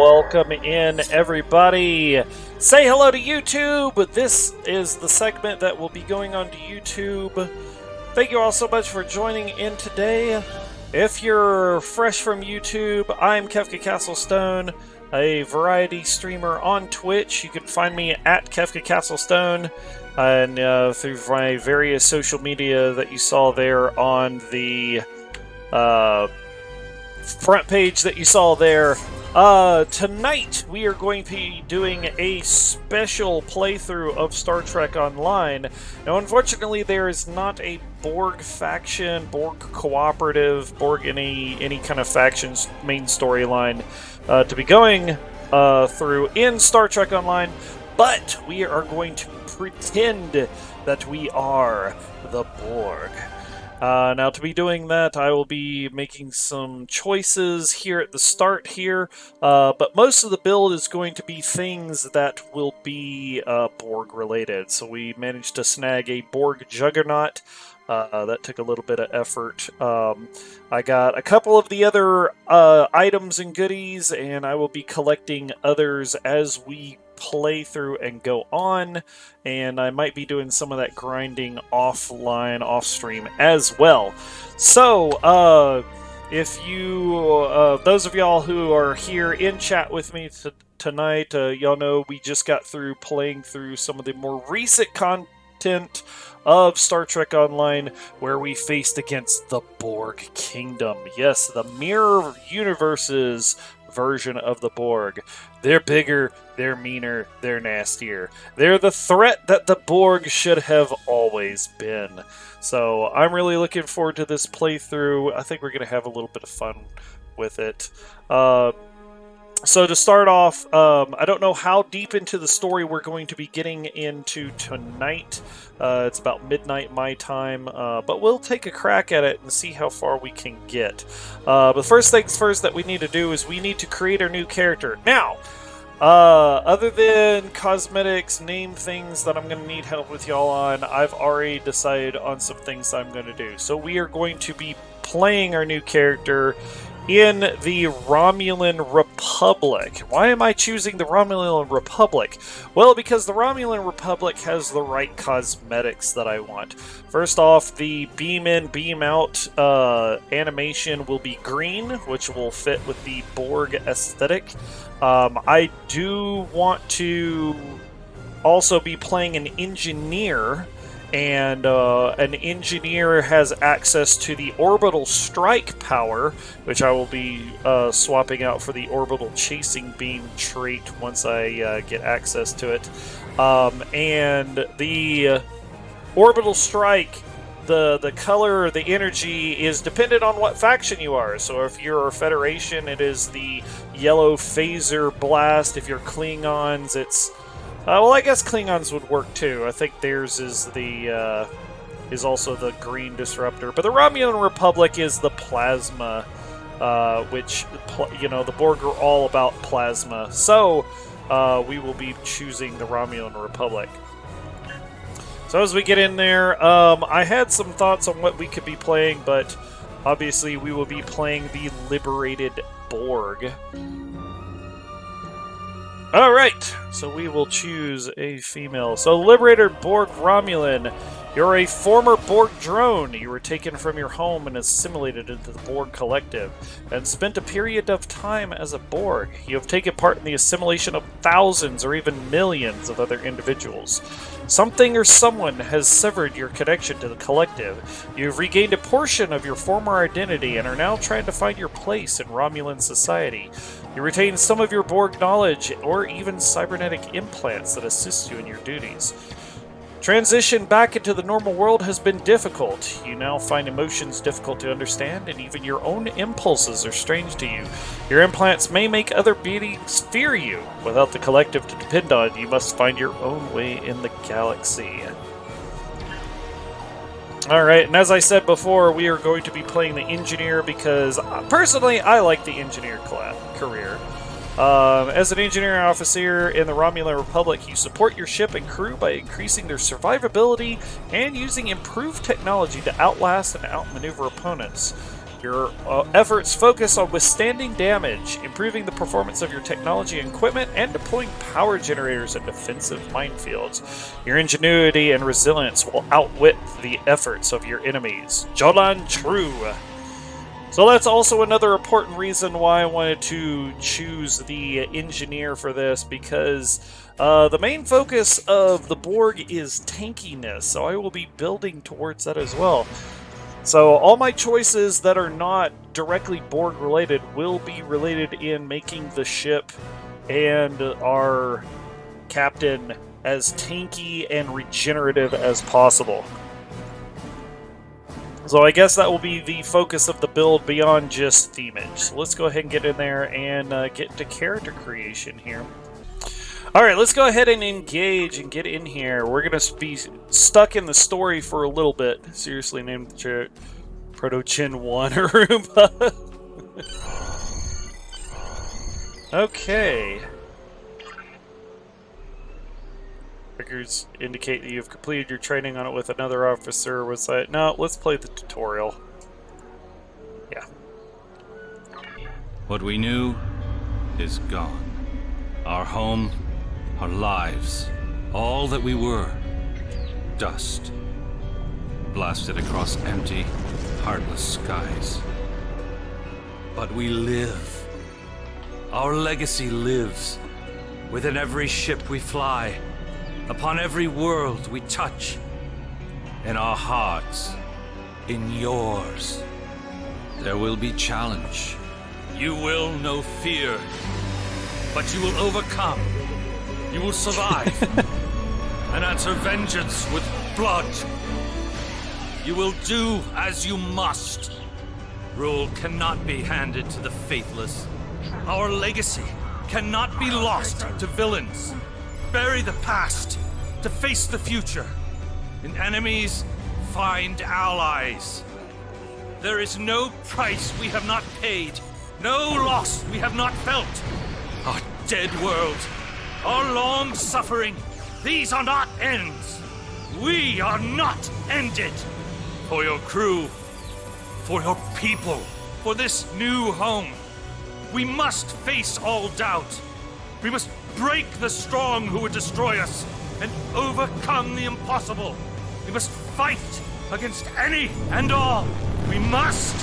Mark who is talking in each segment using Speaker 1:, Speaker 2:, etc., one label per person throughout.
Speaker 1: Welcome in, everybody. Say hello to YouTube. This is the segment that will be going on to YouTube. Thank you all so much for joining in today. If you're fresh from YouTube, I'm Kefka Castlestone, a variety streamer on Twitch. You can find me at Kefka Castlestone and through my various social media that you saw there on the front page that you saw there. Tonight we are going to be doing a special playthrough of Star Trek Online. Now, unfortunately, there is not a Borg faction, Borg cooperative, Borg any kind of faction's main storyline to be going through in Star Trek Online, but we are going to pretend that we are the Borg. Now, to be doing that, I will be making some choices here at the start here, but most of the build is going to be things that will be Borg related. So we managed to snag a Borg Juggernaut. That took a little bit of effort. I got a couple of the other items and goodies, and I will be collecting others as we play through and go on, and I might be doing some of that grinding offline, off stream as well. So, if you, those of y'all who are here in chat with me tonight, y'all know we just got through playing through some of the more recent content of Star Trek Online, where we faced against the Borg Kingdom. Yes, the Mirror Universe's version of the Borg. They're bigger, they're meaner, they're nastier. They're the threat that the Borg should have always been. So I'm really looking forward to this playthrough. I think we're going to have a little bit of fun with it. So to start off, I don't know how deep into the story we're going to be getting into tonight. It's about midnight my time, but we'll take a crack at it and see how far we can get. But first things first that we need to do is we need to create our new character. Now, other than cosmetics, name things that I'm going to need help with y'all on, I've already decided on some things I'm going to do. So we are going to be playing our new character in the Romulan Republic. Why am I choosing the Romulan Republic? Well, because the Romulan Republic has the right cosmetics that I want. First off, the beam in, beam out animation will be green, which will fit with the Borg aesthetic. I do want to also be playing an engineer, and an engineer has access to the orbital strike power, which I will be swapping out for the orbital chasing beam trait once I get access to it. And the orbital strike, the color, the energy is dependent on what faction you are. So if you're a Federation, it is the yellow phaser blast. If you're Klingons, it's well, I guess Klingons would work too. I think theirs is the is also the green disruptor. But the Romulan Republic is the plasma, which the Borg are all about plasma. So we will be choosing the Romulan Republic. So as we get in there, I had some thoughts on what we could be playing, but obviously we will be playing the Liberated Borg. Alright, so we will choose a female. So, Liberator Borg Romulan, you're a former Borg drone. You were taken from your home and assimilated into the Borg Collective, and spent a period of time as a Borg. You have taken part in the assimilation of thousands or even millions of other individuals. Something or someone has severed your connection to the Collective. You've regained a portion of your former identity and are now trying to find your place in Romulan society. You retain some of your Borg knowledge or even cybernetic implants that assist you in your duties. Transition back into the normal world has been difficult. You now find emotions difficult to understand, and even your own impulses are strange to you. Your implants may make other beings fear you. Without the Collective to depend on, you must find your own way in the galaxy. Alright, and as I said before, we are going to be playing the engineer because, personally, I like the engineer career. As an engineering officer in the Romulan Republic, you support your ship and crew by increasing their survivability and using improved technology to outlast and outmaneuver opponents. Your efforts focus on withstanding damage, improving the performance of your technology and equipment, and deploying power generators and defensive minefields. Your ingenuity and resilience will outwit the efforts of your enemies. Jolan True. So that's also another important reason why I wanted to choose the engineer for this, because the main focus of the Borg is tankiness, so I will be building towards that as well. So all my choices that are not directly Borg related will be related in making the ship and our captain as tanky and regenerative as possible. So I guess that will be the focus of the build beyond just themage. So let's go ahead and get in there and get into character creation here. Alright, let's go ahead and engage and get in here. We're going to be stuck in the story for a little bit. Seriously named Proto-Chin 1 Aruba. Okay. Records indicate that you've completed your training on it with another officer. Was that? No, let's play the tutorial. Yeah.
Speaker 2: What we knew is gone. Our home, our lives, all that we were. Dust. Blasted across empty, heartless skies. But we live. Our legacy lives within every ship we fly, upon every world we touch, in our hearts, in yours. There will be challenge. You will know fear, but you will overcome. You will survive and answer vengeance with blood. You will do as you must. Rule cannot be handed to the faithless. Our legacy cannot be lost to villains. Bury the past to face the future. In enemies, find allies. There is no price we have not paid, no loss we have not felt. Our dead world, our long suffering, these are not ends. We are not ended. For your crew, for your people, for this new home, we must face all doubt. We must break the strong who would destroy us and overcome the impossible. We must fight against any and all. We must,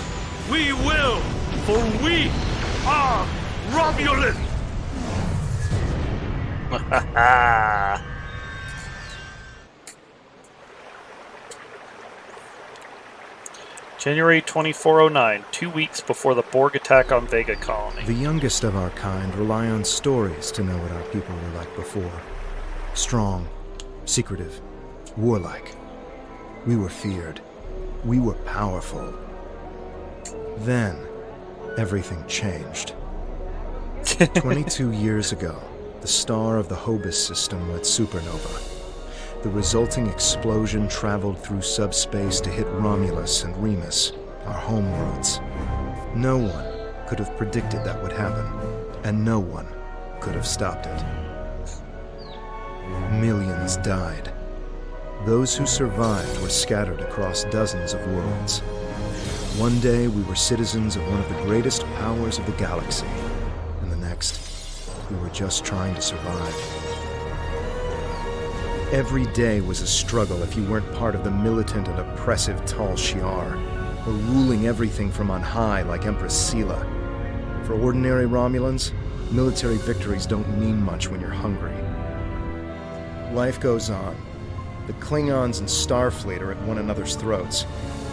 Speaker 2: we will, for we are Romulan.
Speaker 1: January 2409, 2 weeks before the Borg attack on Vega Colony.
Speaker 3: The youngest of our kind rely on stories to know what our people were like before. Strong, secretive, warlike. We were feared. We were powerful. Then, everything changed. 22 years ago, the star of the Hobus system went supernova. The resulting explosion traveled through subspace to hit Romulus and Remus, our homeworlds. No one could have predicted that would happen, and no one could have stopped it. Millions died. Those who survived were scattered across dozens of worlds. One day we were citizens of one of the greatest powers of the galaxy, and the next, we were just trying to survive. Every day was a struggle if you weren't part of the militant and oppressive Tal Shiar, or ruling everything from on high like Empress Sela. For ordinary Romulans, military victories don't mean much when you're hungry. Life goes on. The Klingons and Starfleet are at one another's throats.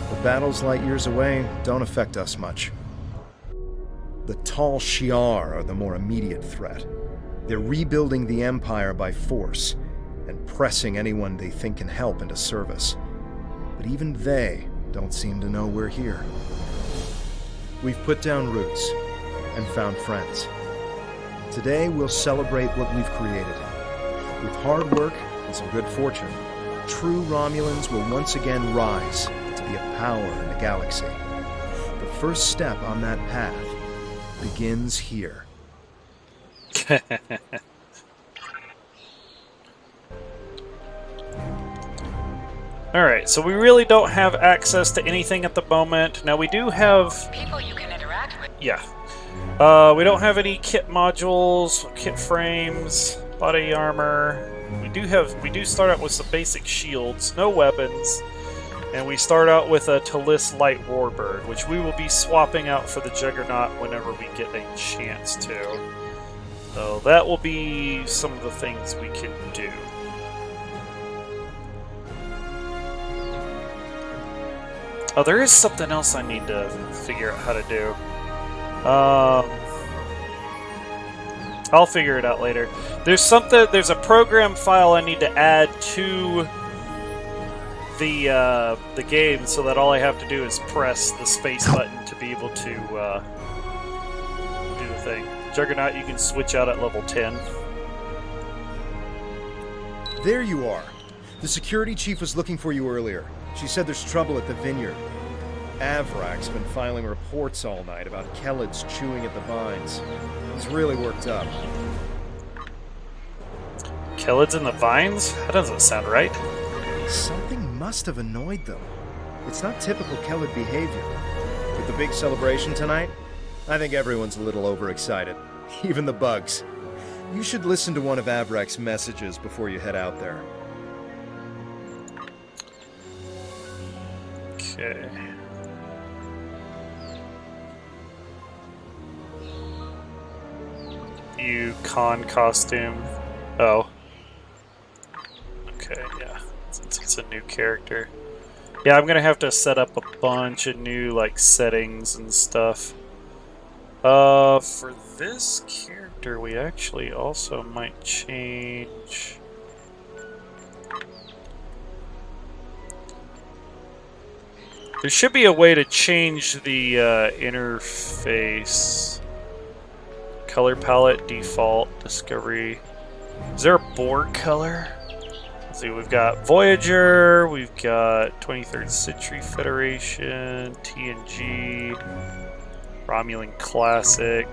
Speaker 3: The battles light years away don't affect us much. The Tal Shiar are the more immediate threat. They're rebuilding the Empire by force, and pressing anyone they think can help into service. But even they don't seem to know we're here. We've put down roots and found friends. Today we'll celebrate what we've created. With hard work and some good fortune, true Romulans will once again rise to be a power in the galaxy. The first step on that path begins here.
Speaker 1: Alright, so we really don't have access to anything at the moment. Now we do have...
Speaker 4: People you can interact with.
Speaker 1: Yeah. We don't have any kit modules, kit frames, body armor. We do start out with some basic shields, no weapons. And we start out with a Talis Light Warbird, which we will be swapping out for the Juggernaut whenever we get a chance to. So that will be some of the things we can do. Oh, there is something else I need to figure out how to do. I'll figure it out later. There's a program file I need to add to the game, so that all I have to do is press the space button to be able to do the thing. Juggernaut, you can switch out at level 10.
Speaker 3: There you are. The security chief was looking for you earlier. She said there's trouble at the vineyard. Avrak's been filing reports all night about Kellids chewing at the vines. He's really worked up.
Speaker 1: Kellids in the vines? That doesn't sound right.
Speaker 3: Something must have annoyed them. It's not typical Kellid behavior. With the big celebration tonight, I think everyone's a little overexcited. Even the bugs. You should listen to one of Avrak's messages before you head out there.
Speaker 1: Okay. You con costume. Oh. Okay, yeah. Since it's a new character. Yeah, I'm gonna have to set up a bunch of new, like, settings and stuff. For this character, we actually also might change... There should be a way to change the interface. Color palette, default, discovery. Is there a Borg color? Let's see, we've got Voyager, we've got 23rd Century Federation, TNG, Romulan Classic,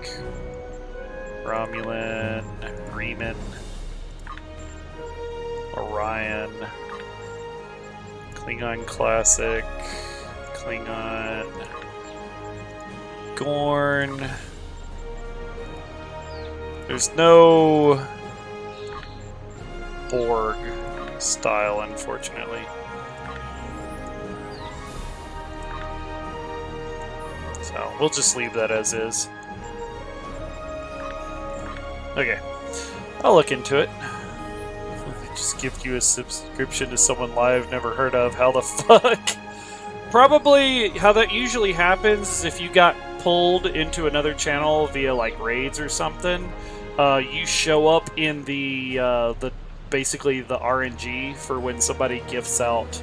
Speaker 1: Romulan, Riemann, Orion, Klingon Classic, Klingon, Gorn. There's no Borg style, unfortunately. So we'll just leave that as is. Okay, I'll look into it. Just give you a subscription to someone live never heard of. How the fuck? Probably how that usually happens is if you got pulled into another channel via like raids or something, you show up in the basically the RNG for when somebody gifts out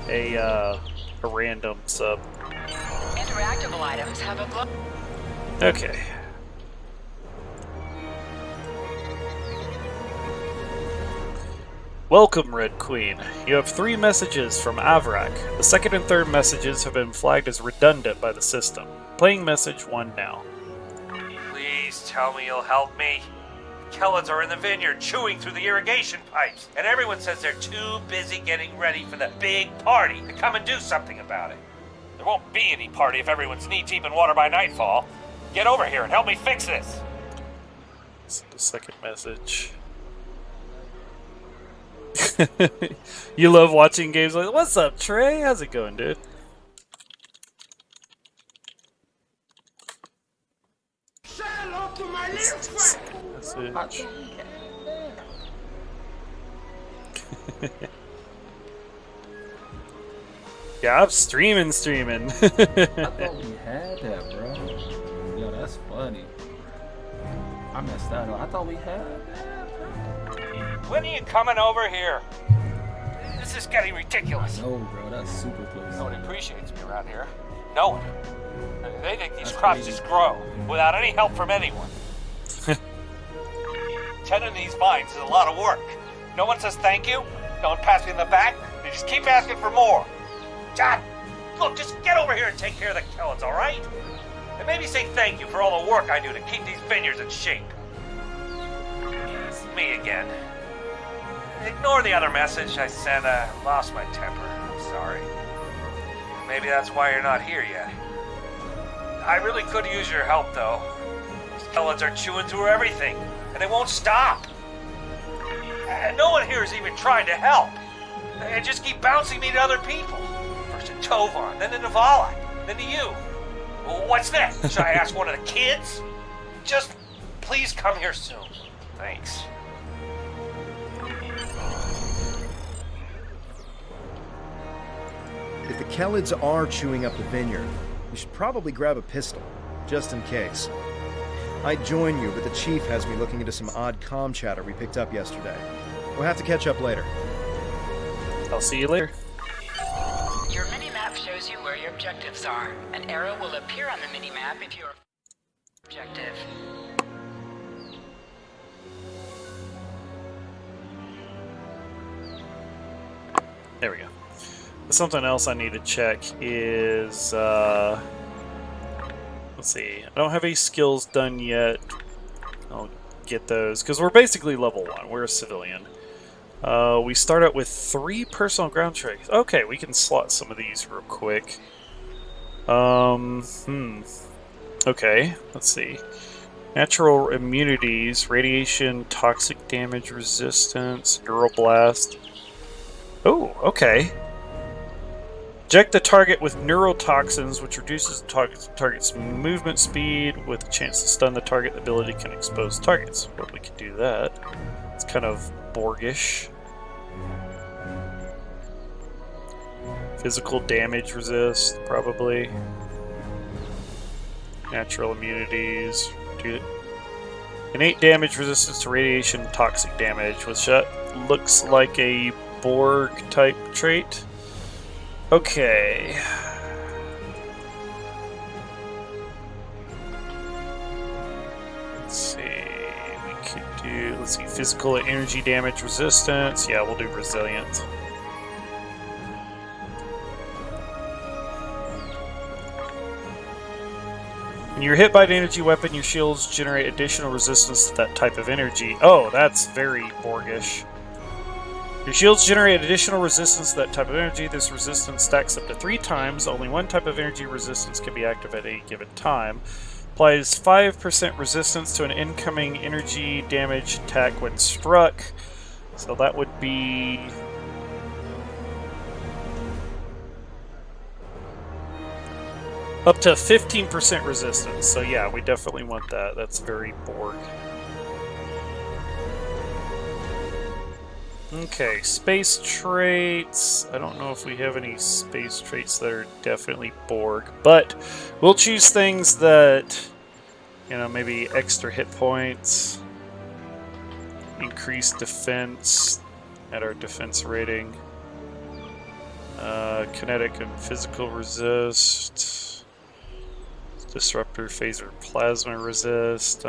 Speaker 1: a random sub.
Speaker 4: Interactable items have a glow.
Speaker 1: Okay. Welcome, Red Queen. You have 3 messages from Avrak. The second and third messages have been flagged as redundant by the system. Playing message 1 now.
Speaker 5: Please tell me you'll help me. Kellids are in the vineyard chewing through the irrigation pipes, and everyone says they're too busy getting ready for the big party to come and do something about it. There won't be any party if everyone's knee-deep in water by nightfall. Get over here and help me fix this.
Speaker 1: This is the second message. You love watching games like, what's up, Trey? How's it going, dude? Message. Yeah, I'm streaming.
Speaker 6: I thought we had that, bro. Yo, that's funny. I messed that up. I thought we had that, bro.
Speaker 5: When are you coming over here? This is getting ridiculous.
Speaker 6: No, bro, that's super close.
Speaker 5: No one appreciates me around here. No one. They think these crops just grow without any help from anyone. Tending these vines is a lot of work. No one says thank you. No one pats me in the back. They just keep asking for more. John, look, just get over here and take care of the Kellids, all right? And maybe say thank you for all the work I do to keep these vineyards in shape. It's me again. Ignore the other message I sent. Lost my temper. sorry. Maybe that's why you're not here yet. I really could use your help, though. These Kellids are chewing through everything, and they won't stop. And no one here is even trying to help. They just keep bouncing me to other people. First to Tovan, then to Navala, then to you. Well, what's next? Should I ask one of the kids? Just please come here soon. Thanks.
Speaker 3: If the Kellids are chewing up the vineyard, you should probably grab a pistol, just in case. I'd join you, but the chief has me looking into some odd comm chatter we picked up yesterday. We'll have to catch up later.
Speaker 1: I'll see you later.
Speaker 4: Your mini-map shows you where your objectives are. An arrow will appear on the mini-map if you're objective.
Speaker 1: There we go. Something else I need to check is, let's see, I don't have any skills done yet. I'll get those, because we're basically level 1. We're a civilian. We start out with 3 personal ground traits. Okay, we can slot some of these real quick. Okay, let's see. Natural immunities, radiation, toxic damage resistance, neuroblast. Oh, okay. Eject the target with neurotoxins, which reduces the target's movement speed with a chance to stun the target. The ability can expose targets. Well, we can do that. It's kind of Borgish. Physical damage resist, probably. Natural immunities. Innate damage resistance to radiation, toxic damage, which looks like a Borg type trait. Okay. Let's see. We could do, let's see, physical and energy damage resistance. Yeah, we'll do resilient. When you're hit by an energy weapon, your shields generate additional resistance to that type of energy. Oh, that's very Borgish. Your shields generate additional resistance to that type of energy. This resistance stacks up to 3 times. Only one type of energy resistance can be active at any given time. Applies 5% resistance to an incoming energy damage attack when struck. So that would be... up to 15% resistance. So yeah, we definitely want that. That's very Borg. Okay, space traits. I don't know if we have any space traits that are definitely Borg, but we'll choose things that, you know, maybe extra hit points, increased defense at our defense rating, kinetic and physical resist, disruptor, phaser, plasma resist.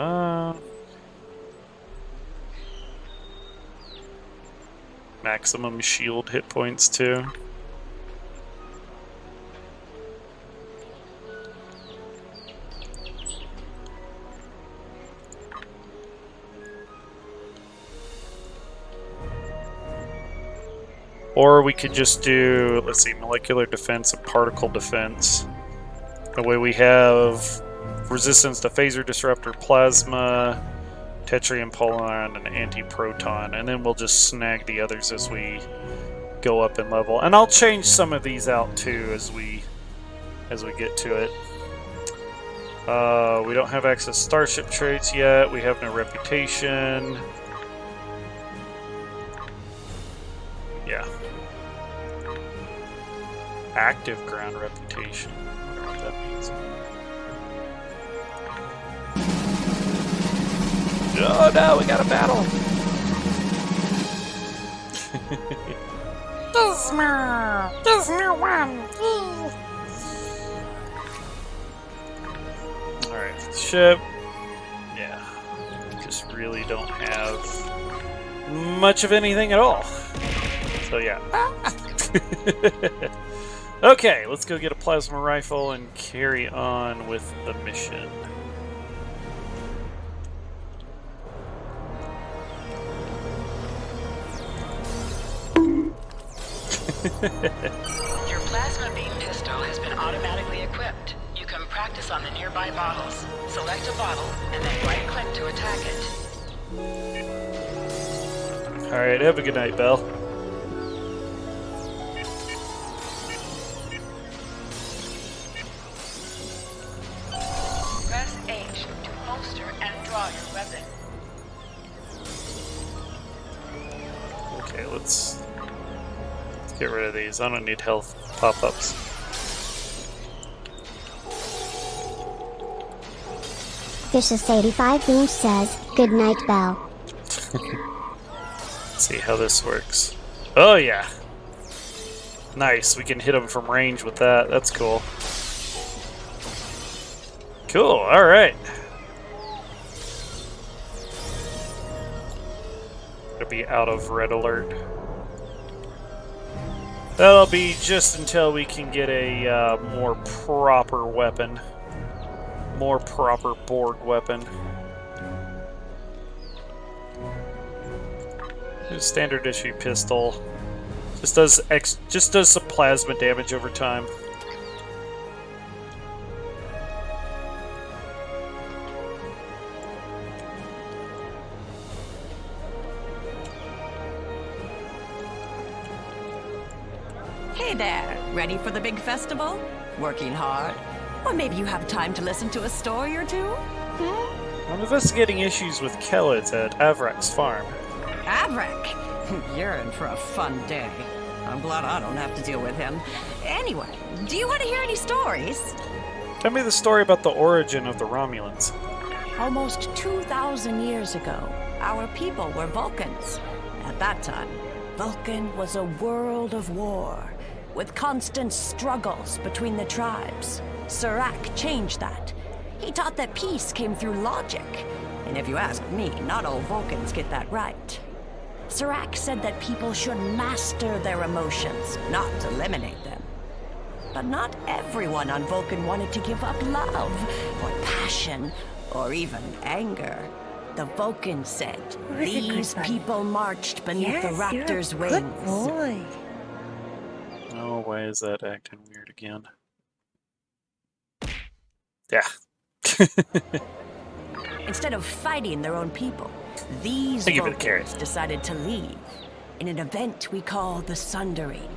Speaker 1: Maximum shield hit points too. Or we could just do, let's see, molecular defense and particle defense. That way we have resistance to phaser, disruptor, plasma, Tetrium polon, and anti-proton, and then we'll just snag the others as we go up in level. And I'll change some of these out too as we get to it. We don't have access to starship traits yet. We have no reputation. Yeah. Active ground reputation. I wonder what that means. Oh no, we got a battle! Alright, ship. Yeah. Just really don't have much of anything at all. So yeah. Okay, let's go get a plasma rifle and carry on with the mission.
Speaker 4: Your plasma beam pistol has been automatically equipped. You can practice on the nearby bottles. Select a bottle and then right-click to attack it.
Speaker 1: Alright, have a good night, Belle.
Speaker 4: Press H to holster and draw your weapon.
Speaker 1: Okay, let's get rid of these. I don't need health pop-ups.
Speaker 7: Vicious85 Beam says, "Good night, Belle."
Speaker 1: Let's see how this works. Oh yeah. Nice, we can hit them from range with that. That's cool. Cool, alright. It'll be out of red alert. That'll be just until we can get a more proper weapon. More proper Borg weapon. Standard issue pistol. Just does some plasma damage over time.
Speaker 8: Hey there, ready for the big festival? Working hard? Or maybe you have time to listen to a story or two?
Speaker 1: I'm investigating issues with Kellids at Avrak's farm.
Speaker 8: Avrak! You're in for a fun day. I'm glad I don't have to deal with him. Anyway, do you want to hear any stories?
Speaker 1: Tell me the story about the origin of the Romulans.
Speaker 8: Almost 2,000 years ago, our people were Vulcans. At that time, Vulcan was a world of war, with constant struggles between the tribes. Serac changed that. He taught that peace came through logic. And if you ask me, not all Vulcans get that right. Serac said that people should master their emotions, not eliminate them. But not everyone on Vulcan wanted to give up love, or passion, or even anger. The Vulcan said these people marched beneath the raptor's wings.
Speaker 7: Boy.
Speaker 1: Oh, why is that acting weird again? Yeah.
Speaker 8: Instead of fighting their own people, these
Speaker 1: Thank you for the
Speaker 8: Vulcans
Speaker 1: carrot.
Speaker 8: decided to leave in an event we call the Sundering.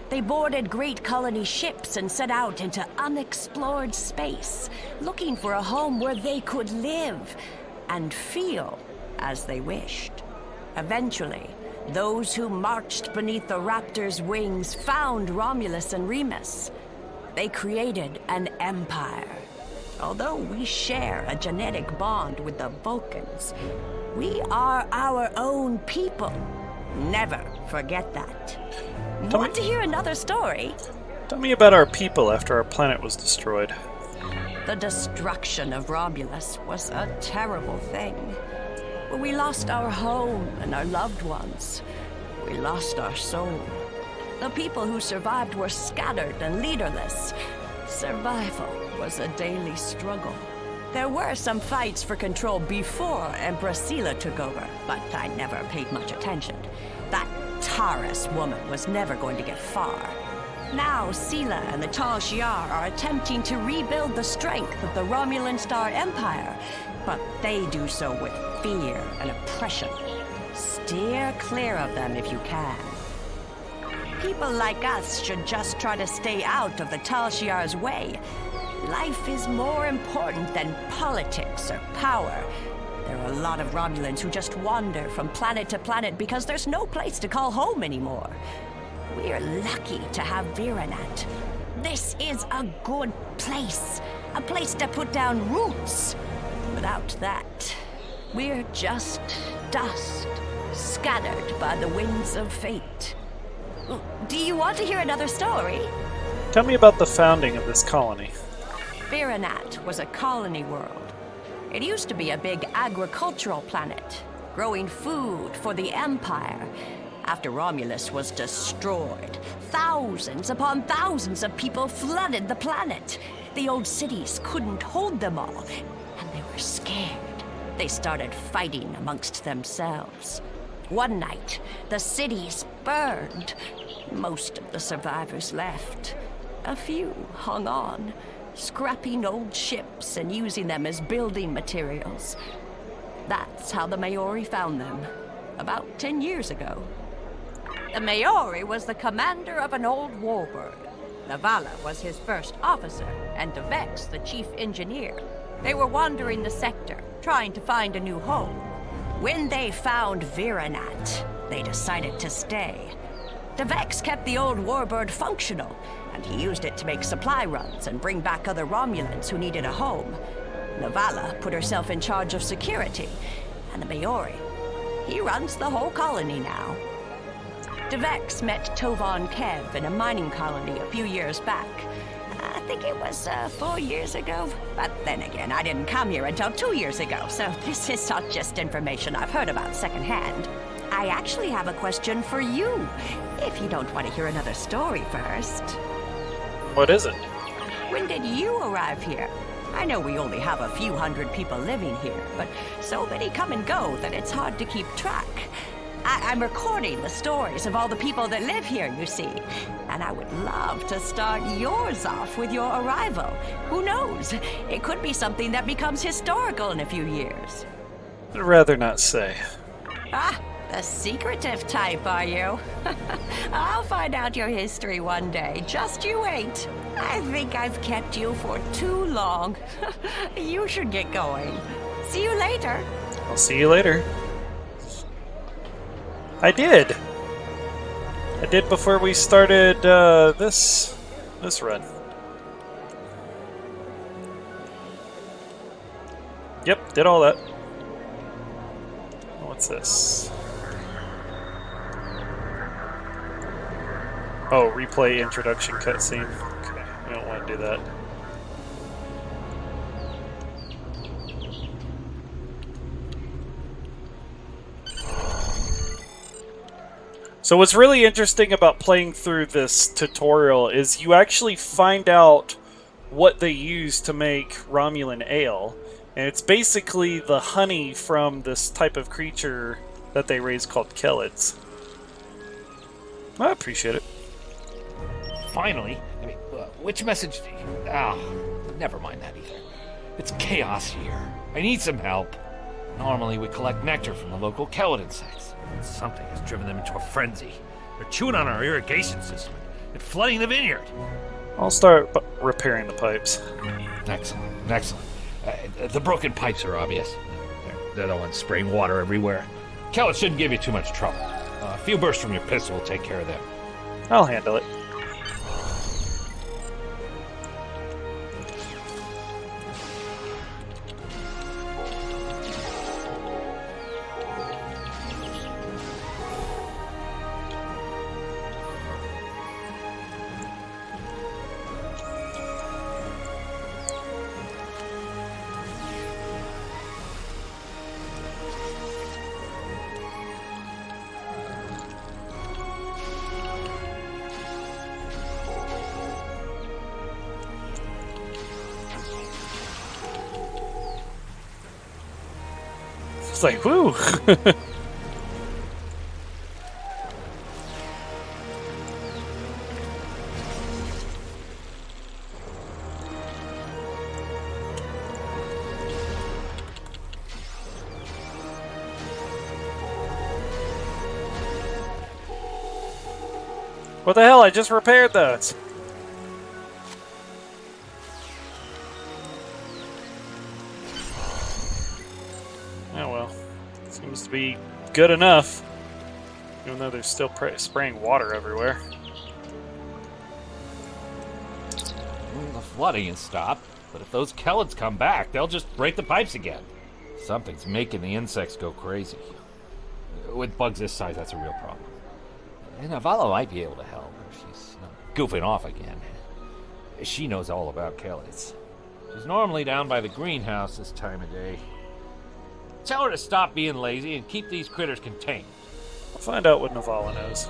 Speaker 8: They boarded great colony ships and set out into unexplored space, looking for a home where they could live and feel as they wished. Eventually, those who marched beneath the raptor's wings found Romulus and Remus. They created an empire. Although we share a genetic bond with the Vulcans, we are our own people. Never forget that. Want to hear another story?
Speaker 1: Tell me about our people after our planet was destroyed.
Speaker 8: The destruction of Romulus was a terrible thing. We lost our home and our loved ones. We lost our soul. The people who survived were scattered and leaderless. Survival was a daily struggle. There were some fights for control before Empress Sela took over, but I never paid much attention. That Taurus woman was never going to get far. Now Sela and the Tal Shiar are attempting to rebuild the strength of the Romulan Star Empire, but they do so with fear and oppression. Steer clear of them if you can. People like us should just try to stay out of the Tal Shiar's way. Life is more important than politics or power. There are a lot of Romulans who just wander from planet to planet because there's no place to call home anymore. We're lucky to have Viranat. This is a good place. A place to put down roots. Without that, we're just dust, scattered by the winds of fate. Do you want to hear another story?
Speaker 1: Tell me about the founding of this colony.
Speaker 8: Viranat was a colony world. It used to be a big agricultural planet, growing food for the Empire. After Romulus was destroyed, thousands upon thousands of people flooded the planet. The old cities couldn't hold them all, and they were scared. They started fighting amongst themselves. One night, the cities burned. Most of the survivors left. A few hung on, scrapping old ships and using them as building materials. That's how the Maori found them, about 10 years ago. The Maori was the commander of an old warbird. Navala was his first officer, and Devex the chief engineer. They were wandering the sector, trying to find a new home. When they found Viranat, they decided to stay. Devex kept the old warbird functional, and he used it to make supply runs and bring back other Romulans who needed a home. Navala put herself in charge of security, and the Maori, he runs the whole colony now. Devex met Tovan Kev in a mining colony a few years back. I think it was 4 years ago. But then again, I didn't come here until 2 years ago, so this is not just information I've heard about secondhand. I actually have a question for you, if you don't want to hear another story first.
Speaker 1: What is it?
Speaker 8: When did you arrive here? I know we only have a few hundred people living here, but so many come and go that it's hard to keep track. I'm recording the stories of all the people that live here, you see. And I would love to start yours off with your arrival. Who knows? It could be something that becomes historical in a few years.
Speaker 1: I'd rather not say.
Speaker 8: Ah, the secretive type, are you? I'll find out your history one day. Just you wait. I think I've kept you for too long. You should get going. See you later.
Speaker 1: I'll see you later. I did before we started this run. Yep, did all that. What's this? Oh, replay introduction cutscene. Okay, we don't want to do that. So what's really interesting about playing through this tutorial is you actually find out what they use to make Romulan ale. And it's basically the honey from this type of creature that they raise called Kellids. I appreciate it.
Speaker 9: Finally? I mean, which message do you... never mind that either. It's chaos here. I need some help. Normally we collect nectar from the local Kellid insects. Something has driven them into a frenzy. They're chewing on our irrigation system and flooding the vineyard.
Speaker 1: I'll start repairing the pipes.
Speaker 9: Excellent, excellent. The broken pipes are obvious. They're the ones spraying water everywhere. Kellid shouldn't give you too much trouble. A few bursts from your pistol will take care of them.
Speaker 1: I'll handle it. It's like, whoo! What the hell? I just repaired those! Oh well. Seems to be good enough. Even though they're still spraying water everywhere.
Speaker 9: The flooding has stopped, but if those Kellids come back, they'll just break the pipes again. Something's making the insects go crazy. With bugs this size, that's a real problem. And Navala might be able to help if she's not goofing off again. She knows all about Kellids. She's normally down by the greenhouse this time of day. Tell her to stop being lazy and keep these critters contained.
Speaker 1: I'll find out what Navala knows.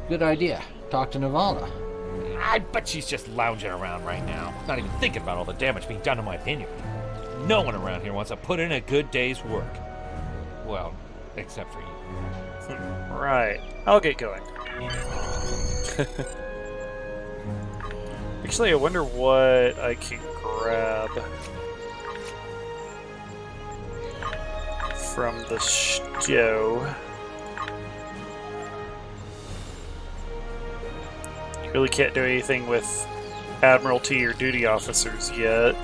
Speaker 10: Good idea. Talk to Navala.
Speaker 9: I bet she's just lounging around right now, not even thinking about all the damage being done to my vineyard. No one around here wants to put in a good day's work. Well, except for you.
Speaker 1: Right. I'll get going. Actually, I wonder what I can grab from the show. You really can't do anything with Admiralty or duty officers yet.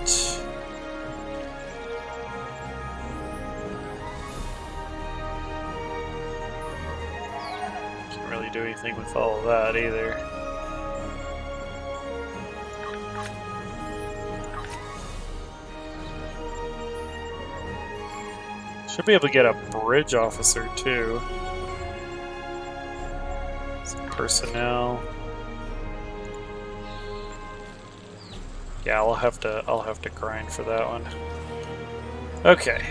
Speaker 1: Can't really do anything with all of that either. Should be able to get a bridge officer too. Some personnel. Yeah, I'll have to grind for that one. Okay.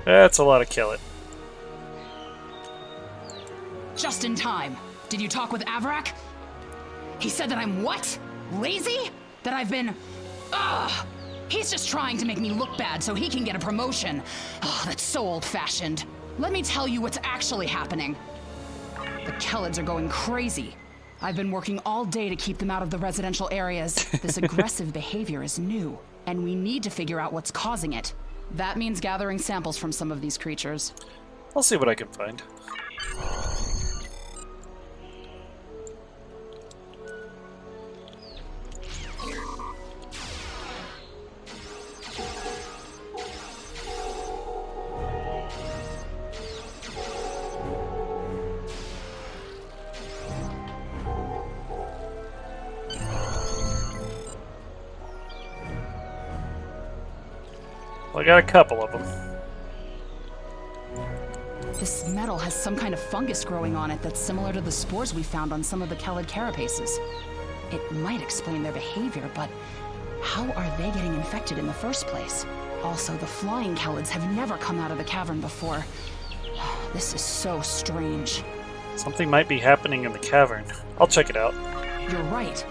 Speaker 1: That's a lot of kill it.
Speaker 11: Just in time. Did you talk with Avrak? He said that I'm what? Lazy? That I've been... Ugh! He's just trying to make me look bad so he can get a promotion. Oh, that's so old-fashioned. Let me tell you what's actually happening. The Kellids are going crazy. I've been working all day to keep them out of the residential areas. This aggressive behavior is new, and we need to figure out what's causing it. That means gathering samples from some of these creatures.
Speaker 1: I'll see what I can find. Well, I got a couple of them.
Speaker 11: This metal has some kind of fungus growing on it that's similar to the spores we found on some of the Kellid carapaces. It might explain their behavior, but how are they getting infected in the first place? Also, the flying Kellids have never come out of the cavern before. This is so strange.
Speaker 1: Something might be happening in the cavern. I'll check it out.
Speaker 11: You're right.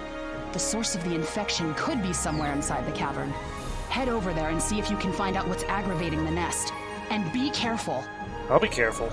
Speaker 11: The source of the infection could be somewhere inside the cavern. Head over there and see if you can find out what's aggravating the nest. And be careful.
Speaker 1: I'll be careful.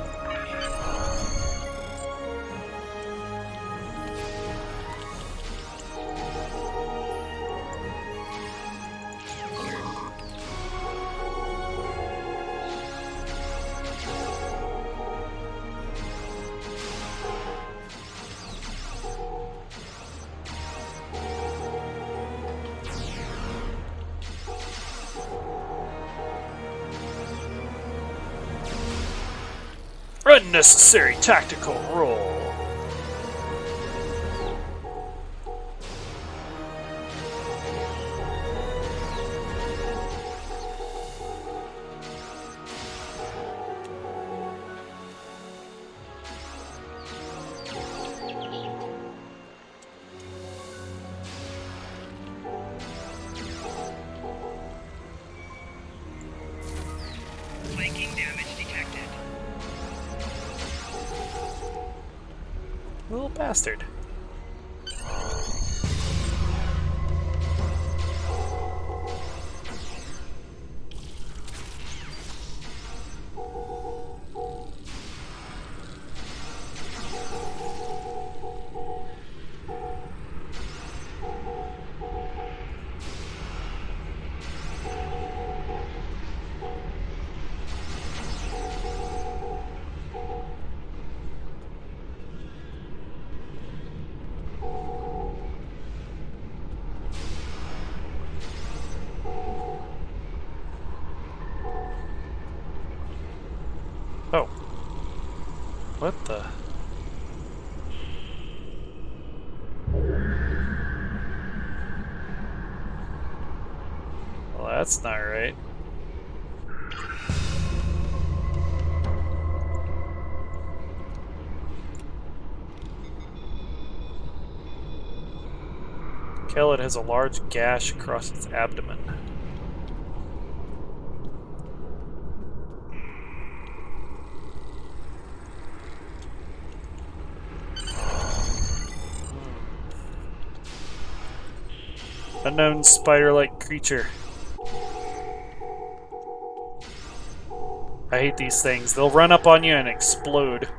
Speaker 1: Unnecessary tactical roll.
Speaker 12: Flanking damage detected.
Speaker 1: Little bastard. Oh. What the? Well, that's not right. Kellid has a large gash across its abdomen. Unknown spider-like creature. I hate these things. They'll run up on you and explode.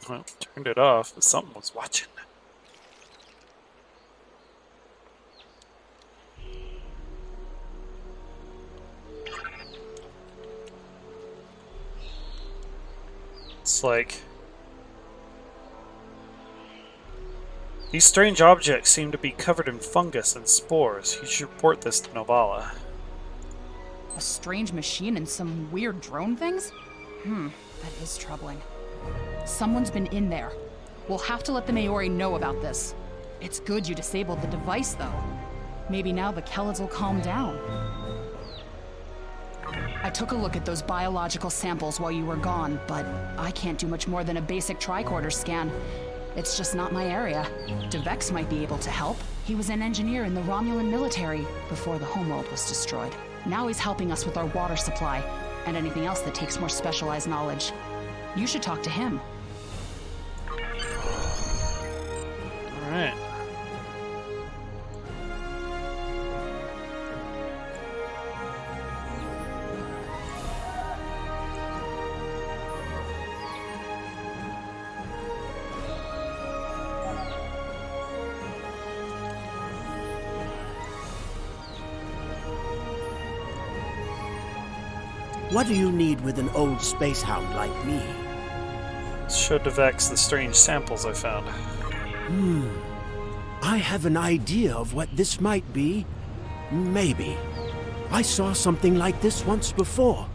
Speaker 1: Well, turned it off, but something was watching. It's like... These strange objects seem to be covered in fungus and spores. You should report this to Novala.
Speaker 11: A strange machine and some weird drone things? That is troubling. Someone's been in there. We'll have to let the Maori know about this. It's good you disabled the device, though. Maybe now the Kellids will calm down. I took a look at those biological samples while you were gone, but I can't do much more than a basic tricorder scan. It's just not my area. DeVex might be able to help. He was an engineer in the Romulan military before the homeworld was destroyed. Now he's helping us with our water supply and anything else that takes more specialized knowledge. You should talk to him.
Speaker 1: Alright.
Speaker 13: What do you need with an old space hound like me?
Speaker 1: Show DeVex the strange samples I found.
Speaker 13: I have an idea of what this might be. Maybe. I saw something like this once before,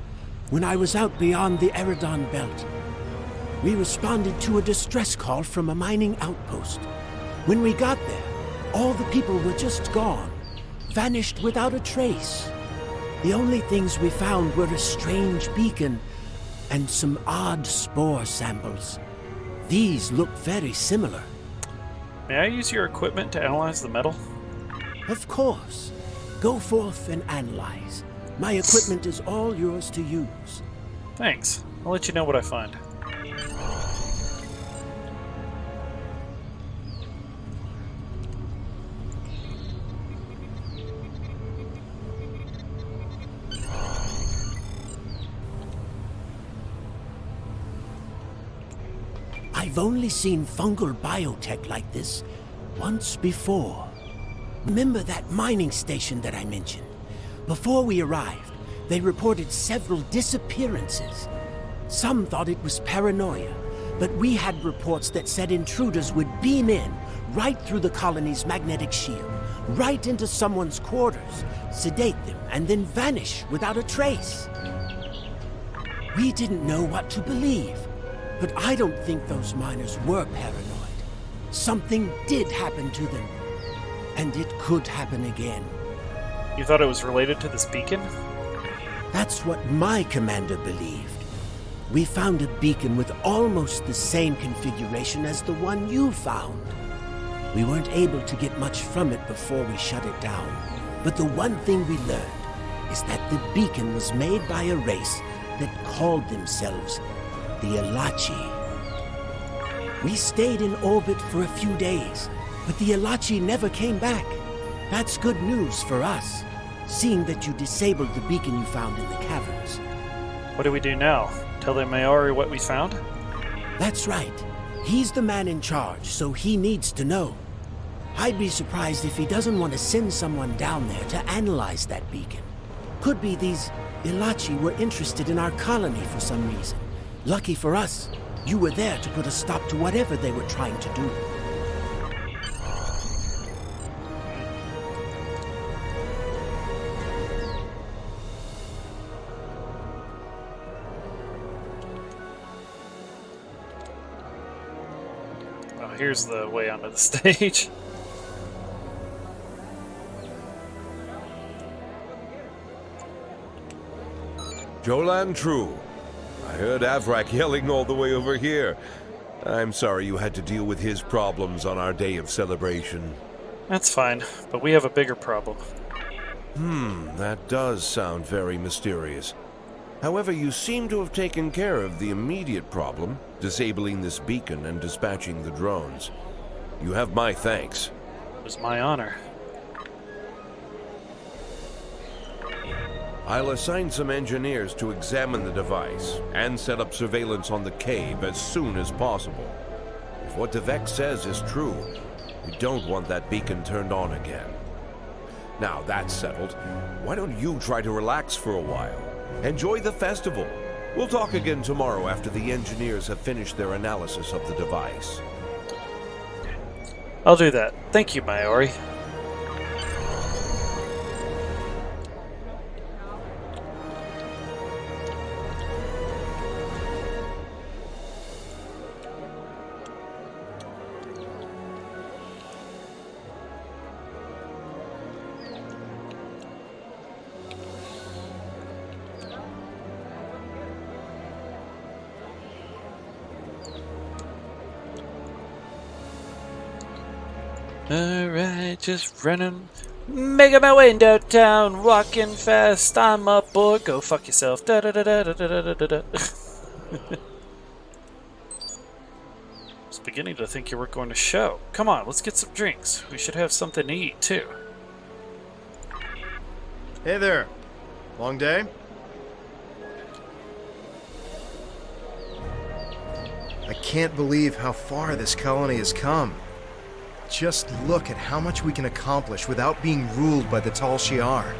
Speaker 13: when I was out beyond the Eridon Belt. We responded to a distress call from a mining outpost. When we got there, all the people were just gone, vanished without a trace. The only things we found were a strange beacon and some odd spore samples. These look very similar.
Speaker 1: May I use your equipment to analyze the metal?
Speaker 13: Of course. Go forth and analyze. My equipment is all yours to use.
Speaker 1: Thanks. I'll let you know what I find.
Speaker 13: I've only seen fungal biotech like this once before. Remember that mining station that I mentioned? Before we arrived, they reported several disappearances. Some thought it was paranoia, but we had reports that said intruders would beam in right through the colony's magnetic shield, right into someone's quarters, sedate them, and then vanish without a trace. We didn't know what to believe. But I don't think those miners were paranoid. Something did happen to them. And it could happen again.
Speaker 1: You thought it was related to this beacon?
Speaker 13: That's what my commander believed. We found a beacon with almost the same configuration as the one you found. We weren't able to get much from it before we shut it down. But the one thing we learned is that the beacon was made by a race that called themselves the Elachi. We stayed in orbit for a few days, but the Elachi never came back. That's good news for us, seeing that you disabled the beacon you found in the caverns.
Speaker 1: What do we do now? Tell the Maori what we found?
Speaker 13: That's right. He's the man in charge, so he needs to know. I'd be surprised if he doesn't want to send someone down there to analyze that beacon. Could be these Elachi were interested in our colony for some reason. Lucky for us, you were there to put a stop to whatever they were trying to do.
Speaker 1: here's the way onto the stage.
Speaker 14: Jolan True. I heard Avrak yelling all the way over here. I'm sorry you had to deal with his problems on our day of celebration.
Speaker 1: That's fine, but we have a bigger problem.
Speaker 14: That does sound very mysterious. However, you seem to have taken care of the immediate problem, disabling this beacon and dispatching the drones. You have my thanks.
Speaker 1: It was my honor.
Speaker 14: I'll assign some engineers to examine the device and set up surveillance on the cave as soon as possible. If what Devek says is true, we don't want that beacon turned on again. Now that's settled, why don't you try to relax for a while? Enjoy the festival. We'll talk again tomorrow after the engineers have finished their analysis of the device.
Speaker 1: I'll do that. Thank you, Maori. Alright, just running, making my way into town, walking fast, I'm up, Borg, go fuck yourself, da da da da da da da da da. I was beginning to think you were going to show. Come on, let's get some drinks. We should have something to eat, too.
Speaker 3: Hey there. Long day? I can't believe how far this colony has come. Just look at how much we can accomplish without being ruled by the Tal Shiar.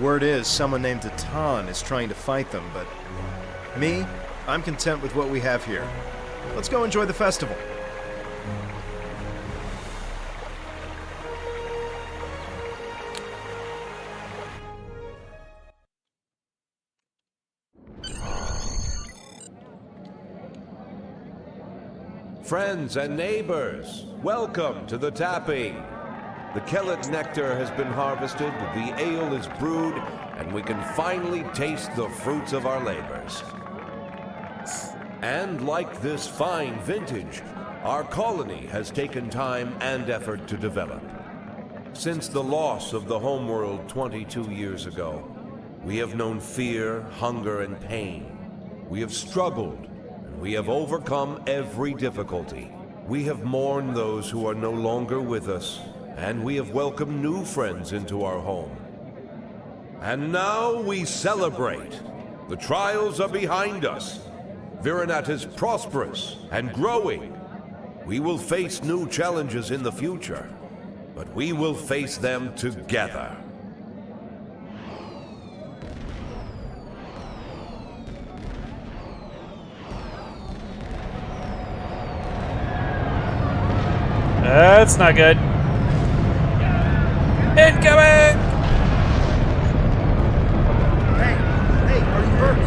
Speaker 3: Word is, someone named Atan is trying to fight them, but me, I'm content with what we have here. Let's go enjoy the festival.
Speaker 14: Friends and neighbors, welcome to the tapping. The Kellet nectar has been harvested, the ale is brewed, and we can finally taste the fruits of our labors. And like this fine vintage, our colony has taken time and effort to develop. Since the loss of the homeworld 22 years ago, we have known fear, hunger, and pain. We have struggled. We have overcome every difficulty. We have mourned those who are no longer with us, and we have welcomed new friends into our home. And now we celebrate. The trials are behind us. Virinat is prosperous and growing. We will face new challenges in the future, but we will face them together.
Speaker 1: That's not good. Incoming!
Speaker 3: Hey, are you hurt?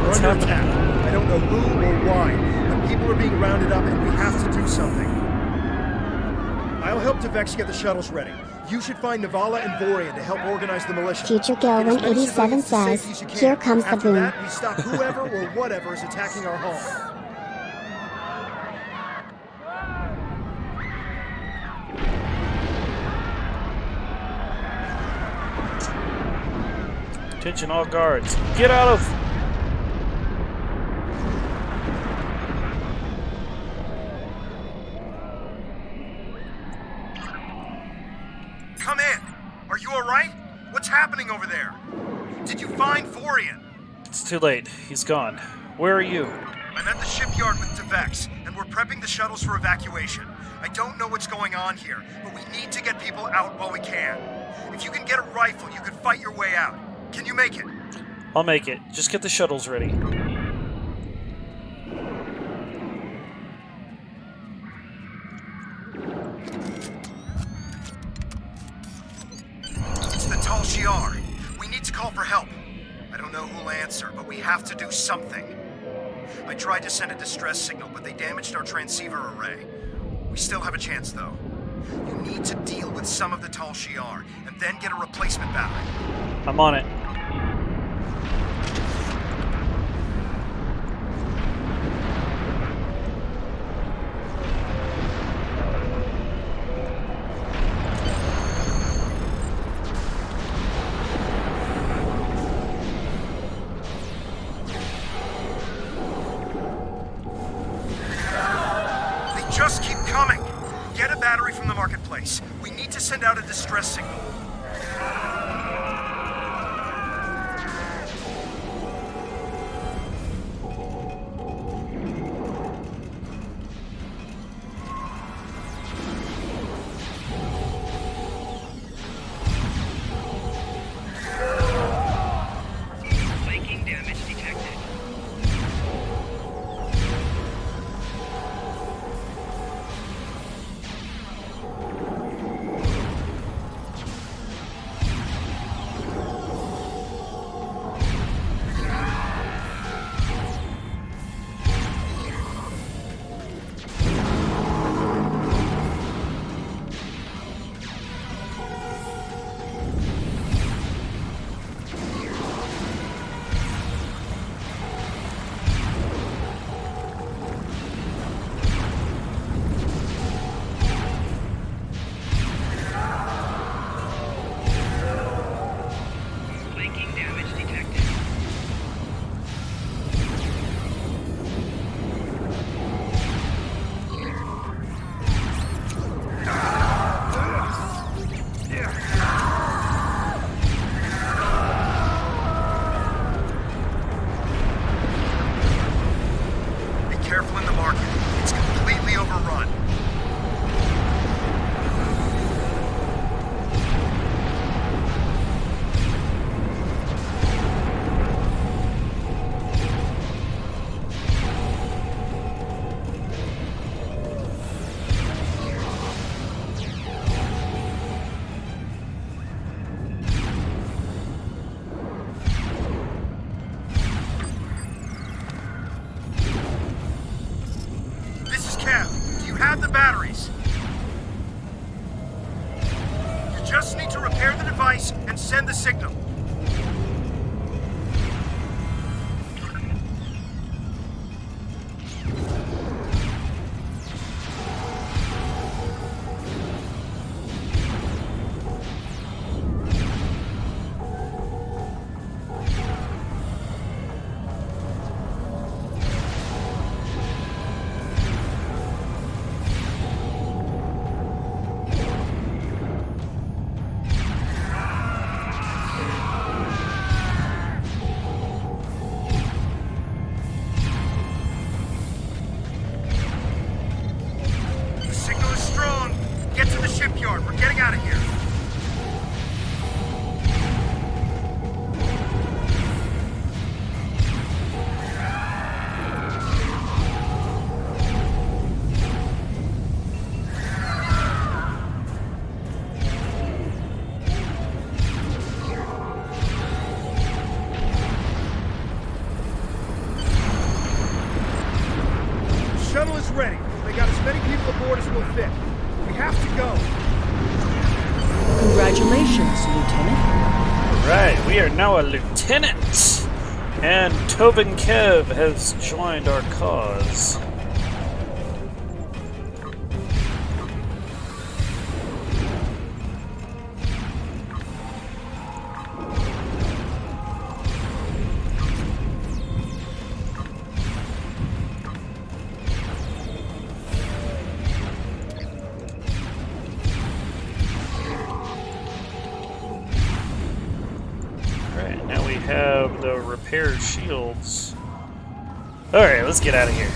Speaker 3: We're under attack. I don't know who or why, but people are being rounded up and we have to do something. I'll help Devex get the shuttles ready. You should find Navala and Vorian to help organize the militia.
Speaker 7: Future Gil 187 says, here comes the boom.
Speaker 3: After that, we stop whoever or whatever is attacking our home.
Speaker 1: Attention all guards. Get out of...
Speaker 3: Come in! Are you alright? What's happening over there? Did you find Vorian?
Speaker 1: It's too late. He's gone. Where are you?
Speaker 3: I'm at the shipyard with Devex, and we're prepping the shuttles for evacuation. I don't know what's going on here, but we need to get people out while we can. If you can get a rifle, you could fight your way out. Can you make it?
Speaker 1: I'll make it. Just get the shuttles ready.
Speaker 3: It's the Tal Shiar. We need to call for help. I don't know who'll answer, but we have to do something. I tried to send a distress signal, but they damaged our transceiver array. We still have a chance, though. You need to deal with some of the Tal Shiar, and then get a replacement battery.
Speaker 1: I'm on it.
Speaker 3: Just keep coming! Get a battery from the marketplace. We need to send out a distress signal.
Speaker 12: Flanking damage detected.
Speaker 3: have the batteries. You just need to repair the device and send the signal. Shuttle is ready. They got as many people aboard as will fit. We have to go.
Speaker 8: Congratulations, Lieutenant.
Speaker 1: Right, we are now a lieutenant. And Tobin Kev has joined our cause. Have the repair shields. Alright, let's get out of here.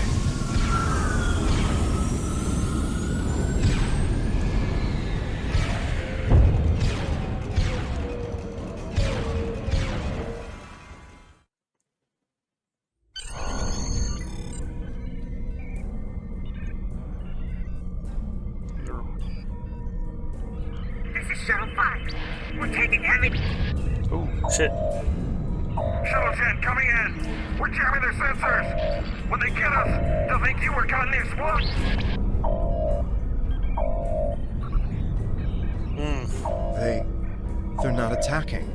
Speaker 12: This is Shuttle 5. We're taking heavy.
Speaker 1: Oh, shit.
Speaker 12: Shuttle jet coming in. We're jamming their sensors. When they get us, they'll think you were caught in the explosion.
Speaker 3: They're not attacking.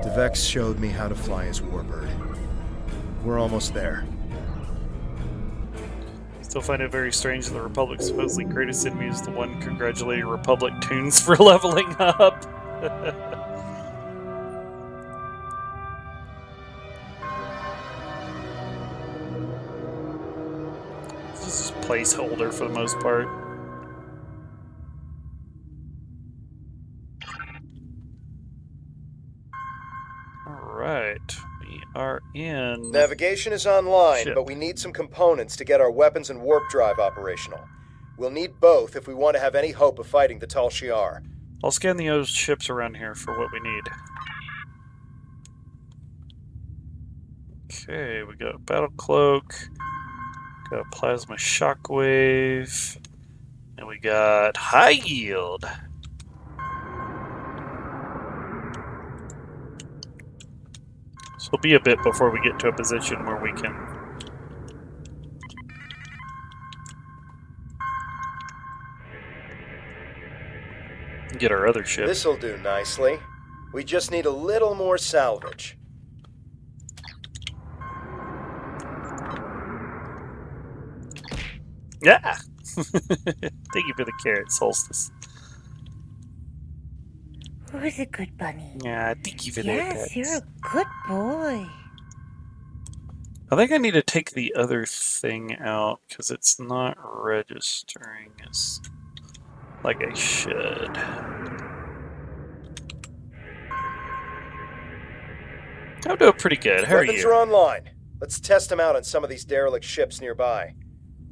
Speaker 3: Devex showed me how to fly his warbird. We're almost there.
Speaker 1: Still find it very strange that the Republic's supposedly greatest enemy is the one congratulating Republic tunes for leveling up. This is placeholder for the most part. Alright, we are in...
Speaker 3: Navigation is online,
Speaker 1: Ship.
Speaker 3: but we need some components to get our weapons and warp drive operational. We'll need both if we want to have any hope of fighting the Tal Shiar.
Speaker 1: I'll scan the other ships around here for what we need. Okay, we got a battle cloak, got a plasma shockwave, and we got high yield. So it'll be a bit before we get to a position where we can get our other ship.
Speaker 3: This'll do nicely. We just need a little more salvage.
Speaker 1: Yeah! Thank you for the carrot, Solstice.
Speaker 15: Who's a good bunny?
Speaker 1: Yeah, thank you for that.
Speaker 15: Yes, you're a good boy.
Speaker 1: I think I need to take the other thing out because it's not registering as like I should. I'm doing pretty good. How are
Speaker 3: Weapons
Speaker 1: you?
Speaker 3: are online. Let's test them out on some of these derelict ships nearby.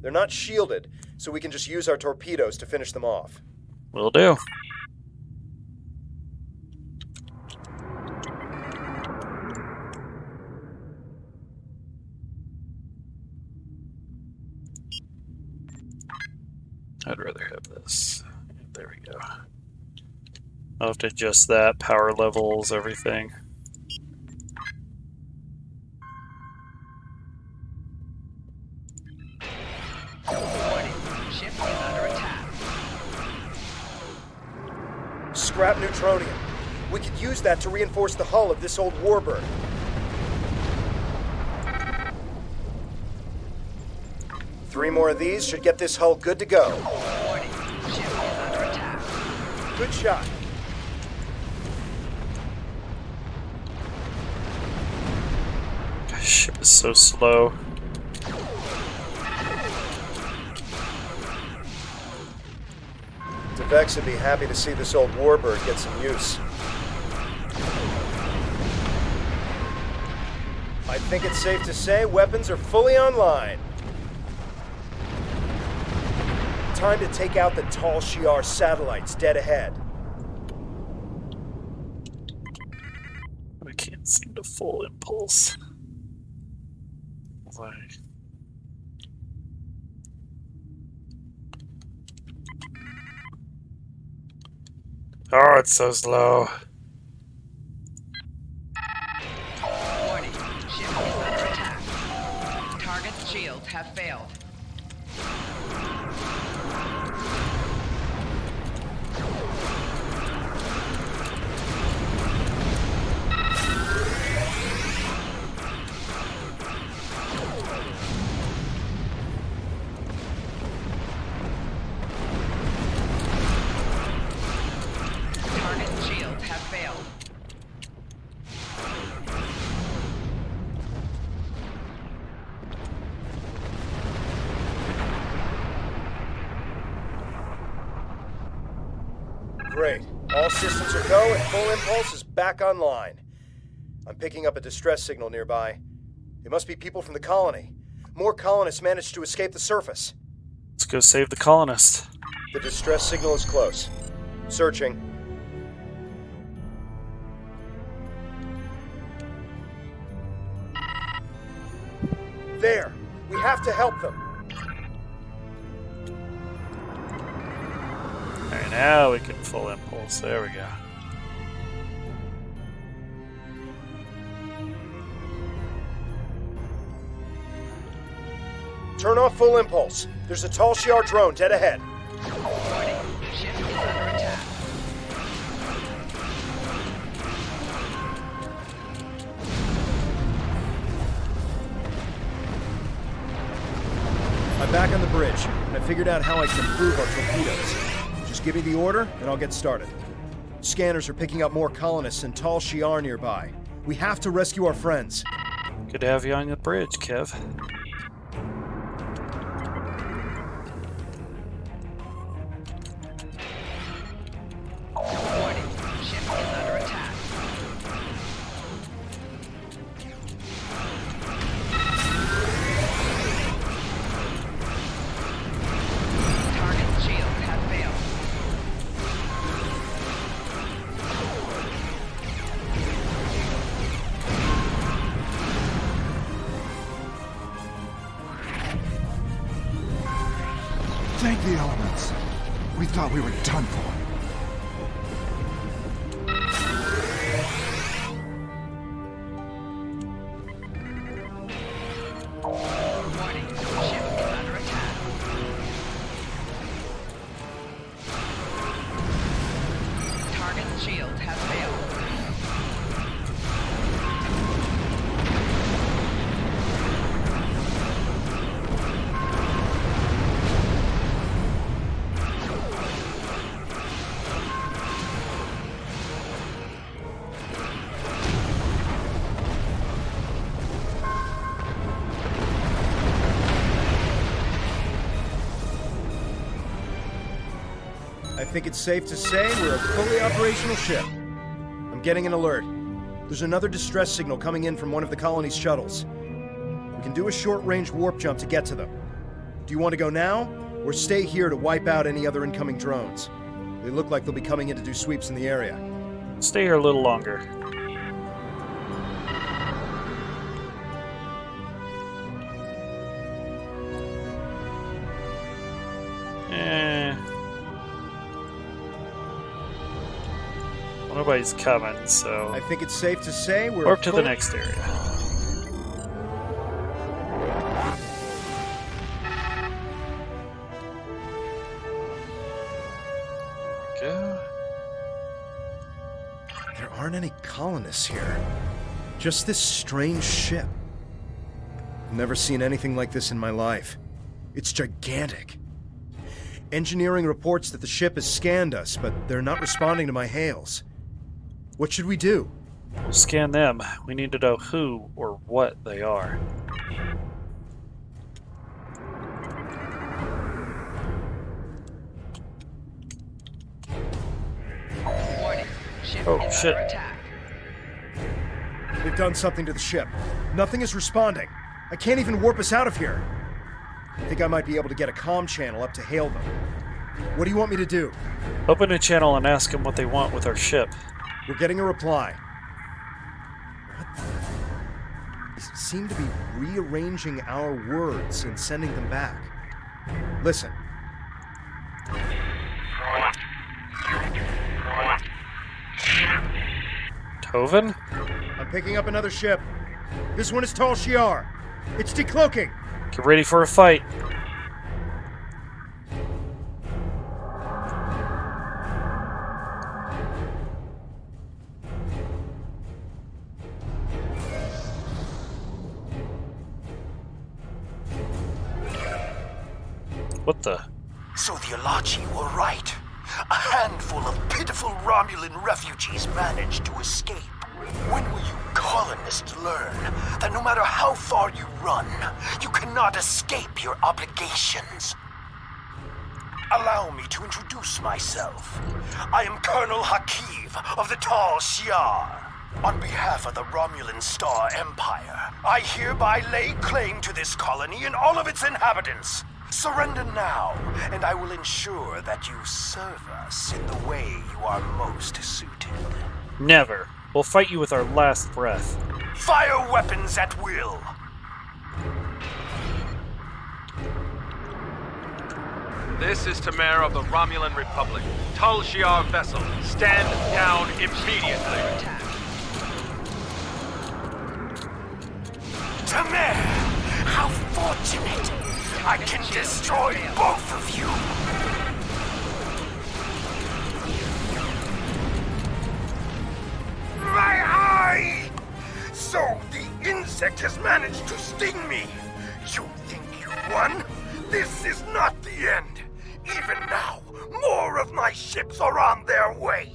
Speaker 3: They're not shielded, so we can just use our torpedoes to finish them off.
Speaker 1: Will do. I'd rather have this. There we go. I'll have to adjust that, power levels, everything.
Speaker 4: Ship is under attack.
Speaker 3: Scrap neutronium. We could use that to reinforce the hull of this old warbird. Three more of these should get this hull good to go.
Speaker 4: Warning. Ship is under attack.
Speaker 3: Good shot.
Speaker 1: Gosh, ship is so slow.
Speaker 3: Devex would be happy to see this old warbird get some use. I think it's safe to say weapons are fully online. Time to take out the Tal Shiar satellites dead ahead.
Speaker 1: I can't seem to full impulse. Why? Oh, it's so slow.
Speaker 4: Warning. Ship is under attack. Target's shields have failed. Target's shields have failed.
Speaker 3: Great. All systems are go and full impulse is back online. I'm picking up a distress signal nearby. It must be people from the colony. More colonists managed to escape the surface.
Speaker 1: Let's go save the colonists.
Speaker 3: The distress signal is close. Searching. There! We have to help them!
Speaker 1: Alright, now we can full impulse. There we go.
Speaker 3: Turn off full impulse. There's a Tal Shiar drone dead ahead.
Speaker 4: Ship is under attack.
Speaker 3: I'm back on the bridge, and I figured out how I can improve our torpedoes. Just give me the order, and I'll get started. Scanners are picking up more colonists in Tal Shiar nearby. We have to rescue our friends.
Speaker 1: Good to have you on the bridge, Kev.
Speaker 4: Warning, ship is under attack. Target's shields have failed.
Speaker 12: Thank the elements. We thought we were done for.
Speaker 4: Warning, ship is under attack. Target's shields have failed.
Speaker 3: I think it's safe to say we're a fully operational ship. I'm getting an alert. There's another distress signal coming in from one of the colony's shuttles. We can do a short-range warp jump to get to them. Do you want to go now, or stay here to wipe out any other incoming drones? They look like they'll be coming in to do sweeps in the area.
Speaker 1: Stay here a little longer. Nobody's coming, so...
Speaker 3: I think it's safe to say we're...
Speaker 1: Warp to the next area. Go.
Speaker 3: There aren't any colonists here. Just this strange ship. I've never seen anything like this in my life. It's gigantic. Engineering reports that the ship has scanned us, but they're not responding to my hails. What should we do?
Speaker 1: We'll scan them. We need to know who or what they are.
Speaker 4: Warning, ship
Speaker 1: Oh,
Speaker 4: is
Speaker 1: shit.
Speaker 4: under attack.
Speaker 3: They've done something to the ship. Nothing is responding. I can't even warp us out of here. I think I might be able to get a comm channel up to hail them. What do you want me to do?
Speaker 1: Open a channel and ask them what they want with our ship.
Speaker 3: We're getting a reply. What the... They seem to be rearranging our words and sending them back. Listen.
Speaker 1: Toven?
Speaker 3: I'm picking up another ship. This one is Tal Shiar. It's decloaking.
Speaker 1: Get ready for a fight. What the?
Speaker 16: So the Alachi were right. A handful of pitiful Romulan refugees managed to escape. When will you colonists learn that no matter how far you run, you cannot escape your obligations? Allow me to introduce myself. I am Colonel Hakiv of the Tal Shiar. On behalf of the Romulan Star Empire, I hereby lay claim to this colony and all of its inhabitants. Surrender now, and I will ensure that you serve us in the way you are most suited.
Speaker 1: Never. We'll fight you with our last breath.
Speaker 16: Fire weapons at will!
Speaker 17: This is Tamara of the Romulan Republic. Tal Shiar vessel, stand down immediately.
Speaker 16: Tamara! How fortunate! I can destroy both of you! My eye! So the insect has managed to sting me! You think you won? This is not the end! Even now, more of my ships are on their way!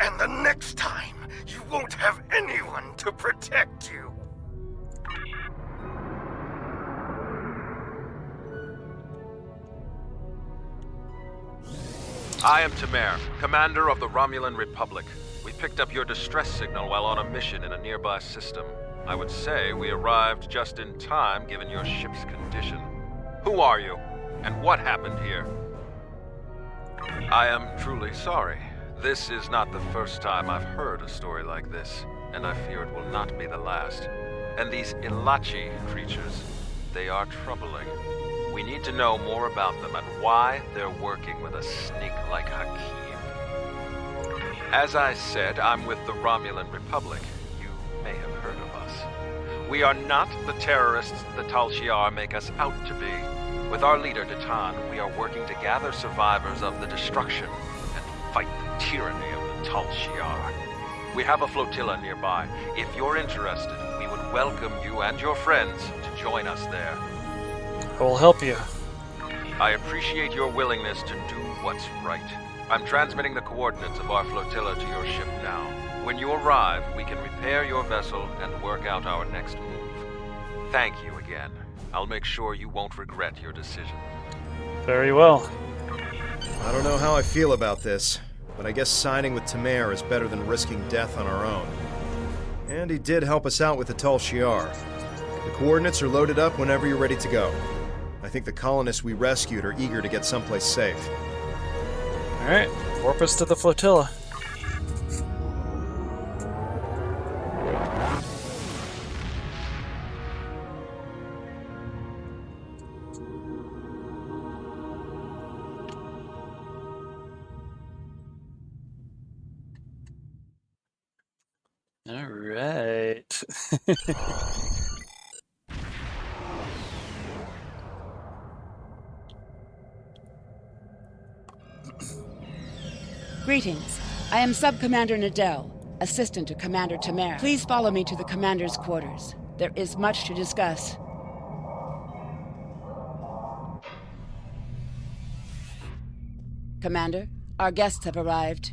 Speaker 16: And the next time, you won't have anyone to protect you!
Speaker 17: I am Tamer, commander of the Romulan Republic. We picked up your distress signal while on a mission in a nearby system. I would say we arrived just in time given your ship's condition. Who are you? And what happened here? I am truly sorry. This is not the first time I've heard a story like this, and I fear it will not be the last. And these Ilachi creatures, they are troubling. We need to know more about them and why they're working with a snake like Hakim. As I said, I'm with the Romulan Republic. You may have heard of us. We are not the terrorists the Tal Shiar make us out to be. With our leader, Datan, we are working to gather survivors of the destruction and fight the tyranny of the Tal Shiar. We have a flotilla nearby. If you're interested, we would welcome you and your friends to join us there.
Speaker 1: I will help you.
Speaker 17: I appreciate your willingness to do what's right. I'm transmitting the coordinates of our flotilla to your ship now. When you arrive, we can repair your vessel and work out our next move. Thank you again. I'll make sure you won't regret your decision.
Speaker 1: Very well.
Speaker 3: I don't know how I feel about this, but I guess signing with Tamer is better than risking death on our own. And he did help us out with the Tal Shiar. The coordinates are loaded up whenever you're ready to go. I think the colonists we rescued are eager to get someplace safe.
Speaker 1: Alright, warp us to the flotilla. Alright.
Speaker 18: Greetings. I am Sub-Commander Nadell, assistant to Commander Tamer. Please follow me to the Commander's quarters. There is much to discuss. Commander, our guests have arrived.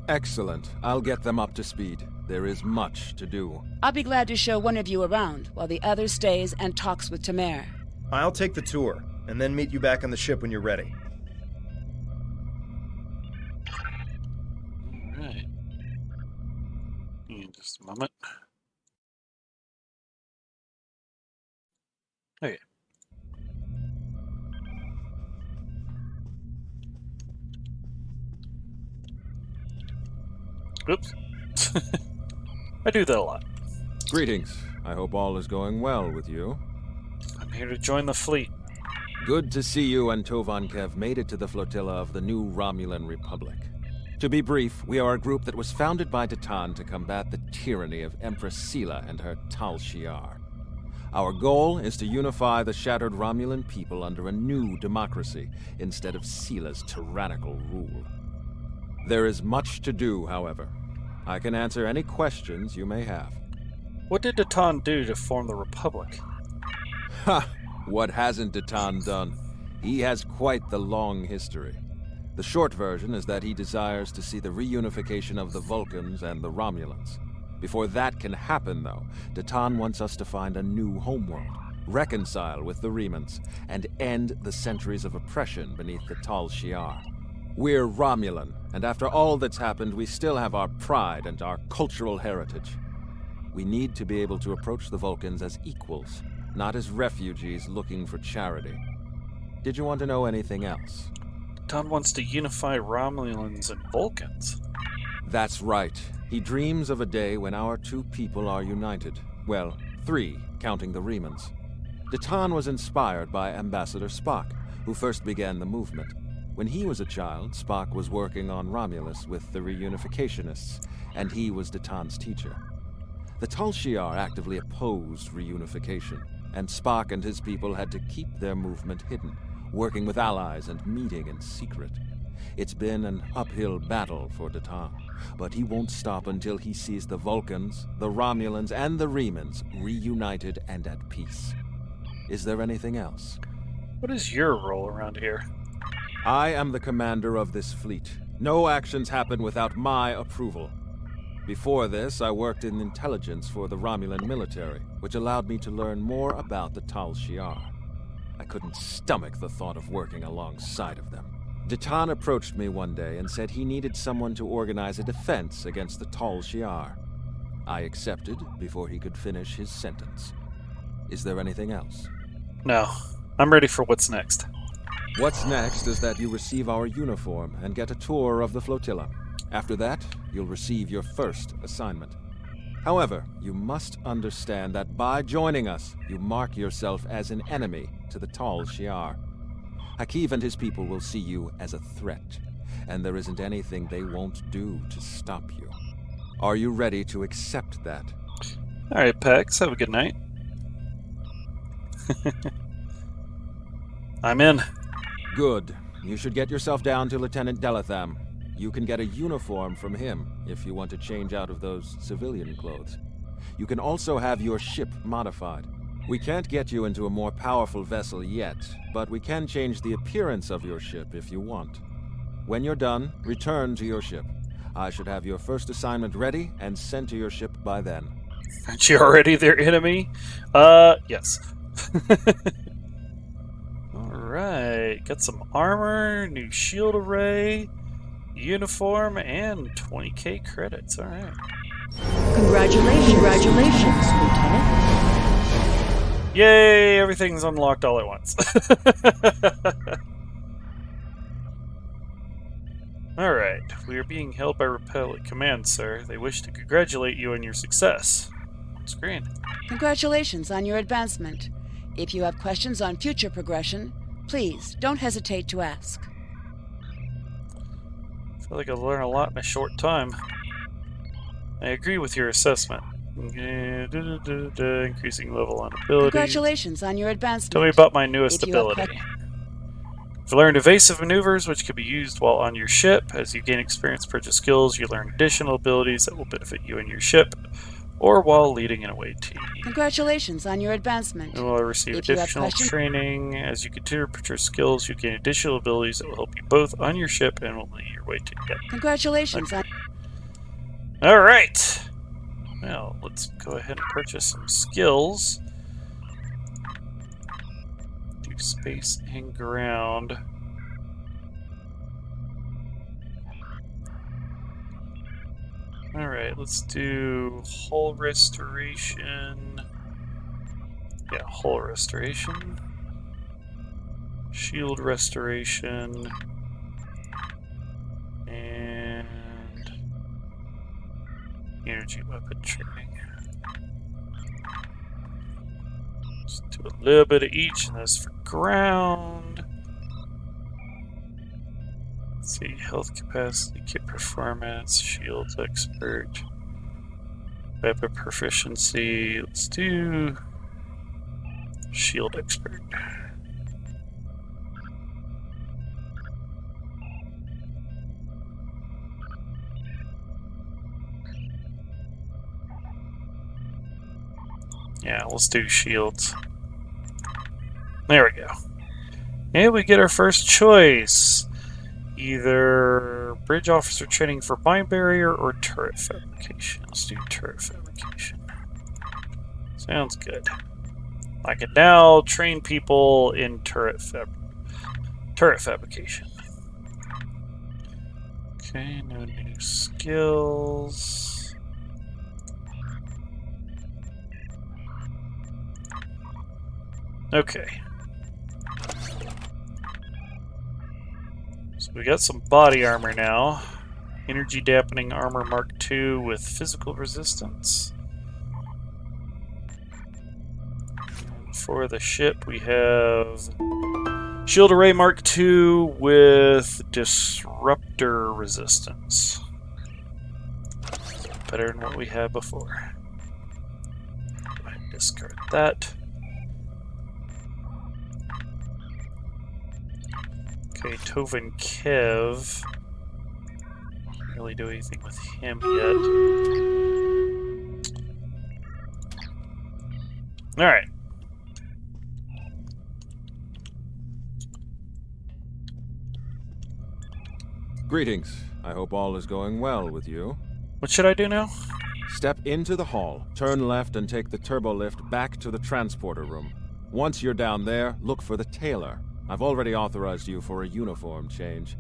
Speaker 19: Excellent. I'll get them up to speed. There is much to do.
Speaker 18: I'll be glad to show one of you around, while the other stays and talks with Tamer.
Speaker 3: I'll take the tour, and then meet you back on the ship when you're ready.
Speaker 1: Alright. Just a moment. Okay. Oops. I do that a lot.
Speaker 19: Greetings. I hope all is going well with you.
Speaker 1: I'm here to join the fleet.
Speaker 19: Good to see you and Tovankev made it to the flotilla of the new Romulan Republic. To be brief, we are a group that was founded by Datan to combat the tyranny of Empress Sela and her Tal Shiar. Our goal is to unify the shattered Romulan people under a new democracy instead of Sela's tyrannical rule. There is much to do, however. I can answer any questions you may have.
Speaker 1: What did Datan do to form the Republic?
Speaker 19: Ha! What hasn't Datan done? He has quite the long history. The short version is that he desires to see the reunification of the Vulcans and the Romulans. Before that can happen, though, Datan wants us to find a new homeworld, reconcile with the Remans, and end the centuries of oppression beneath the Tal Shiar. We're Romulan, and after all that's happened, we still have our pride and our cultural heritage. We need to be able to approach the Vulcans as equals, not as refugees looking for charity. Did you want to know anything else?
Speaker 1: Datan wants to unify Romulans and Vulcans.
Speaker 19: That's right. He dreams of a day when our two people are united. Well, three, counting the Remans. Datan was inspired by Ambassador Spock, who first began the movement. When he was a child, Spock was working on Romulus with the reunificationists, and he was Datan's teacher. The Tal Shiar actively opposed reunification. and Spock and his people had to keep their movement hidden, working with allies and meeting in secret. It's been an uphill battle for Datan, but he won't stop until he sees the Vulcans, the Romulans, and the Remans reunited and at peace. Is there anything else?
Speaker 1: What is your role around here?
Speaker 19: I am the commander of this fleet. No actions happen without my approval. Before this, I worked in intelligence for the Romulan military, which allowed me to learn more about the Tal Shiar. I couldn't stomach the thought of working alongside of them. Datan approached me one day and said he needed someone to organize a defense against the Tal Shiar. I accepted before he could finish his sentence. Is there anything else?
Speaker 1: No. I'm ready for what's next.
Speaker 19: What's next is that you receive our uniform and get a tour of the flotilla. After that, you'll receive your first assignment. However, you must understand that by joining us, you mark yourself as an enemy to the Tal Shiar. Hakiv and his people will see you as a threat, and there isn't anything they won't do to stop you. Are you ready to accept that?
Speaker 1: All right, Pax, have a good night. I'm in.
Speaker 19: Good. You should get yourself down to Lieutenant Delatham. You can get a uniform from him if you want to change out of those civilian clothes. You can also have your ship modified. We can't get you into a more powerful vessel yet, but we can change the appearance of your ship if you want. When you're done, return to your ship. I should have your first assignment ready and sent to your ship by then.
Speaker 1: Aren't you already their enemy? Yes. Alright, got some armor, new shield array, uniform, and 20k credits. Alright.
Speaker 18: Congratulations, Lieutenant.
Speaker 1: Yay, everything's unlocked all at once. Alright, we are being held by Republic Command, sir. They wish to congratulate you on your success. Screen.
Speaker 18: Congratulations on your advancement. If you have questions on future progression, please don't hesitate to ask.
Speaker 1: I feel like I've learned a lot in a short time. I agree with your assessment. Increasing level on abilities.
Speaker 18: Congratulations on your advancement.
Speaker 1: Tell me about my newest ability. I've learned evasive maneuvers, which can be used while on your ship. As you gain experience, purchase skills, you learn additional abilities that will benefit you and your ship, or while leading an away team.
Speaker 18: Congratulations on your advancement.
Speaker 1: You will receive additional training. As you continue to purchase skills, you gain additional abilities that will help you both on your ship and will lead your way team. Yep.
Speaker 18: Congratulations on...
Speaker 1: Alright! Well, let's go ahead and purchase some skills. Do space and ground. Alright, let's do hull restoration. Yeah, hull restoration. Shield restoration. And energy weapon training. Let's do a little bit of each, and that's for ground. Let's see, health capacity, kit performance, shields expert, weapon proficiency. Let's do shield expert. Yeah, let's do shields. There we go. And we get our first choice. Either bridge officer training for mine barrier or turret fabrication. Let's do turret fabrication. Sounds good. I can now train people in turret fabrication. Okay, no new skills. Okay. So we got some body armor now. Energy dampening armor Mark II with physical resistance. And for the ship we have shield array Mark II with disruptor resistance. Better than what we had before. Go ahead and discard that. Okay, Tovin Kev. Can't really do anything with him yet. Alright.
Speaker 19: Greetings. I hope all is going well with you.
Speaker 1: What should I do now?
Speaker 19: Step into the hall, turn left, and take the turbo lift back to the transporter room. Once you're down there, look for the tailor. I've already authorized you for a uniform change.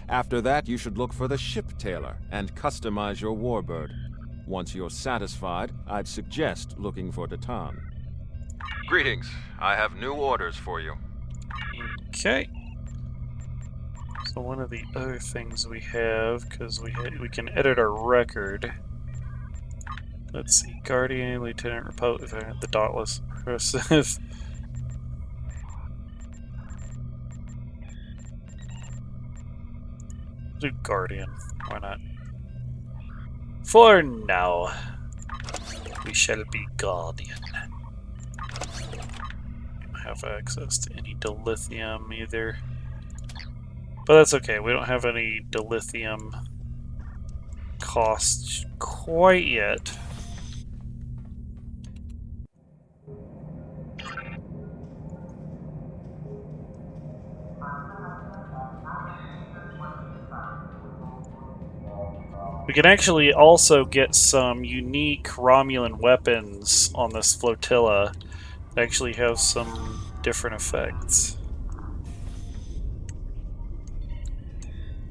Speaker 19: After that, you should look for the ship tailor and customize your warbird. Once you're satisfied, I'd suggest looking for Datan.
Speaker 17: Greetings. I have new orders for you.
Speaker 1: Okay. So one of the other things we have, because we can edit our record. Let's see, Guardian, Lieutenant Republic, the Dauntless, Progressive. Do Guardian, why not? For now, we shall be Guardian. Don't have access to any dilithium either. But that's okay, we don't have any dilithium costs quite yet. We can actually also get some unique Romulan weapons on this flotilla that actually have some different effects.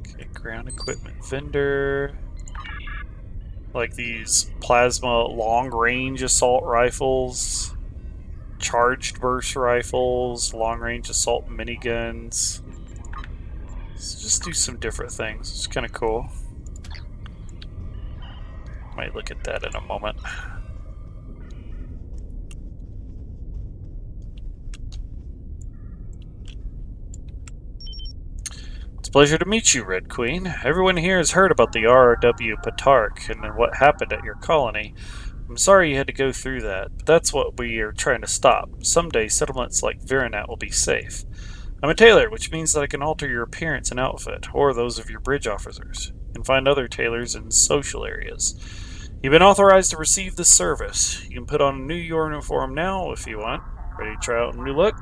Speaker 1: Okay, ground equipment vendor. Like these plasma long-range assault rifles, charged burst rifles, long-range assault miniguns. Let's just do some different things. It's kind of cool. Might look at that in a moment. It's a pleasure to meet you, Red Queen. Everyone here has heard about the RRW Patarch and what happened at your colony. I'm sorry you had to go through that, but that's what we are trying to stop. Someday, settlements like Virinat will be safe. I'm a tailor, which means that I can alter your appearance and outfit, or those of your bridge officers. You can find other tailors in social areas. You've been authorized to receive this service. You can put on a new uniform now if you want. Ready to try out a new look?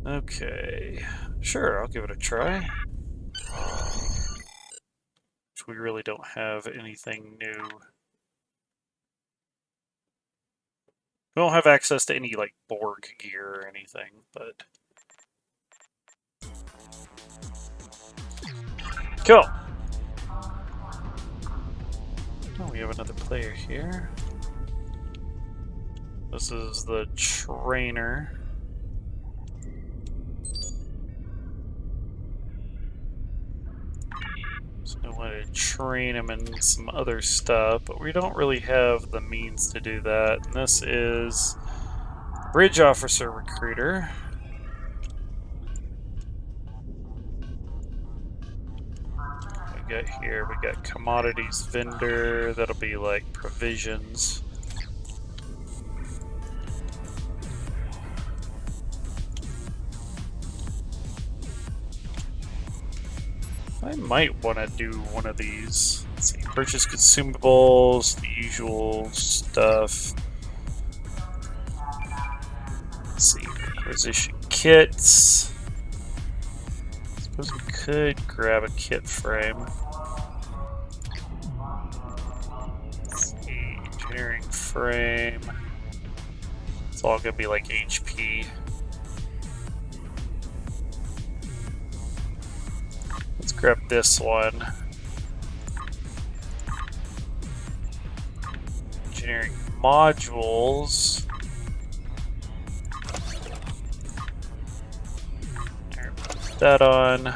Speaker 1: Okay. Sure, I'll give it a try. Which we really don't have anything new. We don't have access to any, like, Borg gear or anything, but... Cool! Oh, we have another player here. This is the trainer. So I want to train him in some other stuff, but we don't really have the means to do that. And this is Bridge Officer Recruiter. We got here, we got Commodities Vendor, that'll be like provisions. I might want to do one of these. Let's see, purchase consumables, the usual stuff. Let's see, acquisition kits. Suppose we could grab a kit frame. Let's see, engineering frame. It's all gonna be like HP. Let's grab this one. Engineering modules. There, put that on.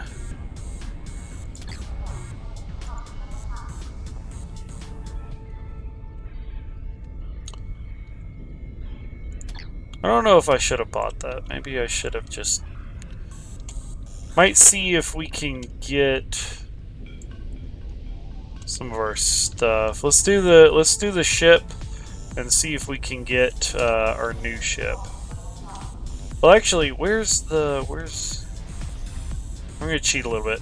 Speaker 1: I don't know if I should have bought that. Maybe I should have just... Might see if we can get some of our stuff. Let's do the ship and see if we can get our new ship. Well, actually, where's I'm gonna cheat a little bit.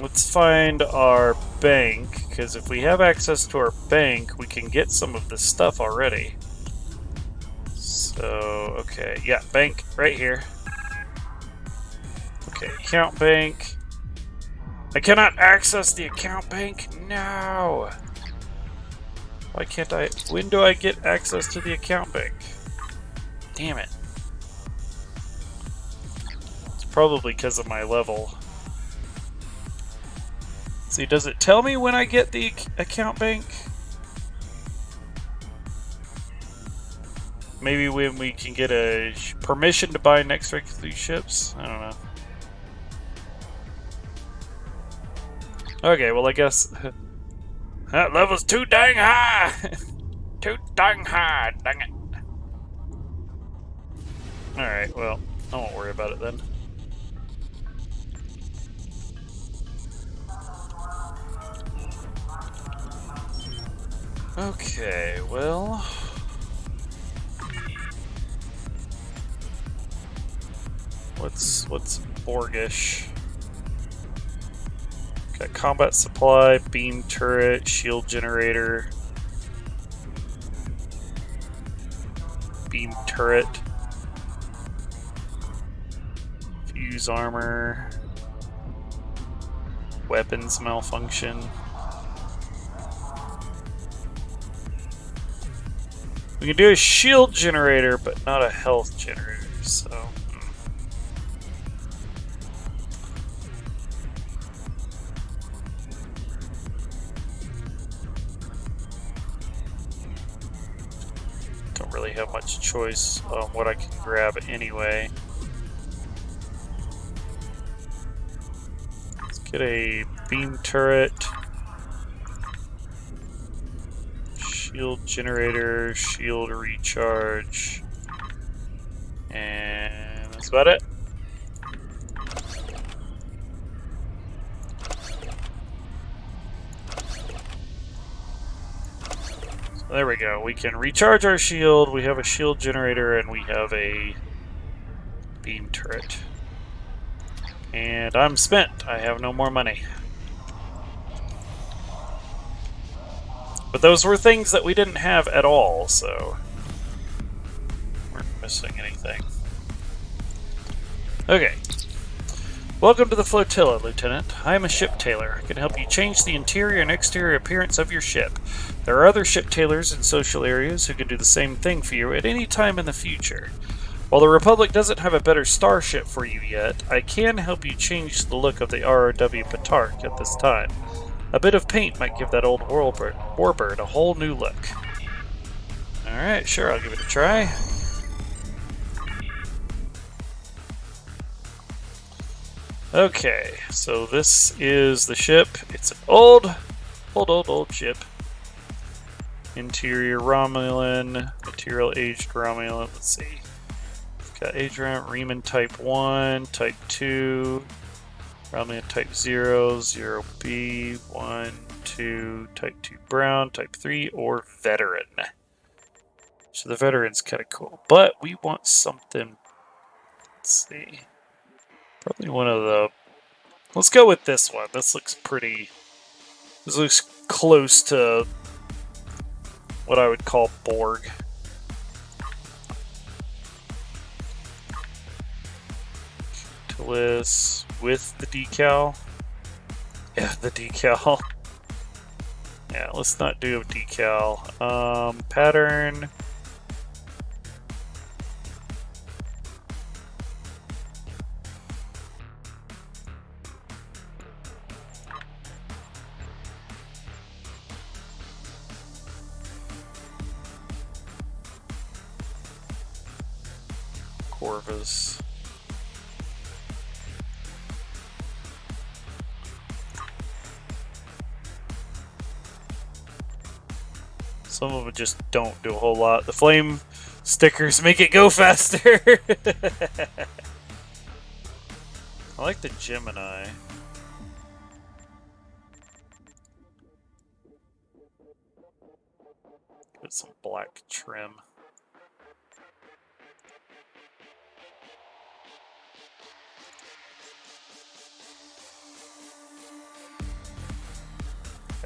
Speaker 1: Let's find our bank, because if we have access to our bank, we can get some of this stuff already. So, okay, yeah, bank, right here. Okay, account bank. I cannot access the account bank? No! Why can't I? When do I get access to the account bank? Damn it. It's probably because of my level. See, does it tell me when I get the account bank? Maybe when we can get a permission to buy next rank 3 ships? I don't know. Okay, well I guess that level's too dang high! Too dang high, dang it. Alright, well, I won't worry about it then. Okay, well... What's Borgish? Got combat supply, beam turret, shield generator, beam turret, fuse armor, weapons malfunction. We can do a shield generator, but not a health generator, so... Don't really have much choice on what I can grab anyway. Let's get a beam turret, shield generator, shield recharge, and that's about it. There we go. We can recharge our shield, we have a shield generator, and we have a beam turret. And I'm spent. I have no more money. But those were things that we didn't have at all, so... we weren't missing anything. Okay. Welcome to the flotilla, Lieutenant. I am a ship tailor. I can help you change the interior and exterior appearance of your ship. There are other ship tailors in social areas who can do the same thing for you at any time in the future. While the Republic doesn't have a better starship for you yet, I can help you change the look of the ROW Patark at this time. A bit of paint might give that old warbird a whole new look. Alright, sure, I'll give it a try. Okay, so this is the ship. It's an old ship. Interior Romulan, material aged Romulan. Let's see. We've got age round Riemann Type 1, Type 2, Romulan Type 0, 0B, 1, 2, Type 2 Brown, Type 3, or Veteran. So the Veteran's kind of cool. But we want something. Let's see. Probably one of the... Let's go with this one. This looks pretty... This looks close to what I would call Borg. Tillis with the decal. Yeah, the decal. Yeah, let's not do a decal. Pattern. Corvus. Some of them just don't do a whole lot. The flame stickers make it go faster. I like the Gemini. Put some black trim.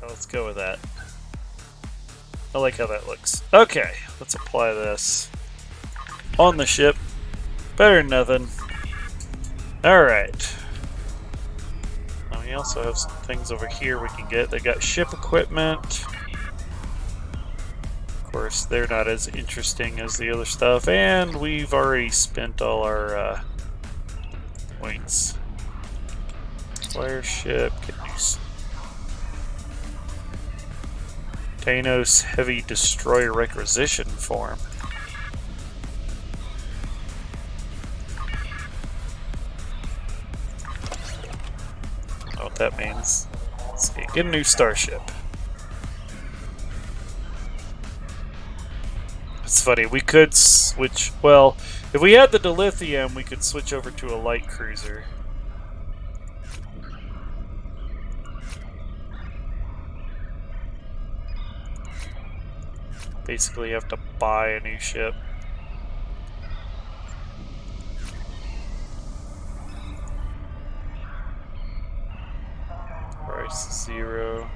Speaker 1: let's go with that. I like how that looks. Okay, let's apply this on the ship. Better than nothing. Alright. We also have some things over here we can get. They got ship equipment. Of course, they're not as interesting as the other stuff. And we've already spent all our points. Flare ship. Get new. Thanos Heavy Destroyer Requisition Form. Know what that means. Let's see. Get a new starship. It's funny, we could switch. Well, if we had the dilithium, we could switch over to a light cruiser. Basically, you have to buy a new ship. Price 0.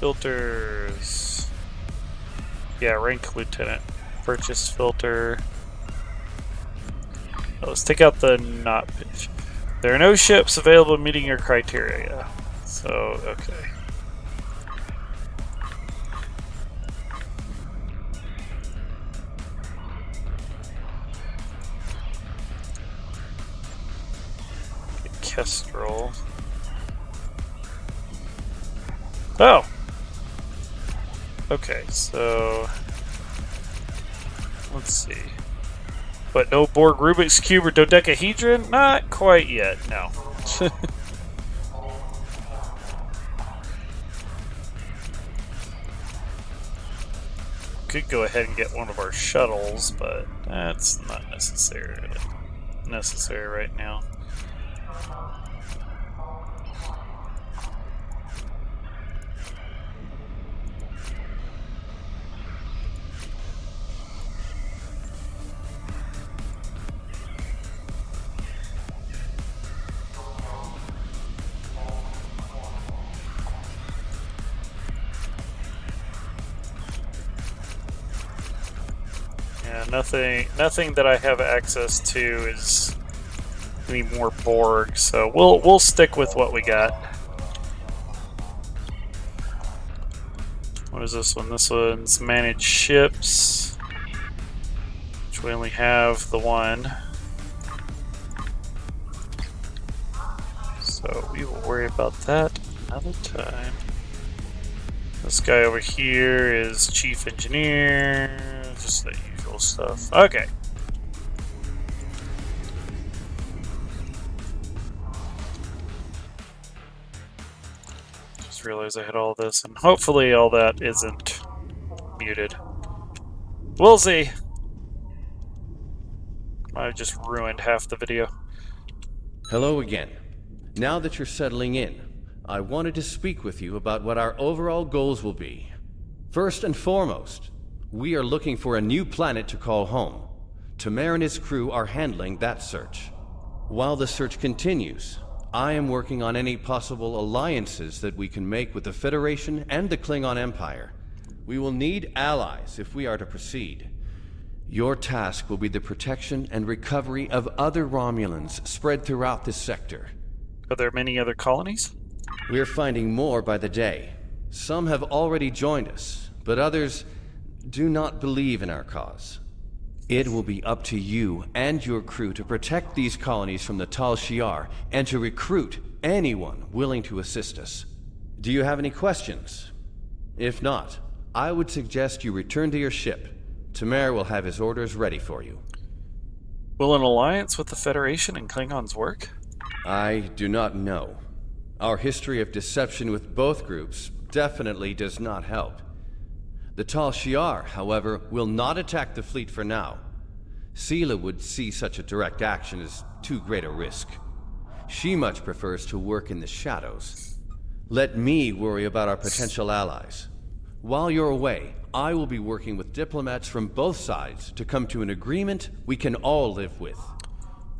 Speaker 1: Filters. Yeah, rank lieutenant. Purchase filter. Oh, let's take out the not pitch. There are no ships available meeting your criteria. So, okay. Get Kestrel. Oh! Okay, so let's see. But no Borg Rubik's Cube or dodecahedron? Not quite yet, no. Could go ahead and get one of our shuttles, but that's not necessary right now. Nothing that I have access to is any more Borg, so we'll stick with what we got. What is this one? This one's manage ships, which we only have the one. So we will worry about that another time. This guy over here is chief engineer, just the usual stuff. Okay. Just realized I had all this, and hopefully all that isn't muted. We'll see. I just ruined half the video.
Speaker 20: Hello again. Now that you're settling in, I wanted to speak with you about what our overall goals will be. First and foremost, we are looking for a new planet to call home. Tamer and his crew are handling that search. While the search continues, I am working on any possible alliances that we can make with the Federation and the Klingon Empire. We will need allies if we are to proceed. Your task will be the protection and recovery of other Romulans spread throughout this sector.
Speaker 1: Are there many other colonies?
Speaker 20: We're finding more by the day. Some have already joined us, but others do not believe in our cause. It will be up to you and your crew to protect these colonies from the Tal Shiar and to recruit anyone willing to assist us. Do you have any questions? If not, I would suggest you return to your ship. Tamer will have his orders ready for you.
Speaker 1: Will an alliance with the Federation and Klingons work?
Speaker 20: I do not know. Our history of deception with both groups definitely does not help. The Tal Shiar, however, will not attack the fleet for now. Sela would see such a direct action as too great a risk. She much prefers to work in the shadows. Let me worry about our potential allies. While you're away, I will be working with diplomats from both sides to come to an agreement we can all live with.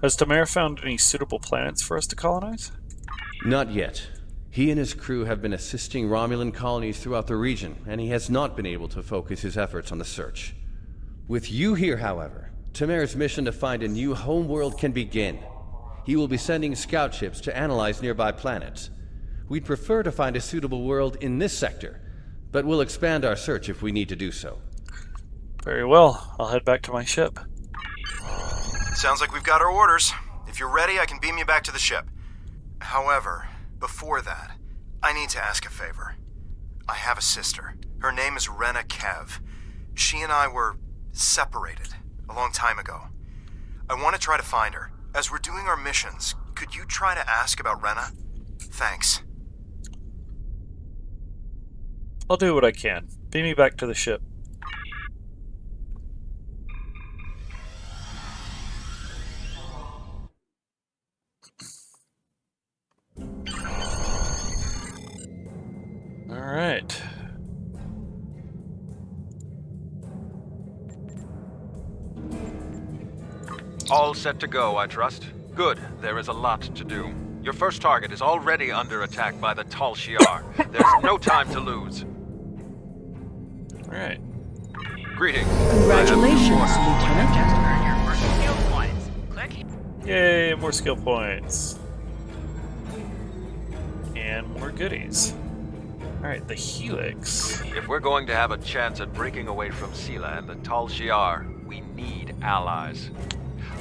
Speaker 1: Has Tamara found any suitable planets for us to colonize?
Speaker 20: Not yet. He and his crew have been assisting Romulan colonies throughout the region, and he has not been able to focus his efforts on the search. With you here, however, Tamara's mission to find a new homeworld can begin. He will be sending scout ships to analyze nearby planets. We'd prefer to find a suitable world in this sector, but we'll expand our search if we need to do so.
Speaker 1: Very well. I'll head back to my ship.
Speaker 21: Sounds like we've got our orders. If you're ready, I can beam you back to the ship. However, before that, I need to ask a favor. I have a sister. Her name is Rena Kev. She and I were separated a long time ago. I want to try to find her. As we're doing our missions, could you try to ask about Rena? Thanks.
Speaker 1: I'll do what I can. Beam me back to the ship. Alright.
Speaker 17: All set to go, I trust? Good. There is a lot to do. Your first target is already under attack by the Tal Shiar. There's no time to lose.
Speaker 1: Alright.
Speaker 17: Greetings.
Speaker 18: Congratulations, Lieutenant.
Speaker 4: Just earned your first skill points. Click.
Speaker 1: Yay, more skill points. And more goodies. Alright, the Helix.
Speaker 17: If we're going to have a chance at breaking away from Sela and the Tal Shiar, we need allies.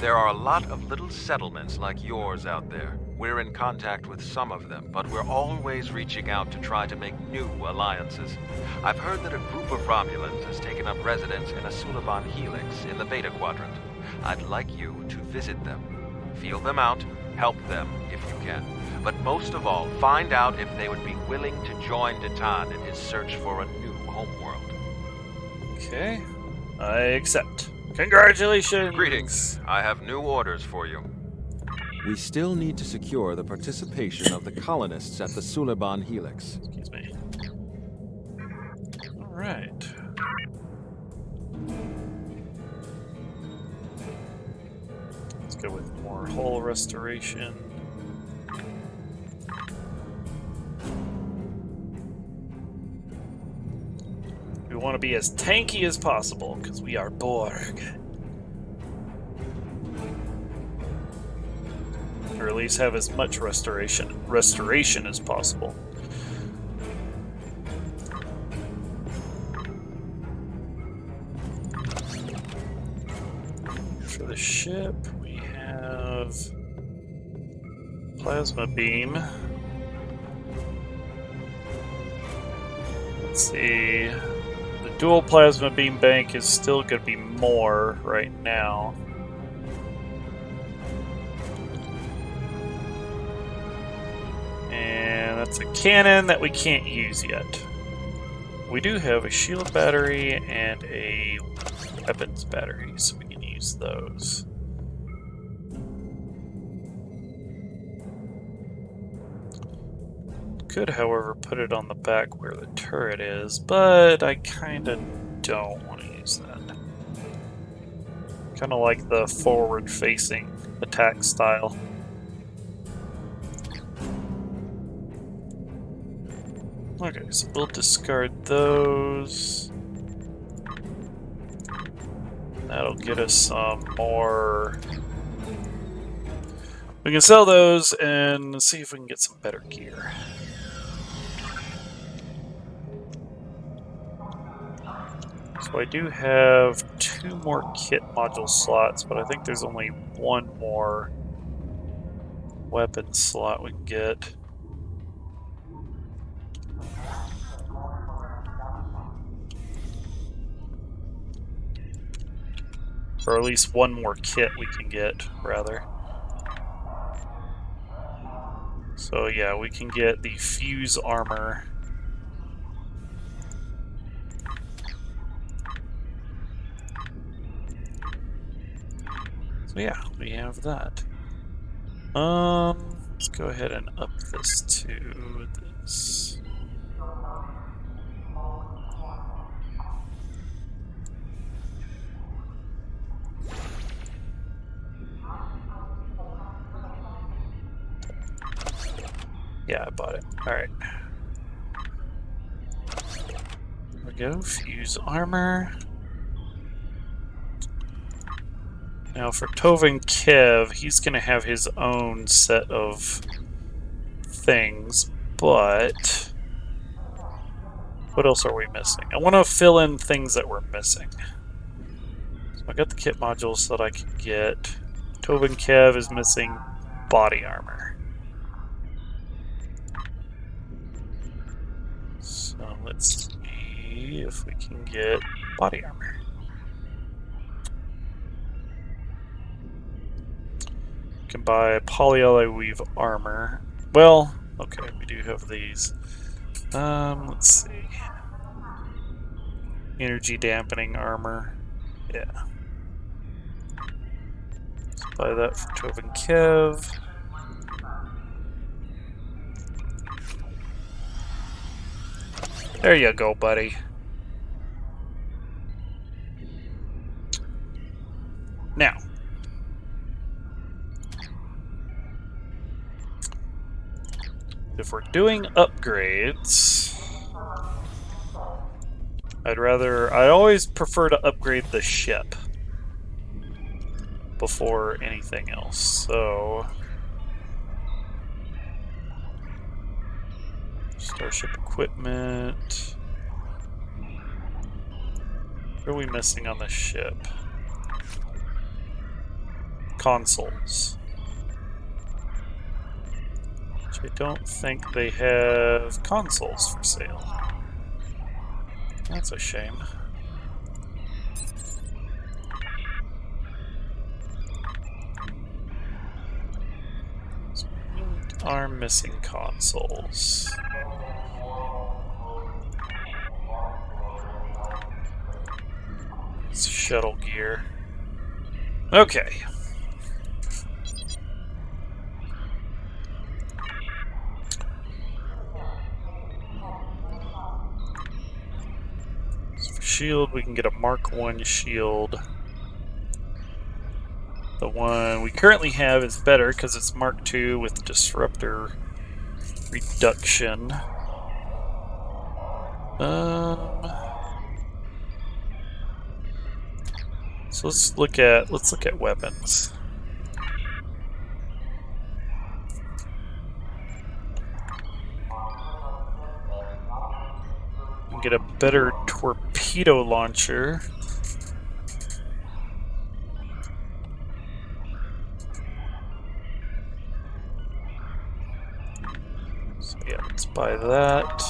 Speaker 17: There are a lot of little settlements like yours out there. We're in contact with some of them, but we're always reaching out to try to make new alliances. I've heard that a group of Romulans has taken up residence in a Suliban Helix in the Beta Quadrant. I'd like you to visit them. Feel them out, help them if you can. But most of all, find out if they would be willing to join Datan in his search for a new homeworld.
Speaker 1: Okay, I accept. Congratulations!
Speaker 17: Greetings. I have new orders for you.
Speaker 19: We still need to secure the participation of the colonists at the Suliban Helix.
Speaker 1: Excuse me. Alright. Let's go with more hull restoration. We want to be as tanky as possible, because we are Borg. Or at least have as much restoration as possible. For the ship, we have plasma beam. Let's see. The dual plasma beam bank is still going to be more right now. And that's a cannon that we can't use yet. We do have a shield battery and a weapons battery, so we can use those. Could, however, put it on the back where the turret is, but I kinda don't want to use that. Kinda like the forward-facing attack style. Okay, so we'll discard those. That'll get us some more. We can sell those and see if we can get some better gear. So I do have 2 more kit module slots, but I think there's only 1 more weapon slot we can get. Or at least 1 more kit we can get, rather. So yeah, we can get the fuse armor. So yeah, we have that. Let's go ahead and up this to this. Yeah, I bought it. Alright. There we go. Fuse armor. Now for Tovin Kev, he's going to have his own set of things, but what else are we missing? I want to fill in things that we're missing. So I got the kit modules that I can get. Tovin Kev is missing body armor. So let's see if we can get body armor. We can buy polyalloy weave armor. Well, okay, we do have these. Let's see. Energy dampening armor. Yeah. Let's buy that for Tovin Kev. There you go, buddy. Now, if we're doing upgrades, I always prefer to upgrade the ship before anything else. So, Starship equipment. What are we missing on the ship? Consoles. Which I don't think they have consoles for sale. That's a shame. So we are missing consoles. It's shuttle gear. Okay. So for shield, we can get a Mark 1 shield. The one we currently have is better because it's Mark 2 with disruptor reduction. So let's look at weapons. We can get a better torpedo launcher. So yeah, let's buy that.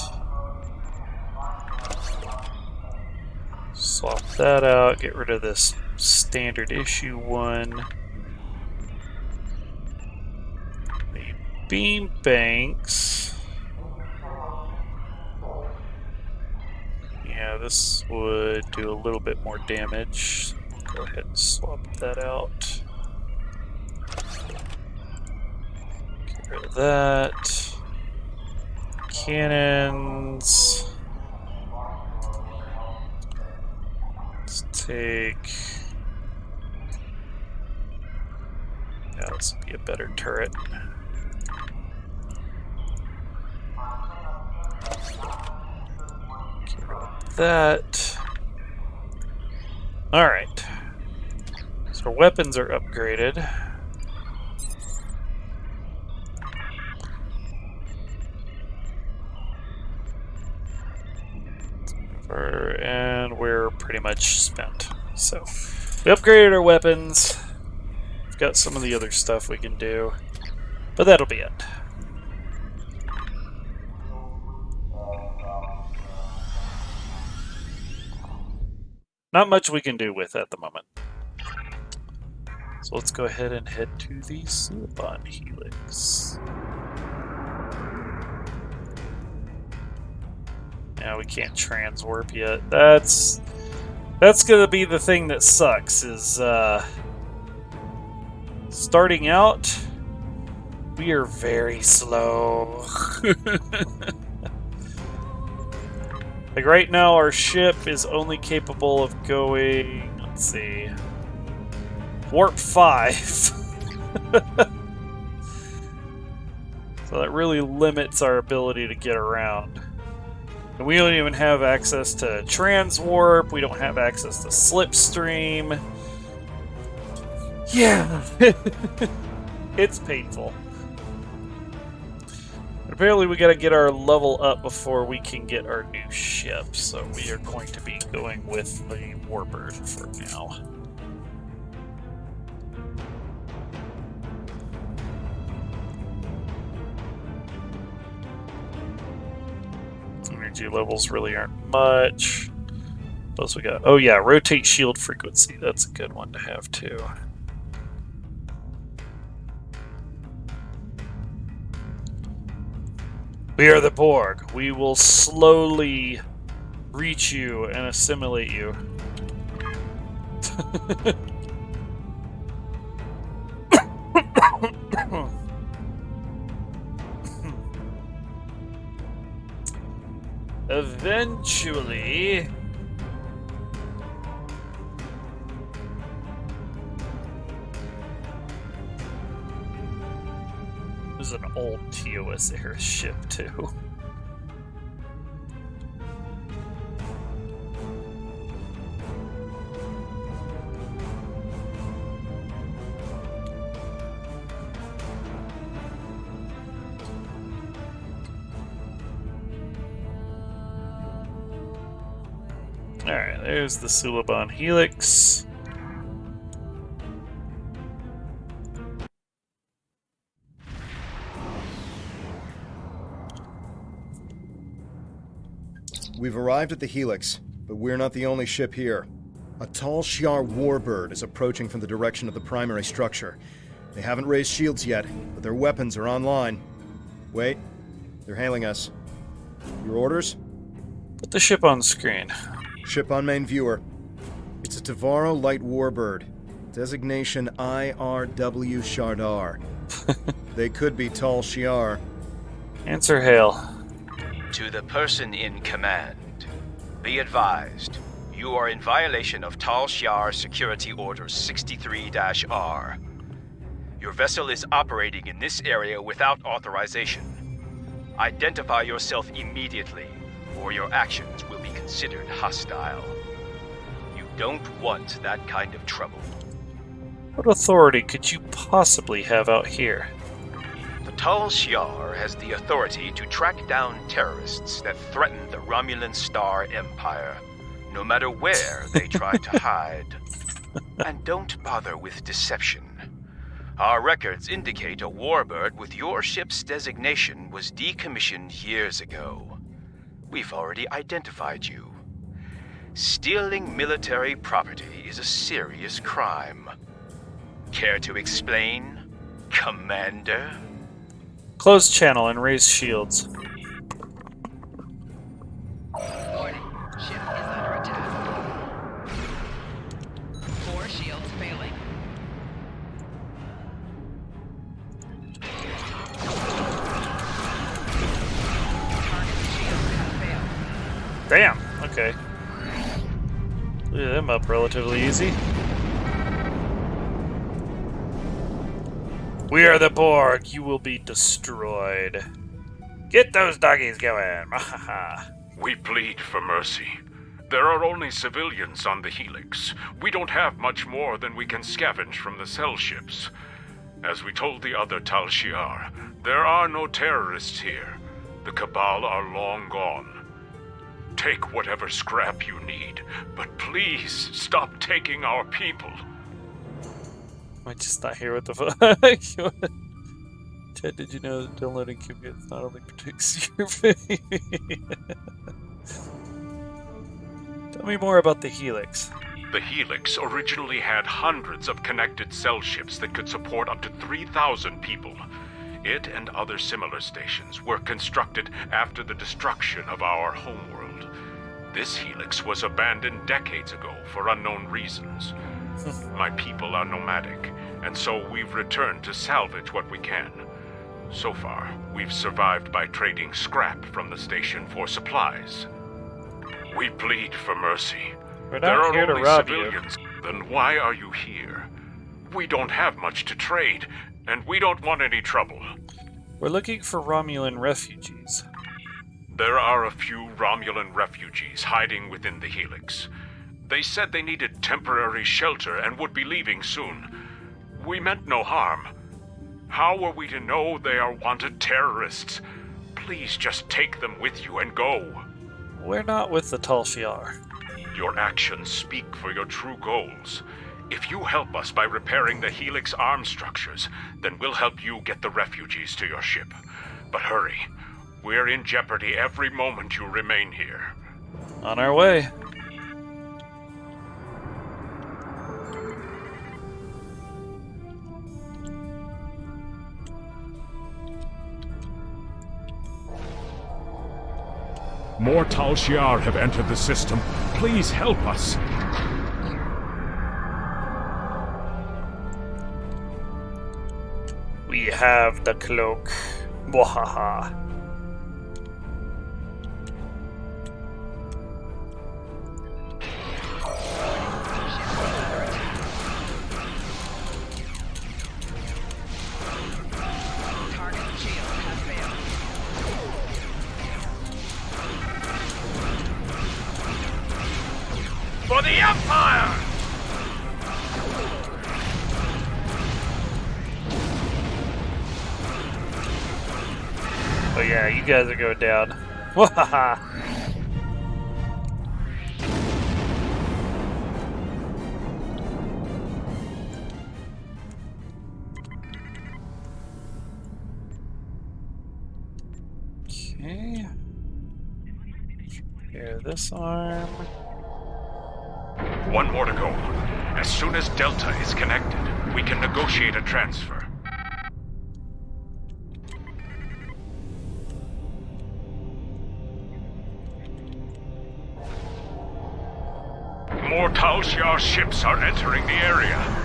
Speaker 1: Swap that out, get rid of this standard issue one. The beam banks. Yeah, this would do a little bit more damage. Go ahead and swap that out. Get rid of that. Cannons. Let's take... Yeah, this would be a better turret. Get rid of that. Alright. So our weapons are upgraded. And we're pretty much spent. So, we upgraded our weapons. We've got some of the other stuff we can do. But that'll be it. Not much we can do with at the moment. So let's go ahead and head to the Suliban Helix. Yeah, we can't transwarp yet. That's gonna be the thing that sucks, is starting out, We are very slow. Like right now, our ship is only capable of going, let's see, warp 5. So that really limits our ability to get around. And we don't even have access to transwarp, we don't have access to slipstream. Yeah. It's painful. Apparently we gotta get our level up before we can get our new ship, so we are going to be going with the Warbird for now. Energy levels really aren't much. What else we got? Oh yeah, rotate shield frequency. That's a good one to have too. We are the Borg. We will slowly reach you and assimilate you. Eventually... This is an old TOS era ship, too. Alright, there's the Suliban Helix.
Speaker 3: We've arrived at the Helix, but we're not the only ship here. A Tal Shiar warbird is approaching from the direction of the primary structure. They haven't raised shields yet, but their weapons are online. Wait, they're hailing us. Your orders?
Speaker 1: Put the ship on screen.
Speaker 3: Ship on main viewer. It's a Tavaro light warbird. Designation IRW Shardar. They could be Tal Shiar.
Speaker 1: Answer hail.
Speaker 2: To the person in command, be advised, you are in violation of Tal Shiar Security Order 63-R. Your vessel is operating in this area without authorization. Identify yourself immediately, or your actions will be considered hostile. You don't want that kind of trouble.
Speaker 1: What authority could you possibly have out here?
Speaker 2: The Tal Shiar has the authority to track down terrorists that threaten the Romulan Star Empire, no matter where they try to hide. And don't bother with deception. Our records indicate a warbird with your ship's designation was decommissioned years ago. We've already identified you. Stealing military property is a serious crime. Care to explain, Commander?
Speaker 1: Close channel and raise shields.
Speaker 4: Warning. Ship is under attack. 4 shields failing.
Speaker 1: Damn, okay. Blew them up relatively easy. We are the Borg. You will be destroyed. Get those doggies going.
Speaker 22: We plead for mercy. There are only civilians on the Helix. We don't have much more than we can scavenge from the cell ships. As we told the other Tal Shiar, there are no terrorists here. The Cabal are long gone. Take whatever scrap you need, but please stop taking our people.
Speaker 1: Am I just not here with the fuck? Chad, did you know that downloading QBits not only protects your baby? Tell me more about the Helix.
Speaker 22: The Helix originally had hundreds of connected cell ships that could support up to 3,000 people. It and other similar stations were constructed after the destruction of our homeworld. This Helix was abandoned decades ago for unknown reasons. My people are nomadic, and so we've returned to salvage what we can. So far, we've survived by trading scrap from the station for supplies. We plead for mercy.
Speaker 1: We're
Speaker 22: There
Speaker 1: not
Speaker 22: are
Speaker 1: here to
Speaker 22: only
Speaker 1: rob
Speaker 22: civilians. Then why are you here? We don't have much to trade, and we don't want any trouble.
Speaker 1: We're looking for Romulan refugees.
Speaker 22: There are a few Romulan refugees hiding within the Helix. They said they needed temporary shelter and would be leaving soon. We meant no harm. How were we to know they are wanted terrorists? Please just take them with you and go.
Speaker 1: We're not with the Tal Shiar.
Speaker 22: Your actions speak for your true goals. If you help us by repairing the Helix arm structures, then we'll help you get the refugees to your ship. But hurry. We're in jeopardy every moment you remain here.
Speaker 1: On our way.
Speaker 22: More Tal Shiar have entered the system. Please help us.
Speaker 1: We have the cloak. Wahaha.
Speaker 12: For the Empire!
Speaker 1: Oh yeah, you guys are going down. Wahaha. Okay. Here, this arm.
Speaker 22: One more to go. As soon as Delta is connected, we can negotiate a transfer. More Tal Shiar ships are entering the area.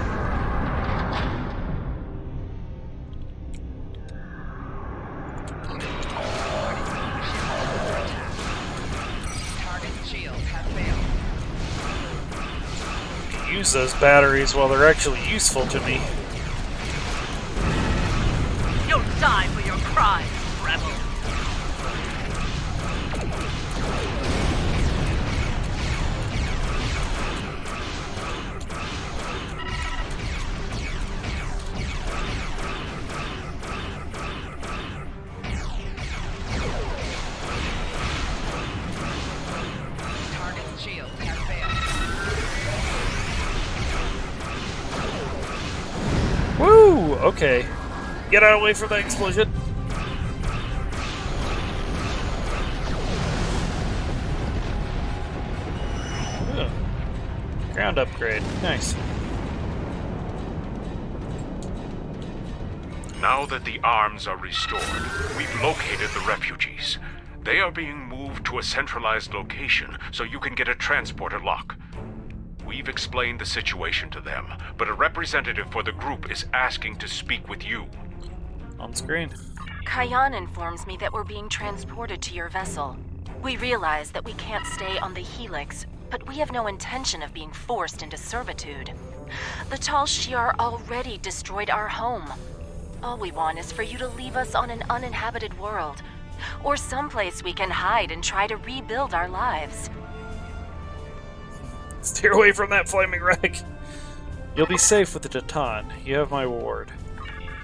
Speaker 1: Use those batteries while they're actually useful to me.
Speaker 8: You'll die for your crimes, rebel.
Speaker 4: Target's shield has failed.
Speaker 1: Woo! Okay. Get out of the way from that explosion. Ooh. Ground upgrade. Nice.
Speaker 22: Now that the arms are restored, we've located the refugees. They are being moved to a centralized location so you can get a transporter lock. We've explained the situation to them, but a representative for the group is asking to speak with you.
Speaker 1: On screen.
Speaker 5: Kayan informs me that we're being transported to your vessel. We realize that we can't stay on the Helix, but we have no intention of being forced into servitude. The Tal Shiar already destroyed our home. All we want is for you to leave us on an uninhabited world, or someplace we can hide and try to rebuild our lives.
Speaker 1: Steer away from that flaming wreck. You'll be safe with the Titan. You have my ward.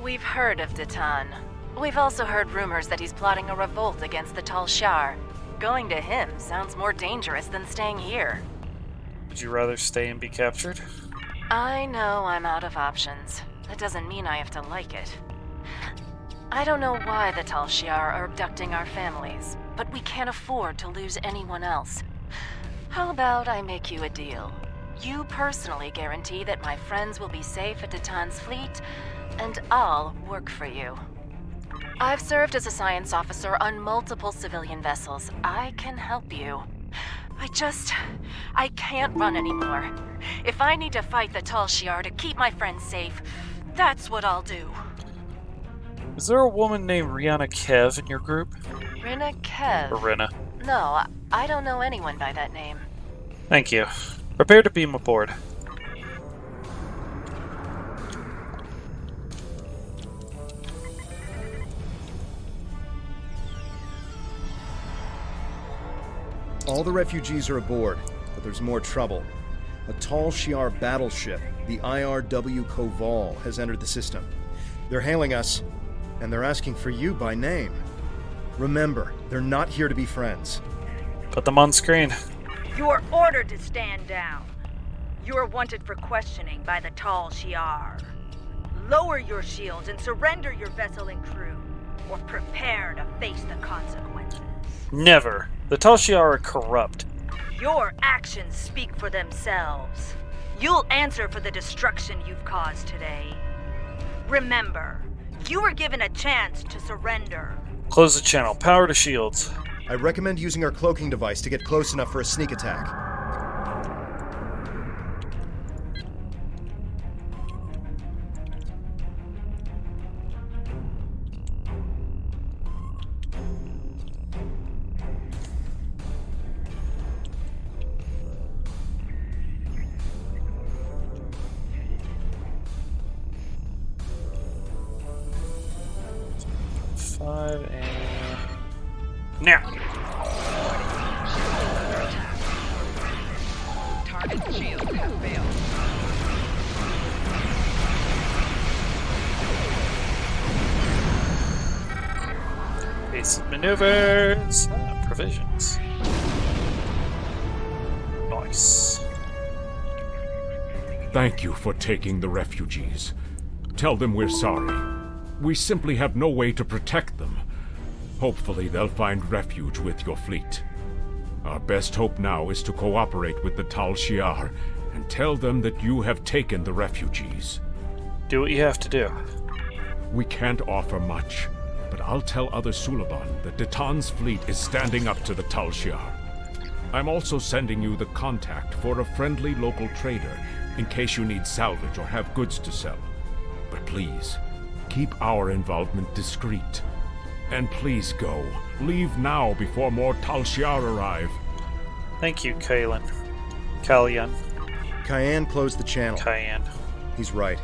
Speaker 5: We've heard of Titan. We've also heard rumors that he's plotting a revolt against the Tal Shiar. Going to him sounds more dangerous than staying here.
Speaker 1: Would you rather stay and be captured?
Speaker 5: I know I'm out of options. That doesn't mean I have to like it. I don't know why the Tal Shiar are abducting our families, but we can't afford to lose anyone else. How about I make you a deal? You personally guarantee that my friends will be safe at Titan's fleet, and I'll work for you. I've served as a science officer on multiple civilian vessels. I can help you. I can't run anymore. If I need to fight the Tal Shiar to keep my friends safe, that's what I'll do.
Speaker 1: Is there a woman named Rihanna Kev in your group?
Speaker 5: Rina Kev?
Speaker 1: Or Rina?
Speaker 5: No, I don't know anyone by that name.
Speaker 1: Thank you. Prepare to beam aboard.
Speaker 3: All the refugees are aboard, but there's more trouble. A Tal Shiar battleship, the IRW Koval, has entered the system. They're hailing us, and they're asking for you by name. Remember, they're not here to be friends.
Speaker 1: Put them on screen.
Speaker 6: You are ordered to stand down. You are wanted for questioning by the Tal Shiar. Lower your shields and surrender your vessel and crew, or prepare to face the consequences.
Speaker 1: Never. The Tal Shiar are corrupt.
Speaker 6: Your actions speak for themselves. You'll answer for the destruction you've caused today. Remember, you were given a chance to surrender.
Speaker 1: Close the channel. Power to shields.
Speaker 3: I recommend using our cloaking device to get close enough for a sneak attack.
Speaker 1: Now.
Speaker 4: Target shields have failed.
Speaker 1: Basic maneuvers. Provisions. Nice.
Speaker 22: Thank you for taking the refugees. Tell them we're sorry. We simply have no way to protect them. Hopefully they'll find refuge with your fleet. Our best hope now is to cooperate with the Tal Shiar and tell them that you have taken the refugees.
Speaker 1: Do what you have to do.
Speaker 22: We can't offer much, but I'll tell other Suliban that Datan's fleet is standing up to the Tal Shiar. I'm also sending you the contact for a friendly local trader in case you need salvage or have goods to sell. But please, keep our involvement discreet. And please go. Leave now before more Tal Shiar arrive.
Speaker 1: Thank you, Kaelin. Kalyan.
Speaker 3: Cayenne closed the channel.
Speaker 1: Cayenne.
Speaker 3: He's right.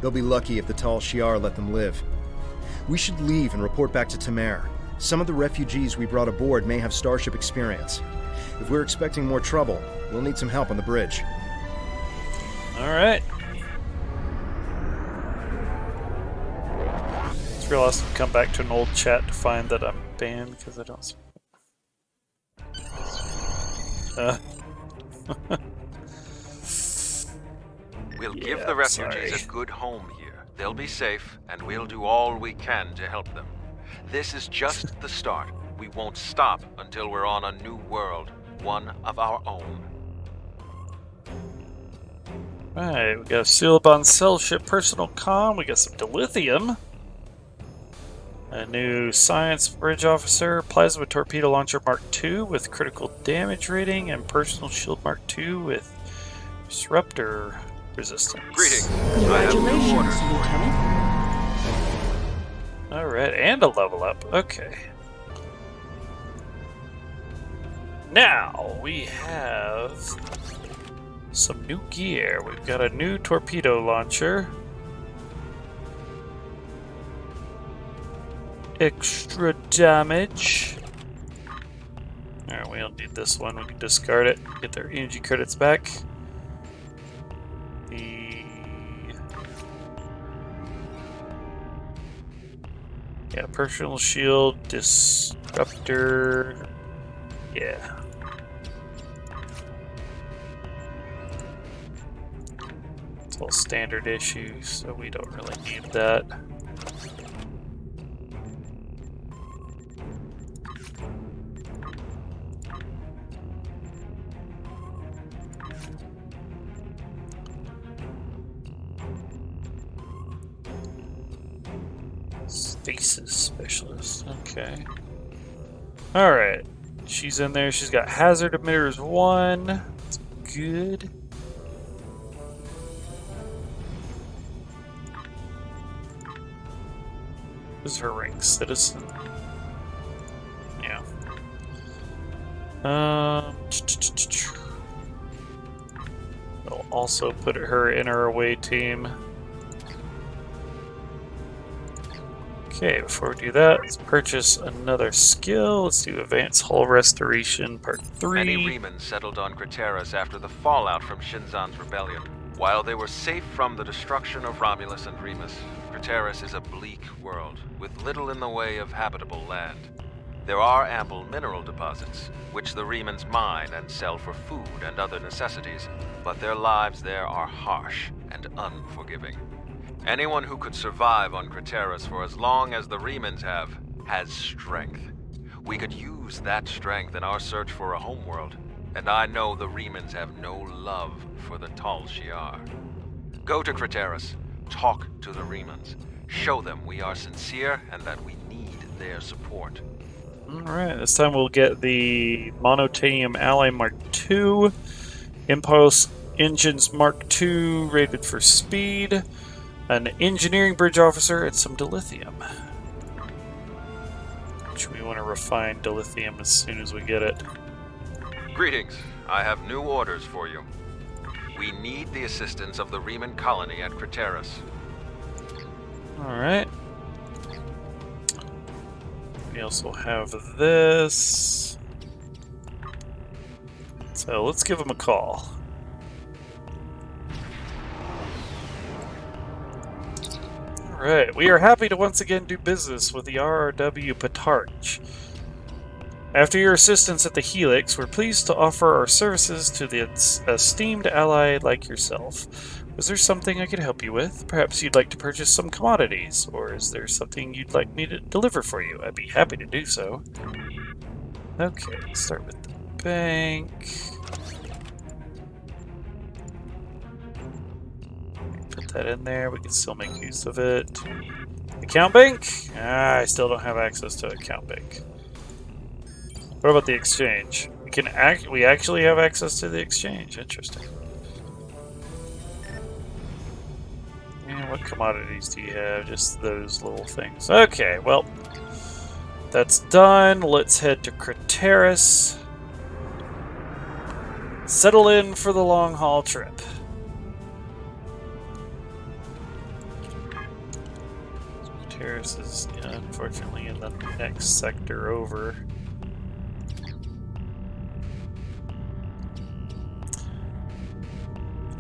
Speaker 3: They'll be lucky if the Tal Shiar let them live. We should leave and report back to Tamer. Some of the refugees we brought aboard may have starship experience. If we're expecting more trouble, we'll need some help on the bridge.
Speaker 1: Alright. Just realized I've come back to an old chat to find that I'm banned because I don't...
Speaker 17: We'll give the refugees a good home here. They'll be safe, and we'll do all we can to help them. This is just the start. We won't stop until we're on a new world, one of our own.
Speaker 1: Right, we got a Suliban cell ship personal comm, we got some dilithium, a new science bridge officer, plasma torpedo launcher Mark II with critical damage rating, and personal shield Mark II with disruptor resistance.
Speaker 17: Greetings.
Speaker 18: Congratulations, Lieutenant.
Speaker 1: Alright, and a level up. Okay. Now, we have some new gear. We've got a new torpedo launcher. Extra damage. Alright, we don't need this one. We can discard it. Get their energy credits back. Yeah, personal shield, disruptor. Yeah. It's all standard issue, so we don't really need that. Stasis specialist. Okay. Alright. She's in there. She's got hazard emitters 1. That's good. What's her rank? Citizen. Yeah. We'll also put her in our away team. Okay, before we do that, let's purchase another skill. Let's do Advanced Hull Restoration Part 3.
Speaker 19: Many Remans settled on Craterus after the fallout from Shinzan's rebellion. While they were safe from the destruction of Romulus and Remus, Craterus is a bleak world, with little in the way of habitable land. There are ample mineral deposits, which the Remans mine and sell for food and other necessities, but their lives there are harsh and unforgiving. Anyone who could survive on Craterus for as long as the Remans have, has strength. We could use that strength in our search for a homeworld, and I know the Remans have no love for the Tal Shiar. Go to Craterus, talk to the Remans, show them we are sincere and that we need their support.
Speaker 1: Alright, this time we'll get the Monotanium Ally Mark II, Impulse Engines Mark II rated for speed, an Engineering Bridge Officer, and some dilithium. Which we want to refine dilithium as soon as we get it.
Speaker 19: Greetings. I have new orders for you. We need the assistance of the Reman colony at Craterus.
Speaker 1: Alright. We also have this. So let's give him a call. Alright, we are happy to once again do business with the RRW Patarch. After your assistance at the Helix, we're pleased to offer our services to the esteemed ally like yourself. Was there something I could help you with? Perhaps you'd like to purchase some commodities, or is there something you'd like me to deliver for you? I'd be happy to do so. Okay, let's start with the bank. Put that in there, we can still make use of it. Account bank? I still don't have access to account bank. What about the exchange? We actually have access to the exchange. Interesting. And what commodities do you have? Just those little things. Okay, well, that's done. Let's head to Craterus. Settle in for the long haul trip. Craterus is unfortunately in the next sector over.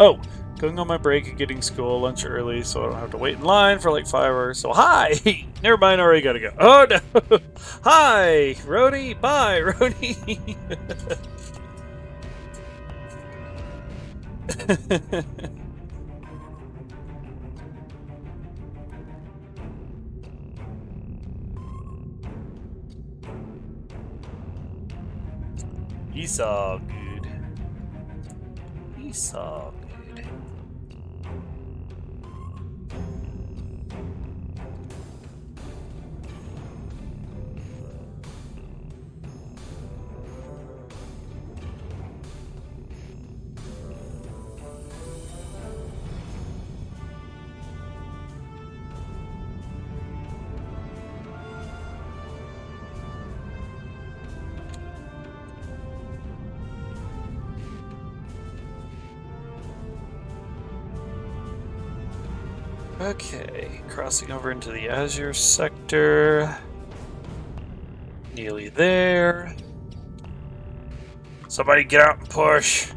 Speaker 1: Oh, going on my break and getting school lunch early so I don't have to wait in line for like 5 hours. So, hi! Never mind, already gotta go. Oh, no! Hi, Rhodey! Bye, Rhodey! He's all good. He's all good. Okay, crossing over into the Azure sector. Nearly there. Somebody get out and push.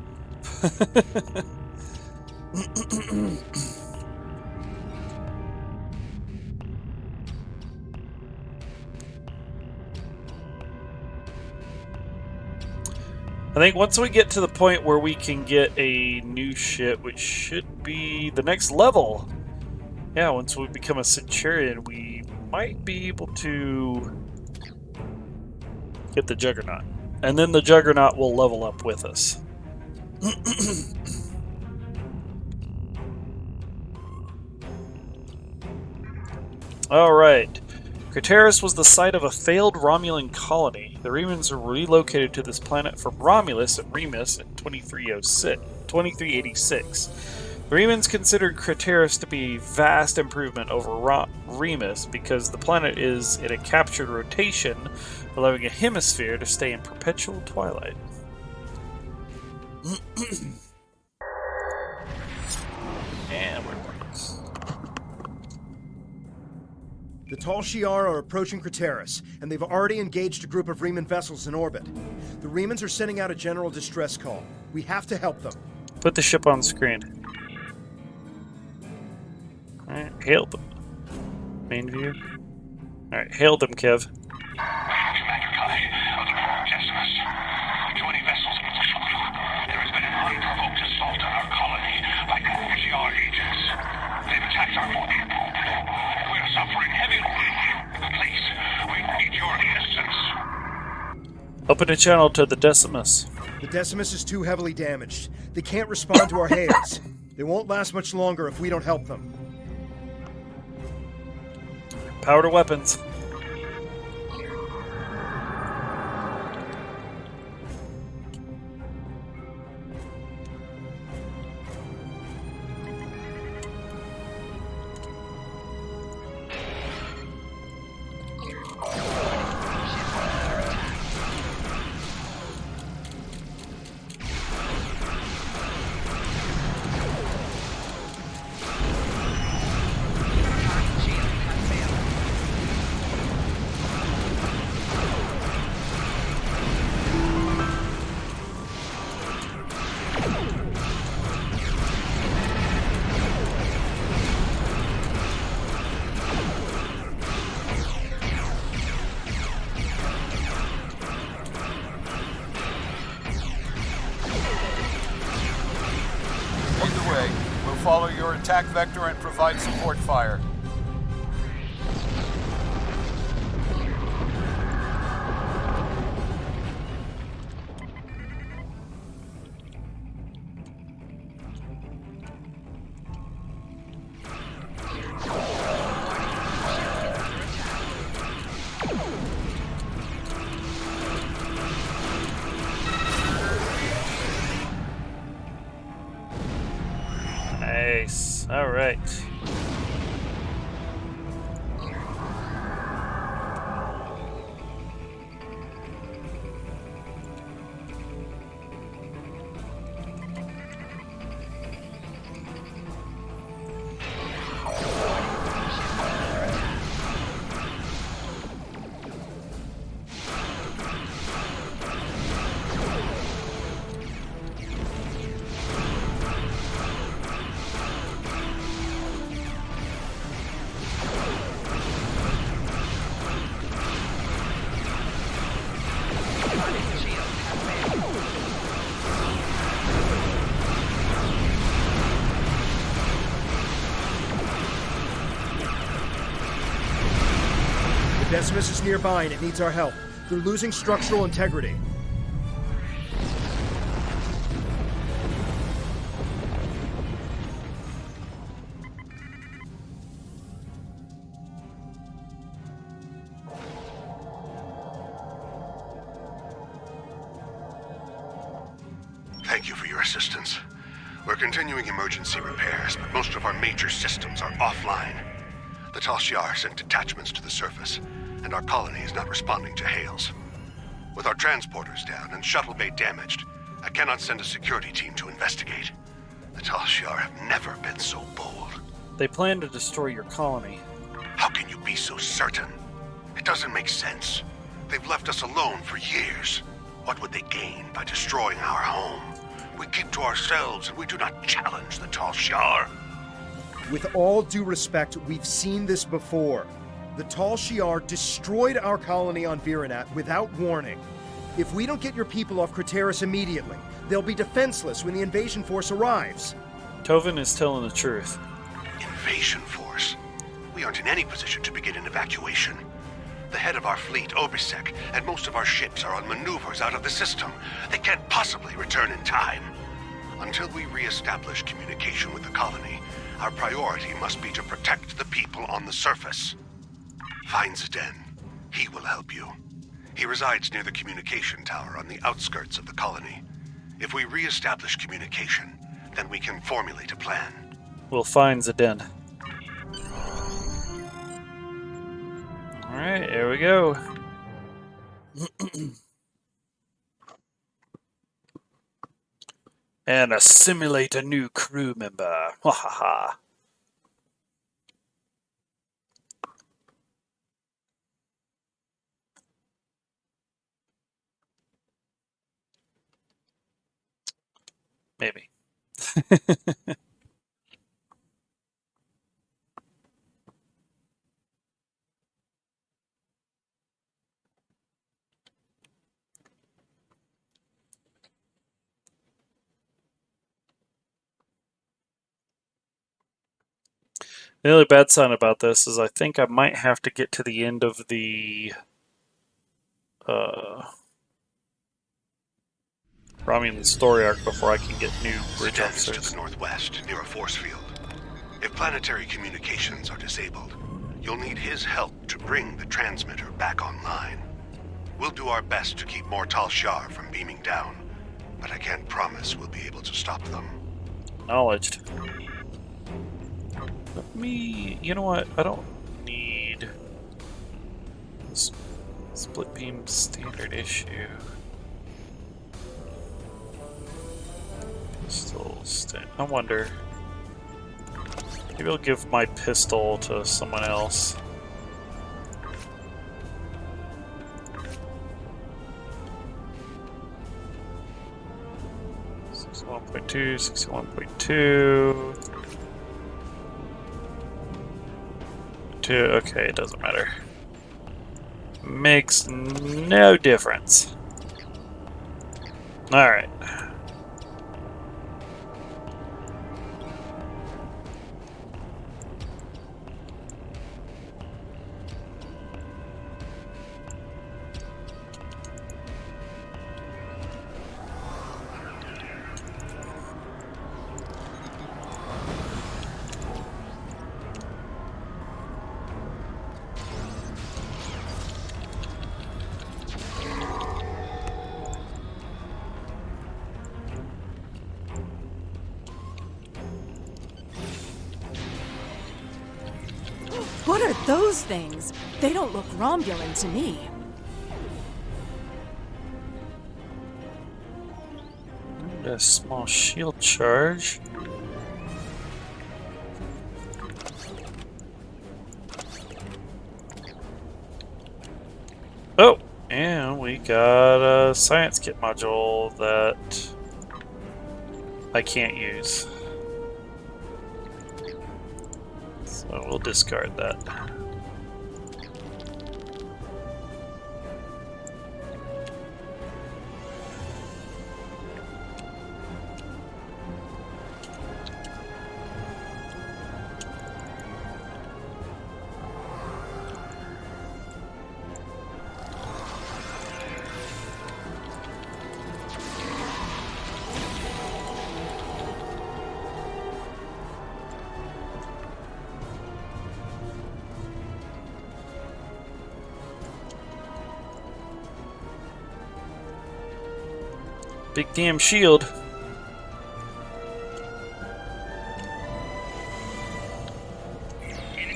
Speaker 1: I think once we get to the point where we can get a new ship, which should be the next level. Yeah, once we become a Centurion, we might be able to get the Juggernaut. And then the Juggernaut will level up with us. Alright. Craterus was the site of a failed Romulan colony. The Remans were relocated to this planet from Romulus and Remus in 2386. The Remans considered Craterus to be vast improvement over Remus because the planet is in a captured rotation, allowing a hemisphere to stay in perpetual twilight. And we're back.
Speaker 3: The Tal Shiar are approaching Craterus, and they've already engaged a group of Reman vessels in orbit. The Remans are sending out a general distress call. We have to help them.
Speaker 1: Put the ship on screen. Alright, hail them. Main view. Alright, hail them, Kev. Open a channel to the Decimus.
Speaker 3: The Decimus is too heavily damaged. They can't respond to our hails. They won't last much longer if we don't help them.
Speaker 1: Power to weapons.
Speaker 9: Follow your attack vector and provide support fire.
Speaker 1: Nice. All right.
Speaker 3: Decimus is nearby and it needs our help. They're losing structural integrity.
Speaker 10: Thank you for your assistance. We're continuing emergency repairs, but most of our major systems are offline. The Tal Shiar sent detachments to the surface, and our colony is not responding to hails. With our transporters down and shuttle bay damaged, I cannot send a security team to investigate. The Tal Shiar have never been so bold.
Speaker 1: They plan to destroy your colony.
Speaker 10: How can you be so certain? It doesn't make sense. They've left us alone for years. What would they gain by destroying our home? We keep to ourselves and we do not challenge the Tal Shiar.
Speaker 3: With all due respect, we've seen this before. The Tal Shiar destroyed our colony on Virinat without warning. If we don't get your people off Craterus immediately, they'll be defenseless when the invasion force arrives.
Speaker 1: Tovin is telling the truth.
Speaker 10: Invasion force? We aren't in any position to begin an evacuation. The head of our fleet, Obisek, and most of our ships are on maneuvers out of the system. They can't possibly return in time. Until we re-establish communication with the colony, our priority must be to protect the people on the surface. Find Zden. He will help you. He resides near the communication tower on the outskirts of the colony. If we re-establish communication, then we can formulate a plan.
Speaker 1: we'll find the den. Alright, here we go. And assimilate a new crew member. Ha ha ha. Maybe. The only bad sign about this is I think I might have to get to the end of the Romulan story arc before I can get new bridge
Speaker 10: Stan is to
Speaker 1: officers.
Speaker 10: the northwest, near a force field. If planetary communications are disabled, you'll need his help to bring the transmitter back online. We'll do our best to keep more Tal Shiar from beaming down, but I can't promise we'll be able to stop them.
Speaker 1: Acknowledged. Let me... You know what? I don't need... Split beam standard issue. Pistol stand... I wonder... Maybe I'll give my pistol to someone else. .2, 61.2. 2, okay, it doesn't matter. Makes no difference. Alright.
Speaker 11: What are those things? They don't look Romulan to me.
Speaker 1: A small shield charge. Oh, and we got a science kit module that I can't use. So we'll discard that. Big damn shield.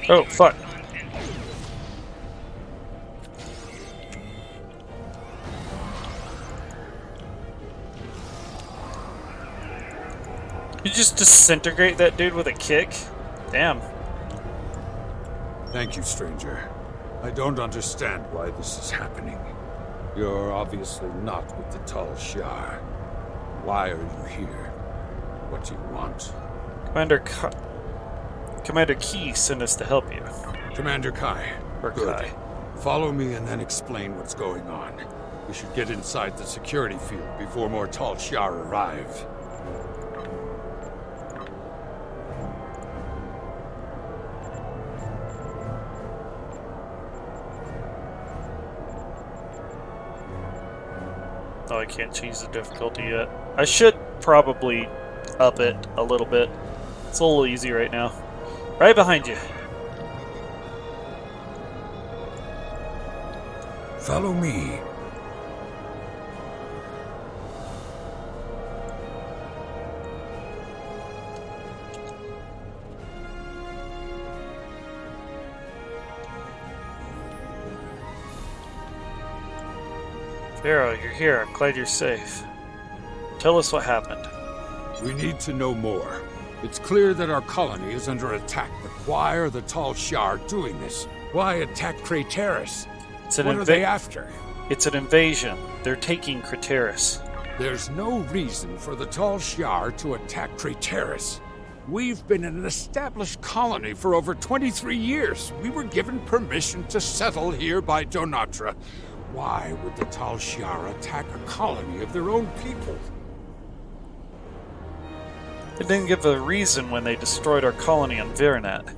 Speaker 1: Oh, fuck. You just disintegrate that dude with a kick? Damn.
Speaker 13: Thank you, stranger. I don't understand why this is happening. You're obviously not with the Tal Shiar. Why are you here? What do you want?
Speaker 1: Commander Key sent us to help you.
Speaker 13: Commander Kai.
Speaker 1: Or
Speaker 13: Good.
Speaker 1: Kai.
Speaker 13: Follow me and then explain what's going on. We should get inside the security field before more Tal Shiar arrive.
Speaker 1: Oh, I can't change the difficulty yet. I should probably up it a little bit. It's a little easy right now. Right behind you.
Speaker 13: Follow me.
Speaker 1: Darrow, you're here. I'm glad you're safe. Tell us what happened.
Speaker 13: We need to know more. It's clear that our colony is under attack, but why are the Tal Shiar doing this? Why attack Craterus? What are they after?
Speaker 1: It's an invasion. They're taking Craterus.
Speaker 13: There's no reason for the Tal Shiar to attack Craterus. We've been an established colony for over 23 years. We were given permission to settle here by Donatra. Why would the Tal Shiar attack a colony of their own people?
Speaker 1: They didn't give a reason when they destroyed our colony on Viranet.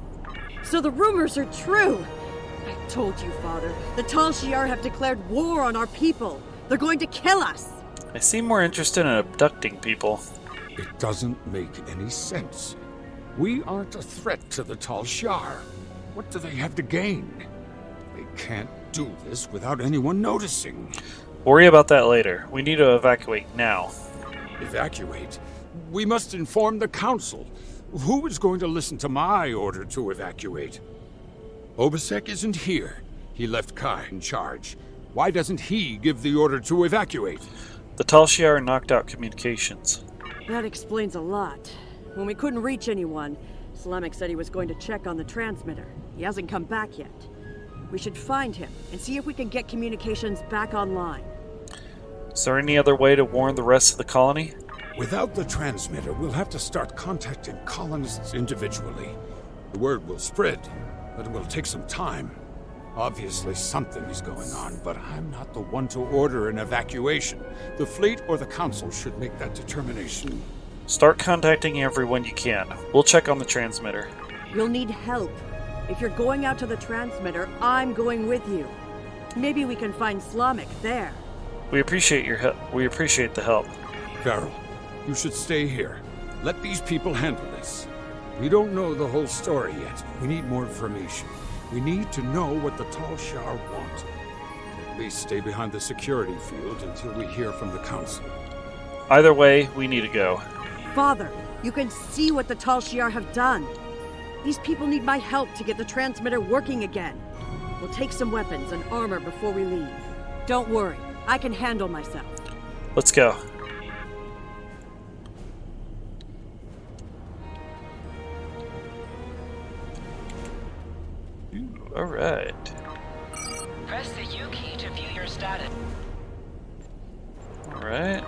Speaker 7: So the rumors are true! I told you, Father. The Tal Shiar have declared war on our people. They're going to kill us!
Speaker 1: I seem more interested in abducting people.
Speaker 13: It doesn't make any sense. We aren't a threat to the Tal Shiar. What do they have to gain? They can't do this without anyone noticing.
Speaker 1: Worry about that later. We need to evacuate now.
Speaker 13: Evacuate? We must inform the Council. Who is going to listen to my order to evacuate? Obisek isn't here. He left Kai in charge. Why doesn't he give the order to evacuate?
Speaker 1: The Tal Shiar knocked out communications.
Speaker 7: That explains a lot. When we couldn't reach anyone, Slamek said he was going to check on the transmitter. He hasn't come back yet. We should find him and see if we can get communications back online.
Speaker 1: Is there any other way to warn the rest of the colony?
Speaker 13: Without the transmitter, we'll have to start contacting colonists individually. The word will spread, but it will take some time. Obviously, something is going on, but I'm not the one to order an evacuation. The fleet or the council should make that determination.
Speaker 1: Start contacting everyone you can. We'll check on the transmitter.
Speaker 7: You'll need help. If you're going out to the transmitter, I'm going with you. Maybe we can find Slamek there.
Speaker 1: We appreciate your help. We appreciate the help.
Speaker 13: Varel, you should stay here. Let these people handle this. We don't know the whole story yet. We need more information. We need to know what the Tal Shiar want. At least stay behind the security field until we hear from the council.
Speaker 1: Either way, we need to go.
Speaker 7: Father, you can see what the Tal Shiar have done. These people need my help to get the transmitter working again. We'll take some weapons and armor before we leave. Don't worry, I can handle myself.
Speaker 1: Let's go. All right.
Speaker 4: Press the U key to view your status.
Speaker 1: All right.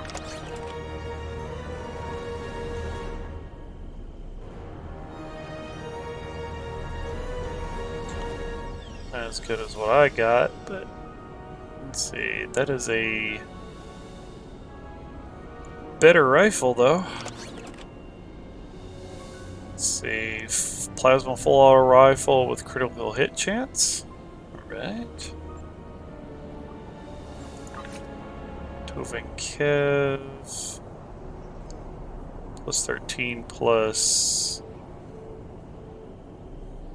Speaker 1: Not as good as what I got, but let's see. That is a better rifle, though. Let's see. Plasma full auto rifle with critical hit chance. Alright. Tovin Kev. Plus 13 plus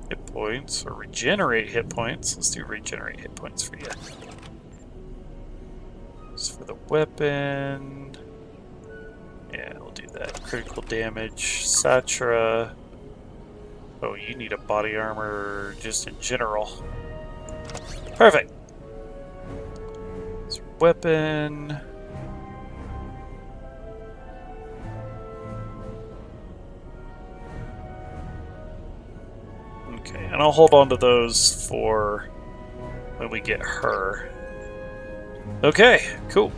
Speaker 1: hit points, or regenerate hit points. Let's do regenerate hit points for you. This for the weapon. Yeah, we'll do that. Critical damage. Satra. Oh, you need a body armor just in general. Perfect. This weapon. Okay, and I'll hold on to those for when we get her. Okay, cool.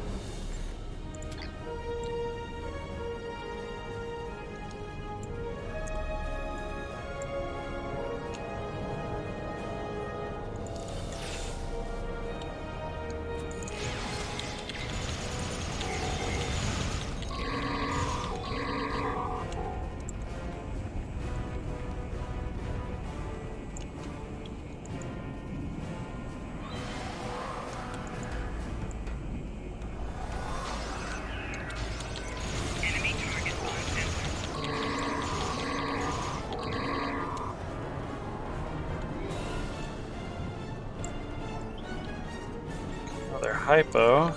Speaker 1: Another hypo.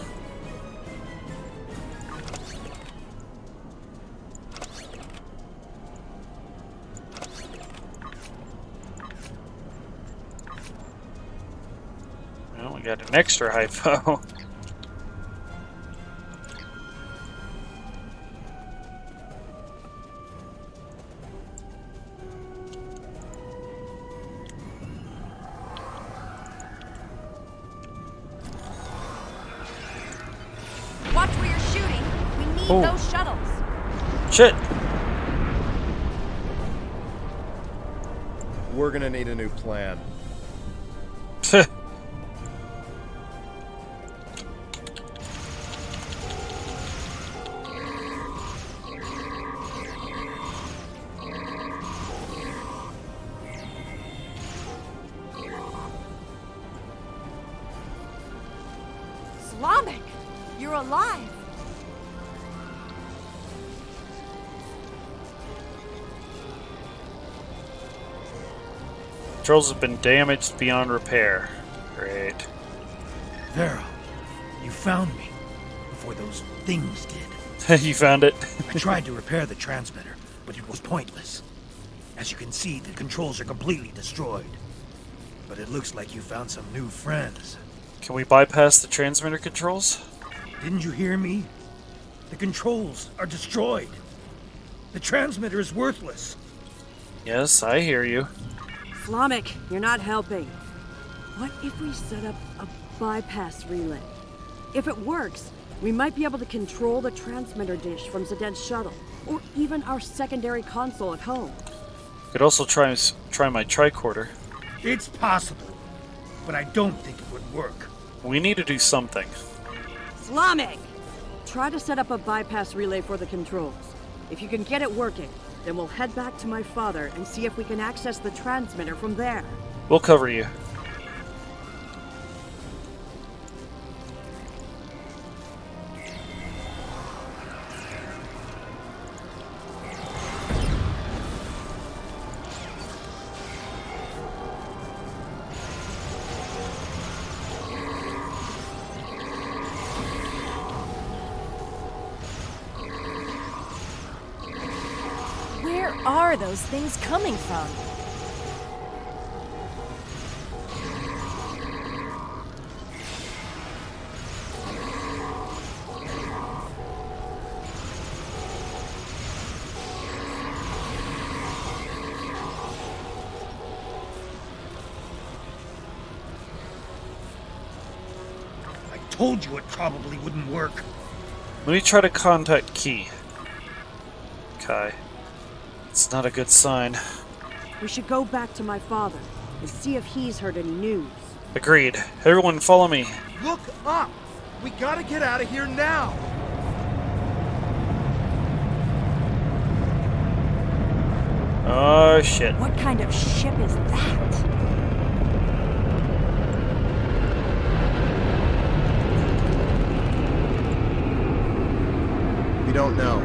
Speaker 1: Well, we got an extra hypo. Oh.
Speaker 11: those shuttles.
Speaker 1: Shit.
Speaker 3: We're gonna need a new plan.
Speaker 11: Slavic, you're alive.
Speaker 1: Controls have been damaged beyond repair. Great.
Speaker 14: Vera, you found me before those things did.
Speaker 1: You found it?
Speaker 14: I tried to repair the transmitter, but it was pointless. As you can see, the controls are completely destroyed. But it looks like you found some new friends.
Speaker 1: Can we bypass the transmitter controls?
Speaker 14: Didn't you hear me? The controls are destroyed. The transmitter is worthless.
Speaker 1: Yes, I hear you.
Speaker 7: Flamik, you're not helping. What if we set up a bypass relay? If it works, we might be able to control the transmitter dish from Zedet's shuttle, or even our secondary console at home.
Speaker 1: Could also try my tricorder.
Speaker 14: It's possible, but I don't think it would work.
Speaker 1: We need to do something.
Speaker 7: Flamik! Try to set up a bypass relay for the controls. If you can get it working, then we'll head back to my father and see if we can access the transmitter from there.
Speaker 1: We'll cover you.
Speaker 11: Where are those things coming from?
Speaker 14: I told you it probably wouldn't work.
Speaker 1: Let me try to contact Key. Kai. It's not a good sign.
Speaker 7: We should go back to my father and see if he's heard any news.
Speaker 1: Agreed. Everyone follow me.
Speaker 15: Look up! We gotta get out of here now!
Speaker 1: Oh shit.
Speaker 11: What kind of ship is that?
Speaker 3: We don't know.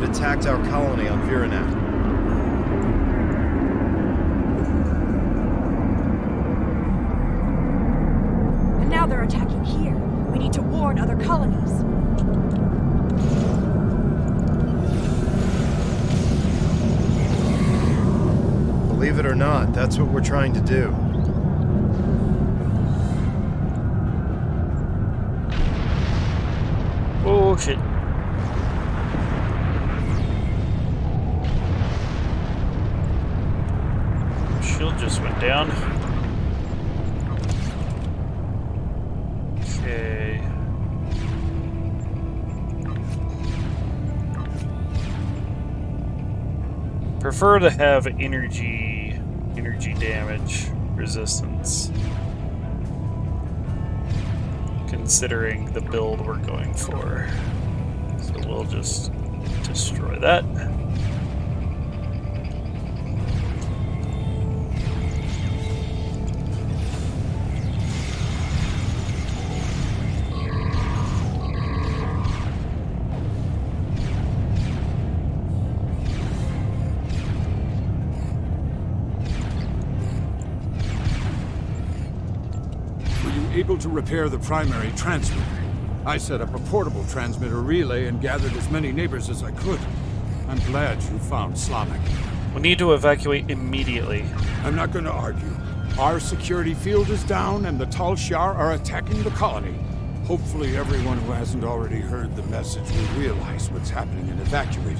Speaker 3: It attacked our colony on Viranat.
Speaker 11: And now they're attacking here. We need to warn other colonies.
Speaker 3: Believe it or not, that's what we're trying to do.
Speaker 1: Oh shit. Shield just went down. Okay. Prefer to have energy damage resistance, considering the build we're going for. So we'll just destroy that.
Speaker 13: Able to repair the primary transmitter. I set up a portable transmitter relay and gathered as many neighbors as I could. I'm glad you found Slavic.
Speaker 1: We need to evacuate immediately.
Speaker 13: I'm not going to argue. Our security field is down and the Tal Shiar are attacking the colony. Hopefully everyone who hasn't already heard the message will realize what's happening and evacuate.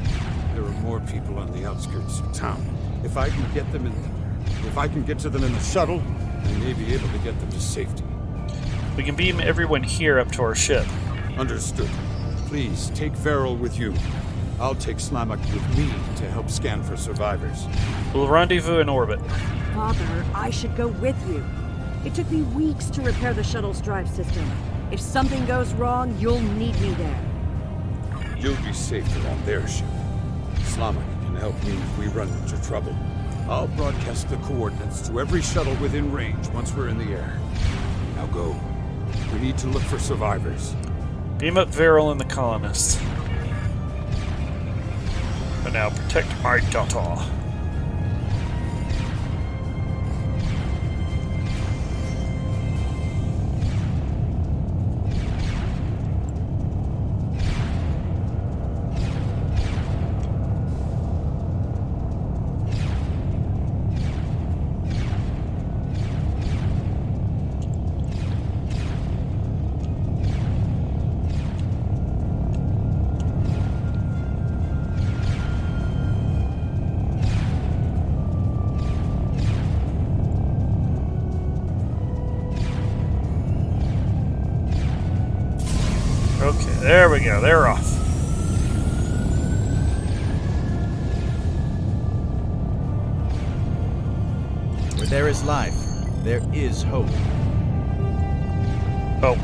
Speaker 13: There are more people on the outskirts of town. If I can get to them in the shuttle, I may be able to get them to safety.
Speaker 1: We can beam everyone here up to our ship.
Speaker 13: Understood. Please, take Varel with you. I'll take Slamak with me to help scan for survivors.
Speaker 1: We'll rendezvous in orbit.
Speaker 7: Father, I should go with you. It took me weeks to repair the shuttle's drive system. If something goes wrong, you'll need me there.
Speaker 13: You'll be safer on their ship. Slamak can help me if we run into trouble. I'll broadcast the coordinates to every shuttle within range once we're in the air. Now go. We need to look for survivors.
Speaker 1: Beam up Varel and the colonists. But now protect my daughter. Okay, there we go. They're off.
Speaker 16: Where there is life, there is hope.
Speaker 1: Oh,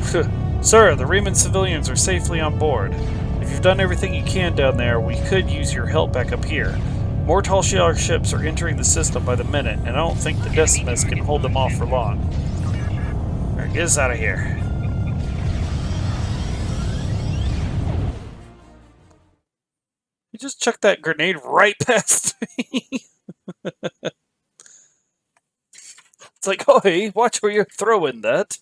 Speaker 1: sir, the Riemann civilians are safely on board. If you've done everything you can down there, we could use your help back up here. More Tal Shiar ships are entering the system by the minute, and I don't think the Decimus can hold them off for long. Alright, get us out of here. You just chucked that grenade right past me. It's like, oh, hey, watch where you're throwing that.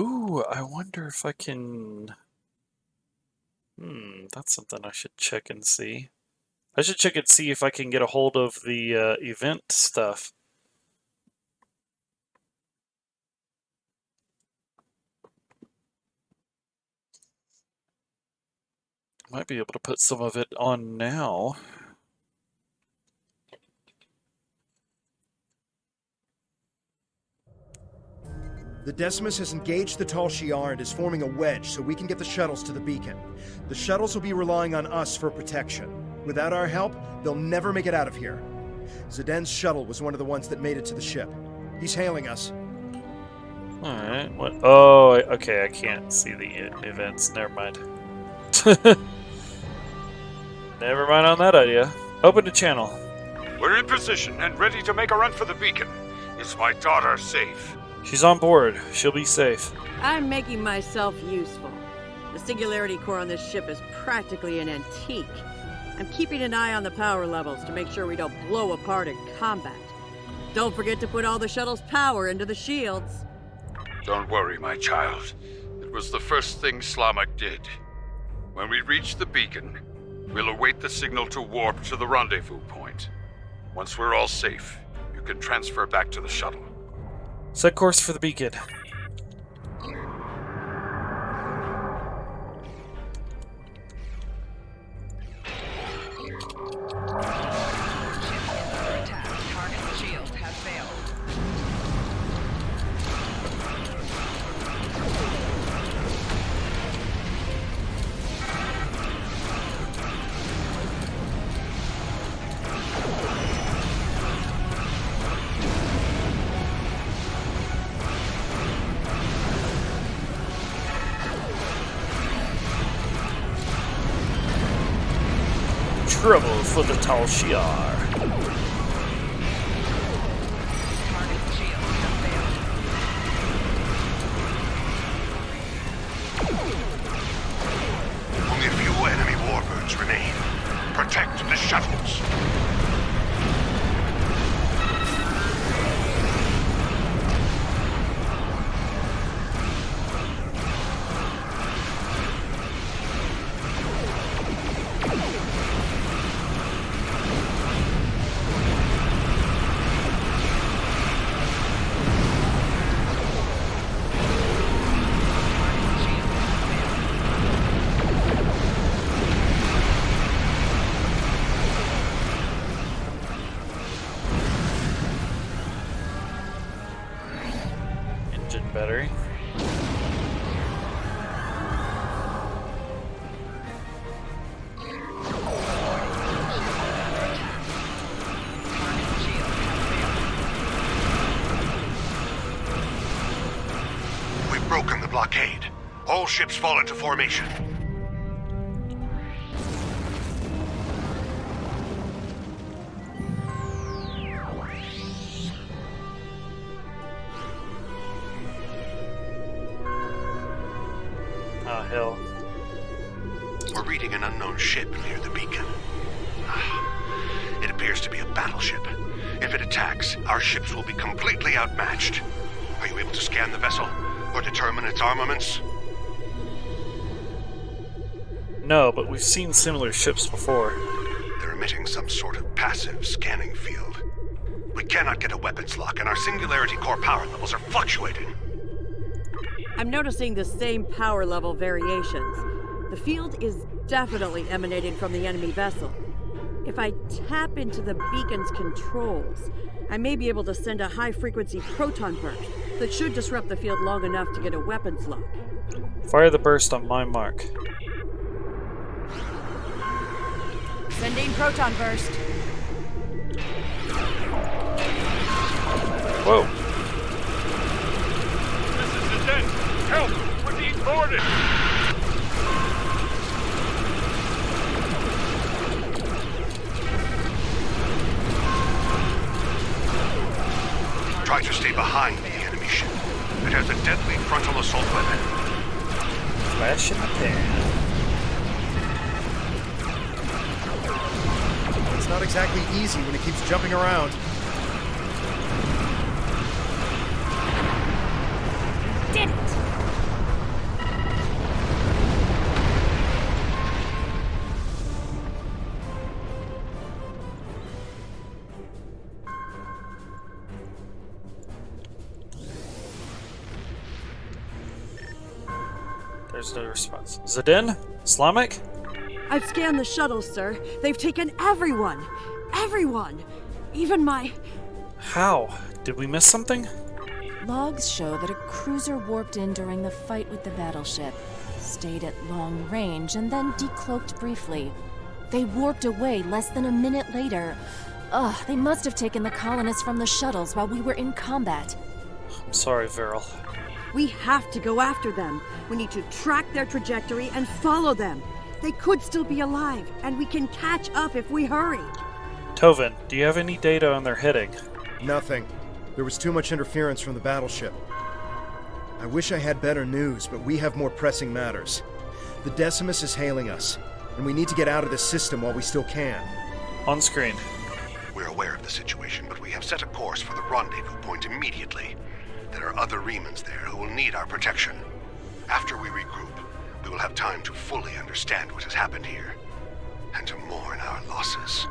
Speaker 1: Ooh, I wonder if I can... that's something I should check and see. I should check and see if I can get a hold of the event stuff. Might be able to put some of it on now.
Speaker 3: The Decimus has engaged the Tal Shiar and is forming a wedge so we can get the shuttles to the beacon. The shuttles will be relying on us for protection. Without our help, they'll never make it out of here. Zden's shuttle was one of the ones that made it to the ship. He's hailing us.
Speaker 1: Alright, what? Oh, okay, I can't see the events. Never mind. Never mind on that idea. Open the channel.
Speaker 9: We're in position and ready to make a run for the beacon. Is my daughter safe?
Speaker 1: She's on board. She'll be safe.
Speaker 7: I'm making myself useful. The singularity core on this ship is practically an antique. I'm keeping an eye on the power levels to make sure we don't blow apart in combat. Don't forget to put all the shuttle's power into the shields.
Speaker 9: Don't worry, my child. It was the first thing Slamak did. When we reach the beacon, we'll await the signal to warp to the rendezvous point. Once we're all safe, you can transfer back to the shuttle.
Speaker 1: Set course for the beacon. Trouble for the Tal Shiar.
Speaker 10: Only a few enemy warbirds remain. Protect the shuttles. blockade. All ships fall into formation.
Speaker 1: Oh, hell.
Speaker 10: We're reading an unknown ship near the beacon. It appears to be a battleship. If it attacks, our ships will be completely outmatched. Are you able to scan the vessel or determine its armaments?
Speaker 1: No, but we've seen similar ships before.
Speaker 10: They're emitting some sort of passive scanning field. We cannot get a weapons lock, and our singularity core power levels are fluctuating.
Speaker 7: I'm noticing the same power level variations. The field is definitely emanating from the enemy vessel. If I tap into the beacon's controls, I may be able to send a high-frequency proton burst that should disrupt the field long enough to get a weapons lock.
Speaker 1: Fire the burst on my mark.
Speaker 11: Sending proton burst.
Speaker 1: Whoa.
Speaker 22: This is the den. Help! We're being boarded!
Speaker 10: Try to stay behind the enemy ship. It has a deadly frontal assault weapon.
Speaker 1: Flash in the pan.
Speaker 3: It's not exactly easy when it keeps jumping around.
Speaker 11: Did it!
Speaker 1: There's no response. Zidane? Slamek?
Speaker 7: I've scanned the shuttles, sir. They've taken everyone! Everyone! Even my...
Speaker 1: How? Did we miss something?
Speaker 5: Logs show that a cruiser warped in during the fight with the battleship, stayed at long range, and then decloaked briefly. They warped away less than a minute later. Ugh, they must have taken the colonists from the shuttles while we were in combat.
Speaker 1: I'm sorry, Viral.
Speaker 7: We have to go after them. We need to track their trajectory and follow them. They could still be alive, and we can catch up if we hurry.
Speaker 1: Tovin, do you have any data on their heading?
Speaker 3: Nothing. There was too much interference from the battleship. I wish I had better news, but we have more pressing matters. The Decimus is hailing us, and we need to get out of this system while we still can.
Speaker 1: On screen.
Speaker 10: We're aware of the situation, but we have set a course for the rendezvous point immediately. There are other Remans there who will need our protection. After we regroup, we will have time to fully understand what has happened here, and to mourn our losses.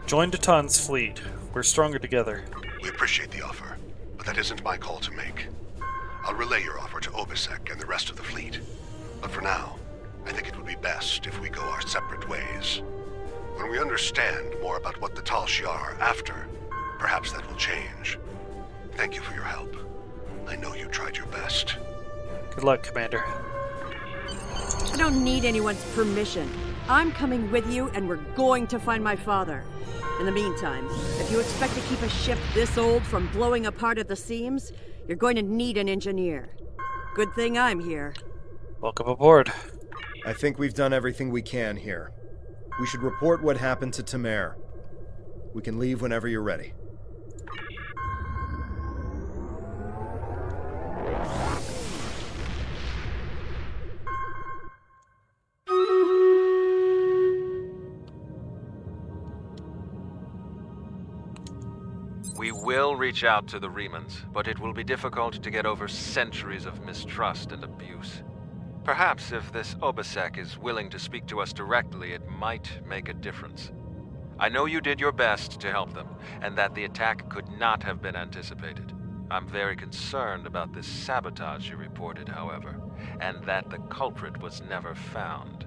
Speaker 1: Join Datan's fleet. We're stronger together.
Speaker 10: We appreciate the offer, but that isn't my call to make. I'll relay your offer to Obisek and the rest of the fleet. But for now, I think it would be best if we go our separate ways. When we understand more about what the Tal Shiar are after, perhaps that will change. Thank you for your help. I know you tried your best.
Speaker 1: Good luck, Commander.
Speaker 7: I don't need anyone's permission. I'm coming with you, and we're going to find my father. In the meantime, if you expect to keep a ship this old from blowing apart at the seams, you're going to need an engineer. Good thing I'm here.
Speaker 1: Welcome aboard.
Speaker 3: I think we've done everything we can here. We should report what happened to Tamer. We can leave whenever you're ready.
Speaker 17: We will reach out to the Remans, but it will be difficult to get over centuries of mistrust and abuse. Perhaps if this Obisek is willing to speak to us directly, it might make a difference. I know you did your best to help them, and that the attack could not have been anticipated. I'm very concerned about this sabotage you reported, however, and that the culprit was never found.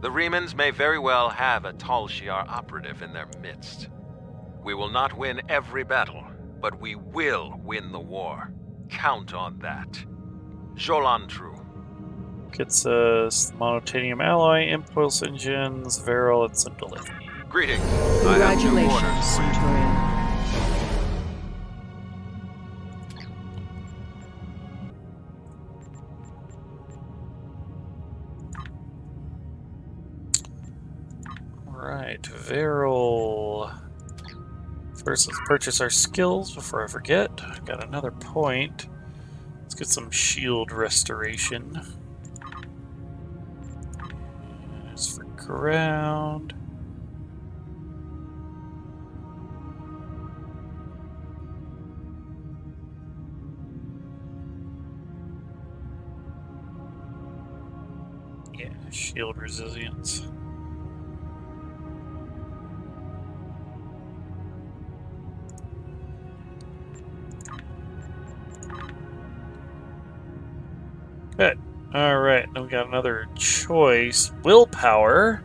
Speaker 17: The Remans may very well have a Tal Shiar operative in their midst. We will not win every battle, but we will win the war. Count on that. Jolantru.
Speaker 1: Gets us monotanium alloy, impulse engines, Viral, and Syntolith.
Speaker 17: Greetings.
Speaker 18: Congratulations, Centurion.
Speaker 1: Alright, Viral. First, let's purchase our skills before I forget. I've got another point. Let's get some shield restoration. As for ground. Yeah, shield resilience. Good. Alright, then we got another choice. Willpower.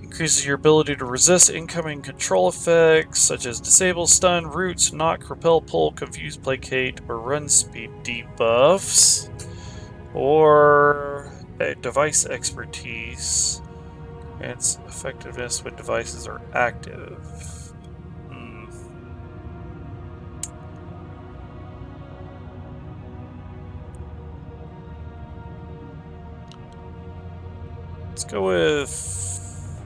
Speaker 1: Increases your ability to resist incoming control effects, such as disable, stun, roots, knock, repel, pull, confuse, placate, or run speed debuffs. Or device expertise. Its effectiveness when devices are active. Let's go with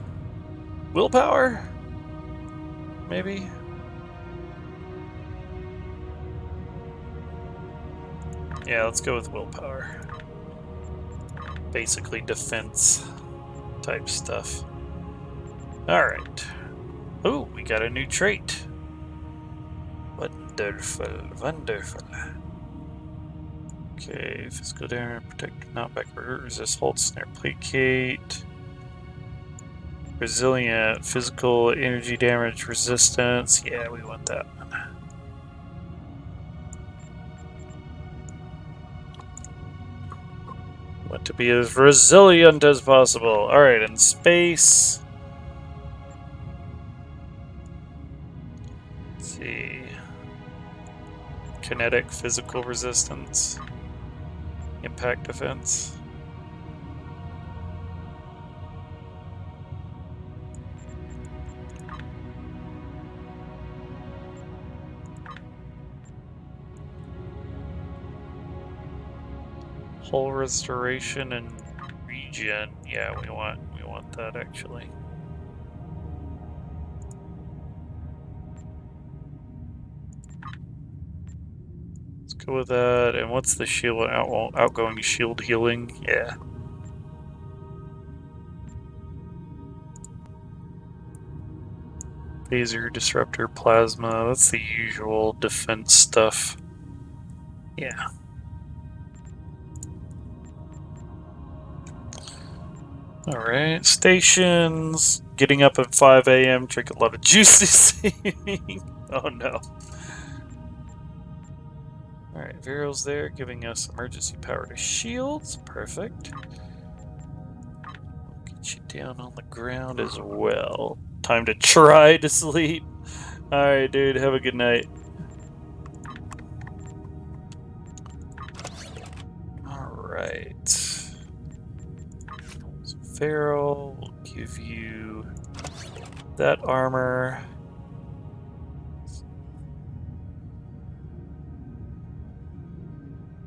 Speaker 1: willpower, maybe? Yeah, let's go with willpower. Basically defense type stuff. Alright. Oh, we got a new trait. Wonderful, wonderful. Okay, physical damage, protect, not backward, resist, hold, snare, placate. Resilient, physical, energy damage, resistance. Yeah, we want that one. Want to be as resilient as possible. Alright, in space. Let's see. Kinetic, physical resistance. Impact defense. Hull restoration and regen. Yeah, we want that actually. Let's go with that. And what's the shield outgoing shield healing? Yeah. Phaser, disruptor, plasma. That's the usual defense stuff. Yeah. Alright, stations. Getting up at 5 a.m. Drink a lot of juice this evening. Oh no. Alright, Viral's there, giving us emergency power to shields. Perfect. Get you down on the ground as well. Time to try to sleep. Alright, dude, have a good night. Alright. So Viral will give you that armor.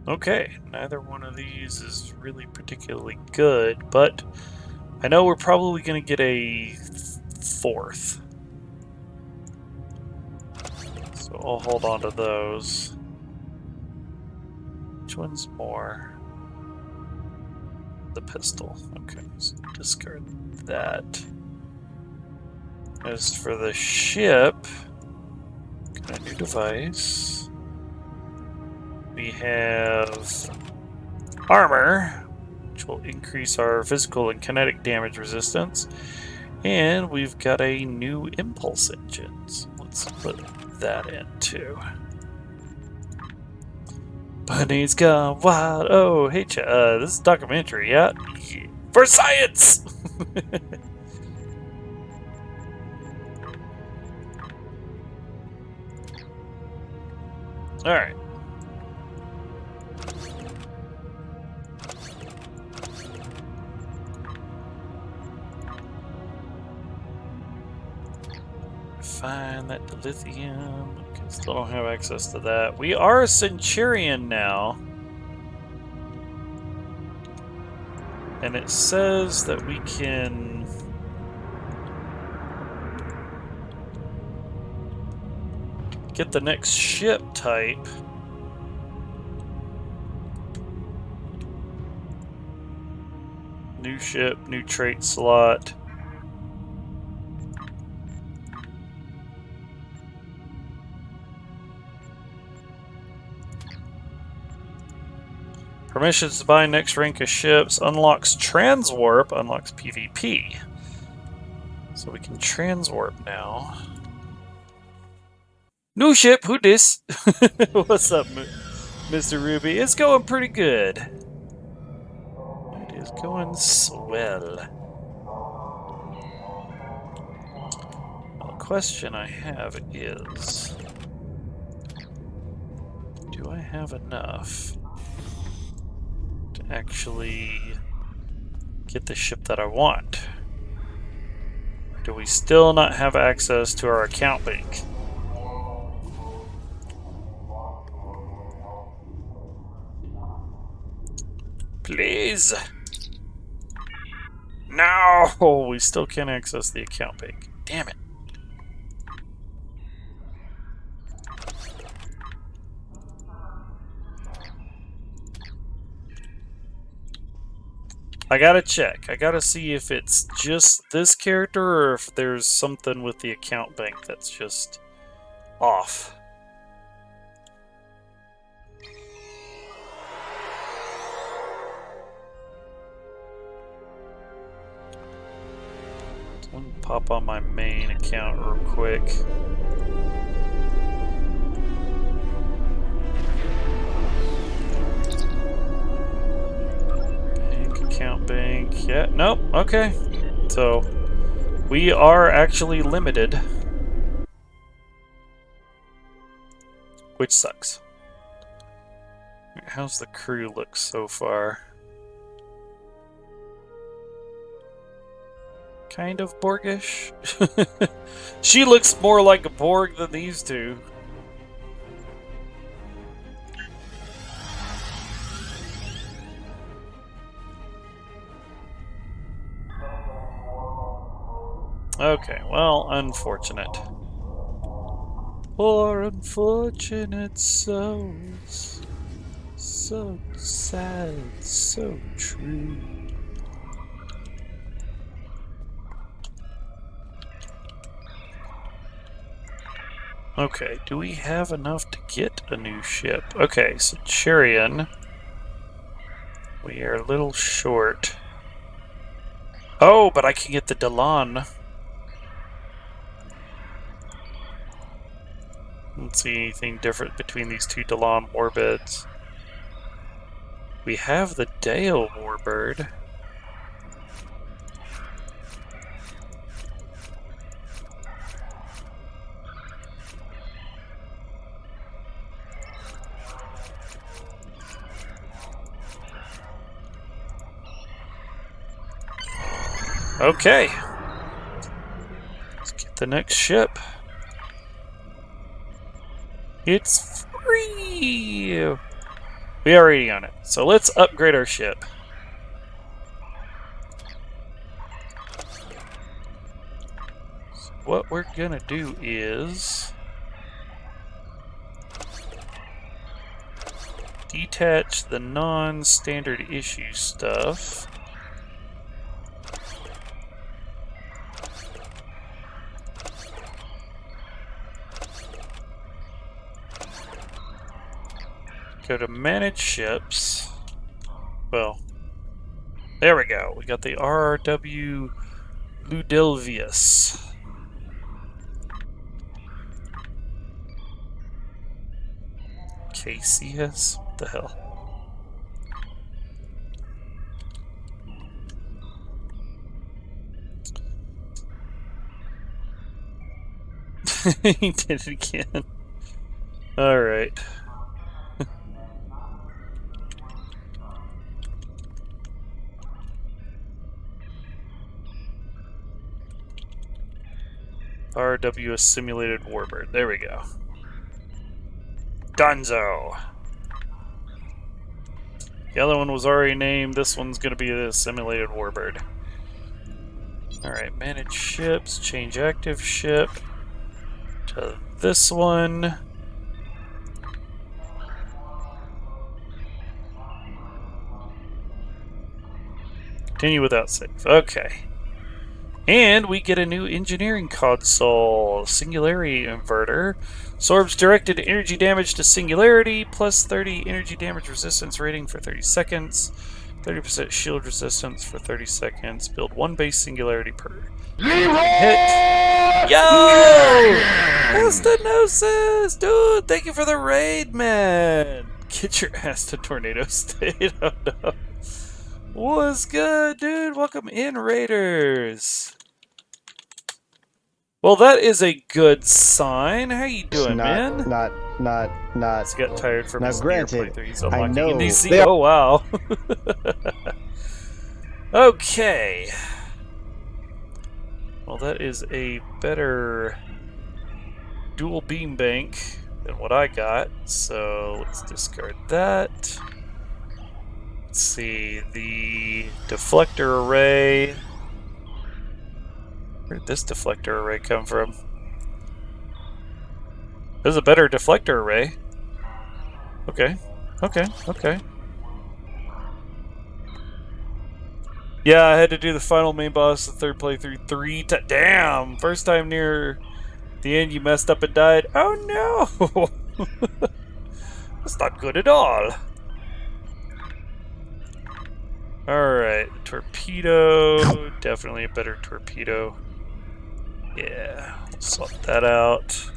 Speaker 1: Okay, neither one of these is really particularly good, but I know we're probably going to get a fourth. So I'll hold on to those. Which one's more? The pistol. Okay, so discard that. As for the ship, got a new device. We have armor, which will increase our physical and kinetic damage resistance. And we've got a new impulse engine. So let's put that in too. Bunny's gone wild. Oh, hey, this is a documentary, yeah? For science! Alright. Find that dilithium. Okay, still don't have access to that. We are a Centurion now. And it says that we can get the next ship type. New ship, new trait slot. Permissions to buy next rank of ships. Unlocks transwarp. Unlocks PvP. So we can transwarp now. New ship, who dis? What's up, Mr. Ruby? It's going pretty good. It is going swell. Well, the question I have is... do I have enough to actually get the ship that I want? Do we still not have access to our account bank? Please! No! We still can't access the account bank. Damn it. I gotta check. I gotta see if it's just this character or if there's something with the account bank that's just off. So let me pop on my main account real quick. Account bank. Yeah, nope. Okay. So we are actually limited, which sucks. How's the crew look so far? Kind of Borgish. She looks more like a Borg than these two. Okay, well, unfortunate. Poor unfortunate souls. So sad, so true. Okay, do we have enough to get a new ship? Okay, so Cherian. We are a little short. Oh, but I can get the Delon. Let's see anything different between these two Delon warbirds. We have the Dale warbird. Okay. Let's get the next ship. It's free! We are already on it. So let's upgrade our ship. So what we're gonna do is detach the non-standard issue stuff. Go to manage ships. Well, there we go. We got the RRW Ludelvius. KCS? What the hell? He did it again. Alright. RWS Simulated Warbird. There we go. Dunzo! The other one was already named. This one's going to be the Simulated Warbird. Alright, manage ships. Change active ship to this one. Continue without save. Okay. And we get a new engineering console. Singularity inverter. Absorbs directed energy damage to singularity, plus 30 energy damage resistance rating for 30 seconds. 30% shield resistance for 30 seconds. Build one base singularity per hit. Yo! Stenosis! Dude, thank you for the raid, man! Get your ass to Tornado State. Oh no. What's good, dude? Welcome in, Raiders. Well, that is a good sign. How you doing, man?
Speaker 20: Not.
Speaker 1: He's got tired from
Speaker 20: Now,
Speaker 1: his
Speaker 20: granted,
Speaker 1: playthrough. He's
Speaker 20: I
Speaker 1: unlocking a
Speaker 20: know
Speaker 1: DC.
Speaker 20: they are-
Speaker 1: Oh, wow. Okay. Well, that is a better dual beam bank than what I got. So let's discard that. Let's see. The deflector array. Where did this deflector array come from? There's a better deflector array. Okay. Okay. Yeah, I had to do the final main boss, the third playthrough, 3 times. Damn! First time near the end, you messed up and died. Oh no! That's not good at all. Alright, torpedo. Definitely a better torpedo. Yeah, we'll swap that out.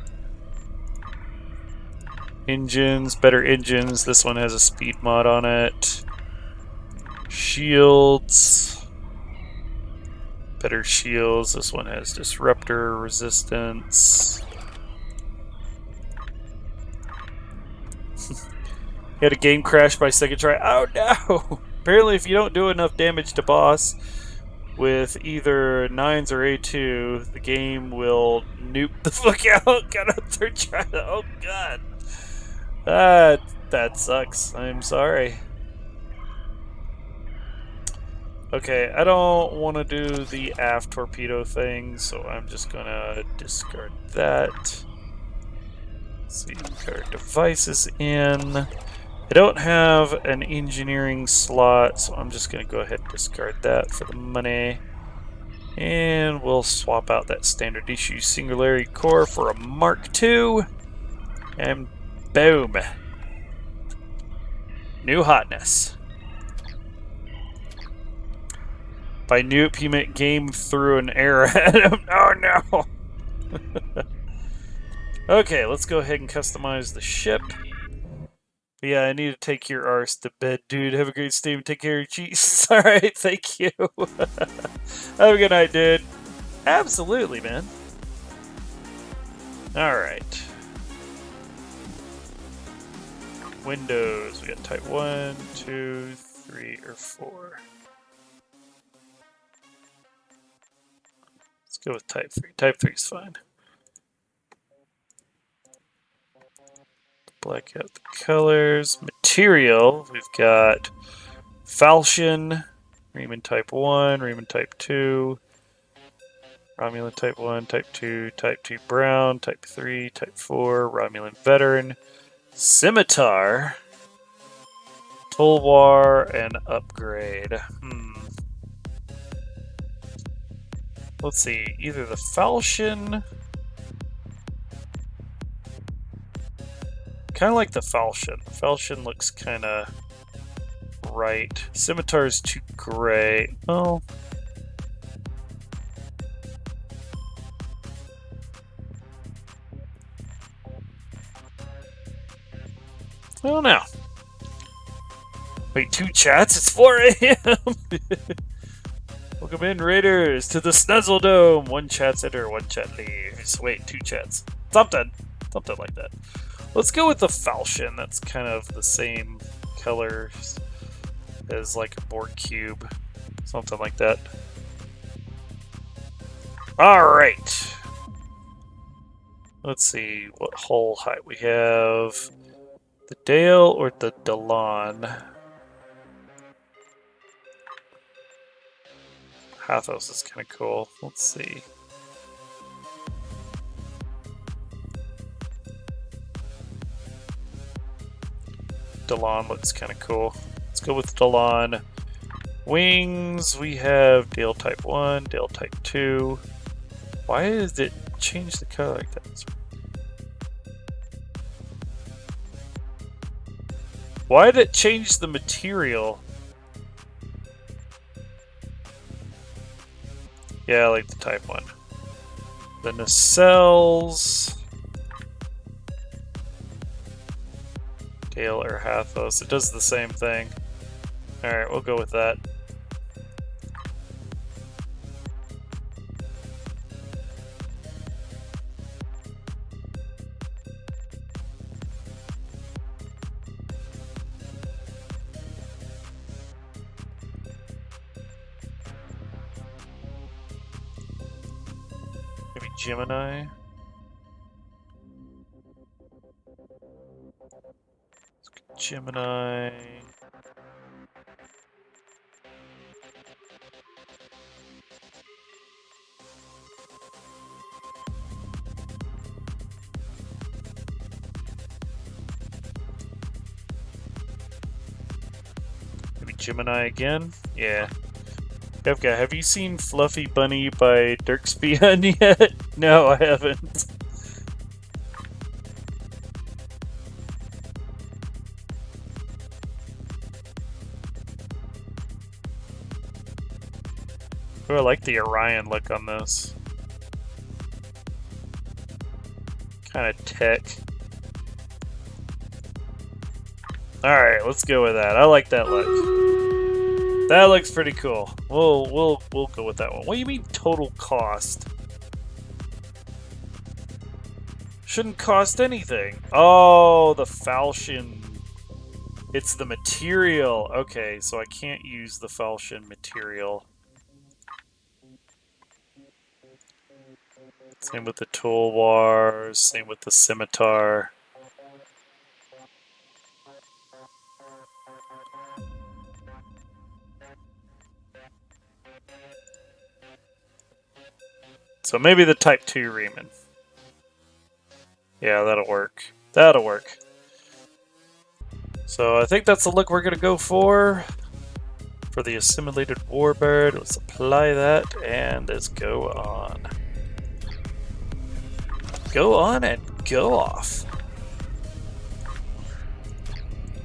Speaker 1: Engines, better engines. This one has a speed mod on it. Shields. Better shields. This one has disruptor resistance. Had a game crash by second try. Oh no! Apparently if you don't do enough damage to boss with either 9s or A2, the game will nuke the fuck out. Got a third try. Oh god. That sucks. I'm sorry. Okay, I don't want to do the aft torpedo thing, so I'm just gonna discard that. Let's see, our devices in. I don't have an engineering slot, so I'm just gonna go ahead and discard that for the money. And we'll swap out that standard issue Singularity Core for a Mark II. And boom. New hotness. By noob, he meant game through an error at him. Oh no! Okay, let's go ahead and customize the ship. But yeah, I need to take your arse to bed, dude. Have a great stay and take care of your cheese. Alright, thank you. Have a good night, dude. Absolutely, man. Alright. Windows. We got type 1, 2, 3, or 4. Let's go with type 3. Type 3 is fine. Black out the colors. Material. We've got falchion, Riemann type 1, Riemann type 2, Romulan type 1, type 2, type 2 brown, type 3, type 4, Romulan veteran, scimitar, tulwar, and upgrade. Let's see, either the falchion. Kind of like the falchion. Falchion looks kind of right. Scimitar's too gray. Oh. Oh no. Wait, 2 chats? It's 4 a.m. Welcome in, Raiders, to the Snuzzle Dome. 1 chat's enter, 1 chat leaves. Wait, 2 chats. Something like that. Let's go with the falchion. That's kind of the same colors as like a Borg cube. Something like that. Alright. Let's see what hull height we have. The Dale or the Delon? Hathos is kind of cool. Let's see. Delon looks kind of cool. Let's go with Delon. Wings, we have Dale Type 1, Dale Type 2. Why did it change the color like that? Why did it change the material? Yeah, I like the Type 1. The nacelles. Dale or Hathos. It does the same thing. Alright, we'll go with that. Maybe Gemini. Gemini. Maybe Gemini again? Yeah. Kevka, have you seen Fluffy Bunny by Dirk Spion yet? No, I haven't. Oh, I like the Orion look on this. Kind of tech. Alright, let's go with that. I like that look. That looks pretty cool. We'll go with that one. What do you mean total cost? Shouldn't cost anything. Oh, the falchion. It's the material. Okay, so I can't use the falchion material. Same with the tulwars, same with the scimitar. So maybe the Type 2 Riemann. Yeah, that'll work. That'll work. So I think that's the look we're going to go for the assimilated warbird. Let's apply that and let's go on. Go on and go off.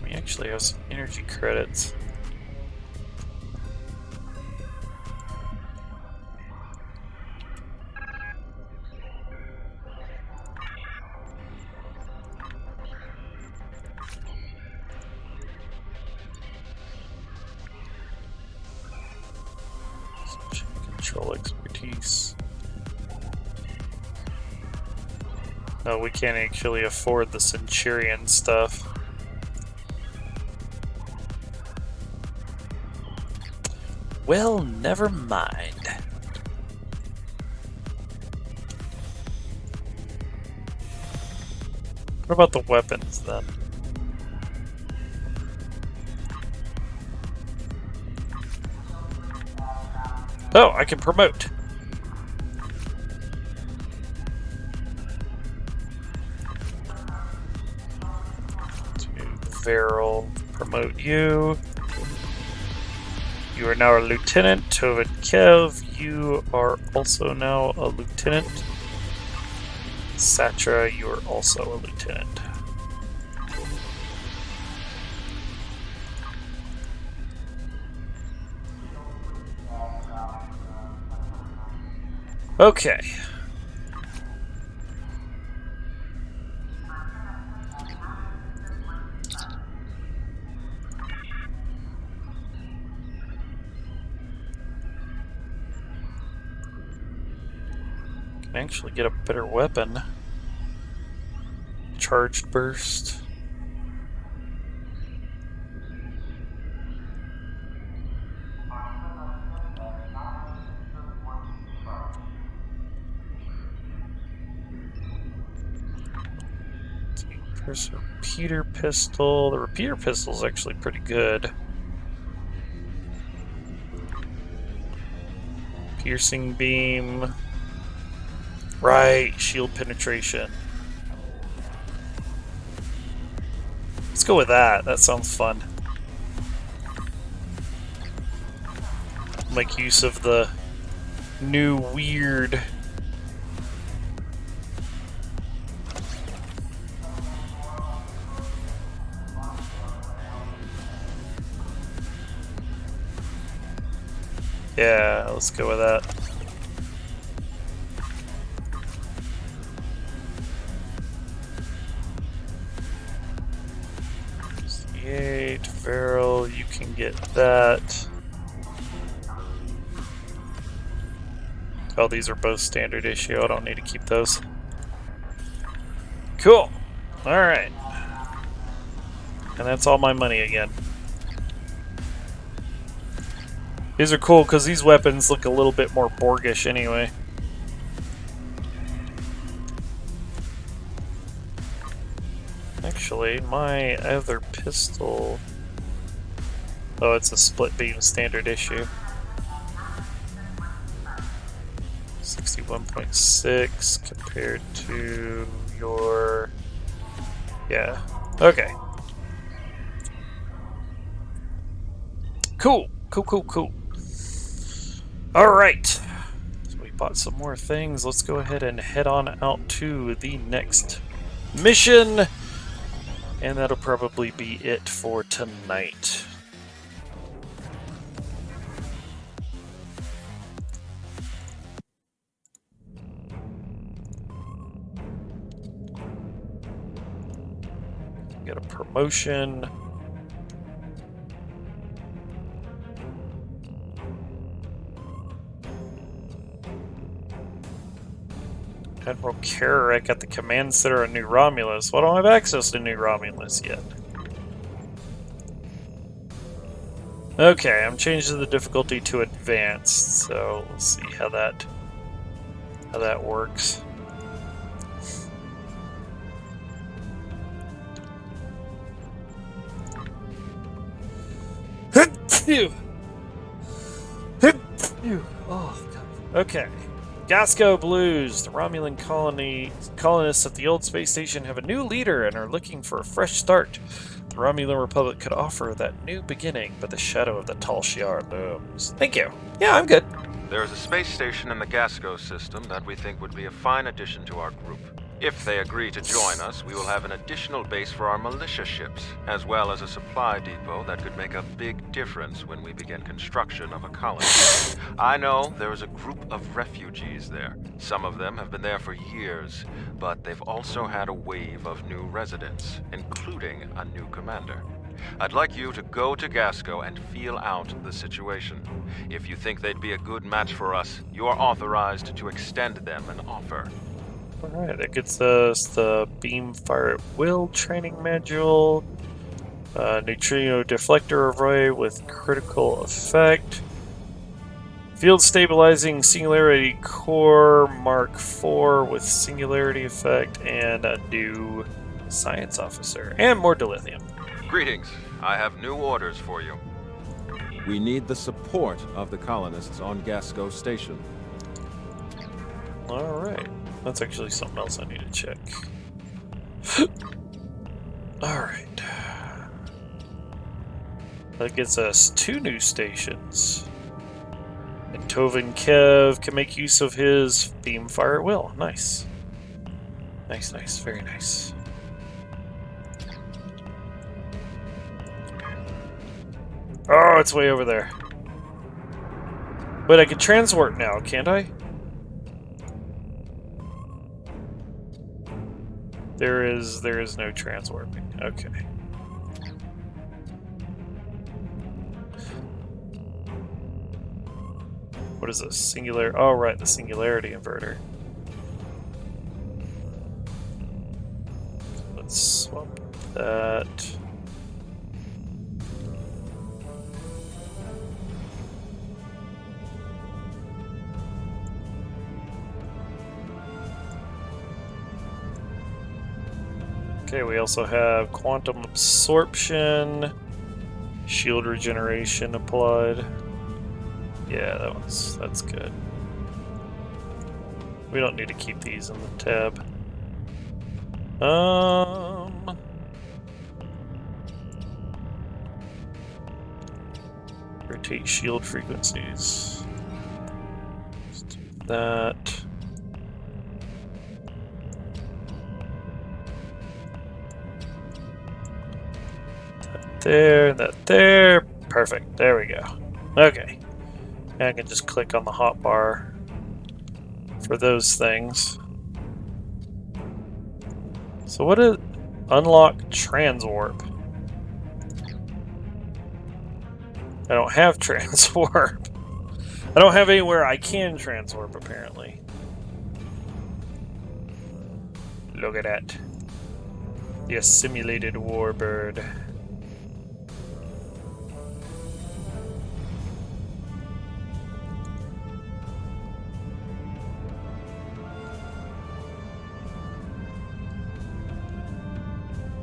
Speaker 1: We actually have some energy credits. Control expertise. No, we can't actually afford the Centurion stuff. Well, never mind. What about the weapons then? Oh, I can promote. To Varel, promote you. You are now a lieutenant. Tovid Kev, you are also now a lieutenant. Satra, you are also a lieutenant. Okay. Can actually get a better weapon. Charged burst. There's a repeater pistol. The repeater pistol is actually pretty good. Piercing beam. Right, shield penetration. Let's go with that. That sounds fun. make use of the new weird... Yeah, let's go with that. C8, Varel, you can get that. Oh, these are both standard issue. I don't need to keep those. Cool. Alright. And that's all my money again. These are cool because these weapons look a little bit more Borgish anyway. Actually, my other pistol... Oh, it's a split beam standard issue. 61.6 compared to your... Yeah. Okay. Cool. Cool. Alright. So we bought some more things. Let's go ahead and head on out to the next mission. And that'll probably be it for tonight. Get a promotion. Admiral Carrick at the command center of New Romulus. Well, I don't have access to New Romulus yet. Okay, I'm changing the difficulty to advanced, so we'll see how that works. Oh, God. Okay. Gasco Blues. The Romulan colonists at the old space station have a new leader and are looking for a fresh start. The Romulan Republic could offer that new beginning, but the shadow of the Tal Shiar looms. Thank you. Yeah, I'm good.
Speaker 17: There is a space station in the Gasco system that we think would be a fine addition to our group. If they agree to join us, we will have an additional base for our militia ships, as well as a supply depot that could make a big difference when we begin construction of a colony. I know there is a group of refugees there. Some of them have been there for years, but they've also had a wave of new residents, including a new commander. I'd like you to go to Gasco and feel out the situation. If you think they'd be a good match for us, you are authorized to extend them an offer.
Speaker 1: Alright, that gets us the Beam Fire at Will training module, Neutrino Deflector Array with critical effect, Field Stabilizing Singularity Core Mark IV with Singularity effect, and a new Science Officer, and more dilithium.
Speaker 17: Greetings. I have new orders for you.
Speaker 19: We need the support of the colonists on Gasco Station.
Speaker 1: Alright. That's actually something else I need to check. Alright. That gets us 2 new stations. And Tovin Kev can make use of his Beam Fire at Will. Nice. Nice. Very nice. Oh, it's way over there. Wait, I can transwarp now, can't I? There is no transwarping. Okay. What is this? Singular? Oh, right, the singularity inverter. Let's swap that. Okay, we also have quantum absorption, shield regeneration applied. Yeah, that's good. We don't need to keep these in the tab. Rotate shield frequencies. Let's do that. That there, that there. Perfect. There we go. Okay. And I can just click on the hotbar for those things. So what is unlock transwarp? I don't have transwarp. I don't have anywhere I can transwarp, apparently. Look at that. The assimilated warbird.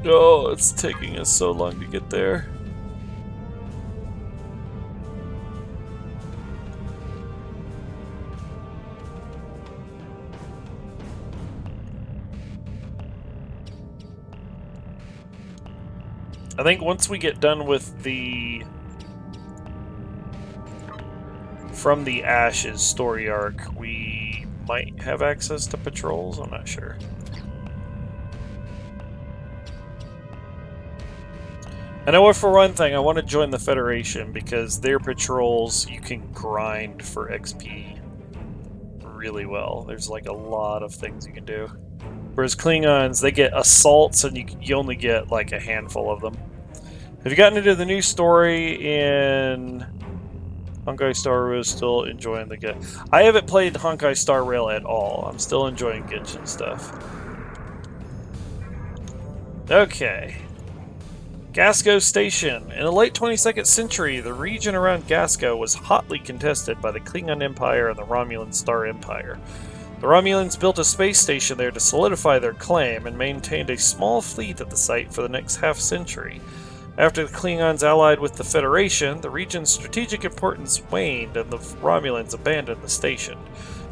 Speaker 1: Oh, it's taking us so long to get there. I think once we get done with the From the Ashes story arc, we might have access to patrols. I'm not sure. I know for one thing, I want to join the Federation because their patrols you can grind for XP really well. There's like a lot of things you can do. Whereas Klingons, they get assaults and you only get like a handful of them. Have you gotten into the new story in Honkai Star Rail? Still enjoying the game? I haven't played Honkai Star Rail at all. I'm still enjoying Genshin stuff. Okay. Gasco Station. In the late 22nd century, the region around Gasco was hotly contested by the Klingon Empire and the Romulan Star Empire. The Romulans built a space station there to solidify their claim and maintained a small fleet at the site for the next half-century. After the Klingons allied with the Federation, the region's strategic importance waned and the Romulans abandoned the station.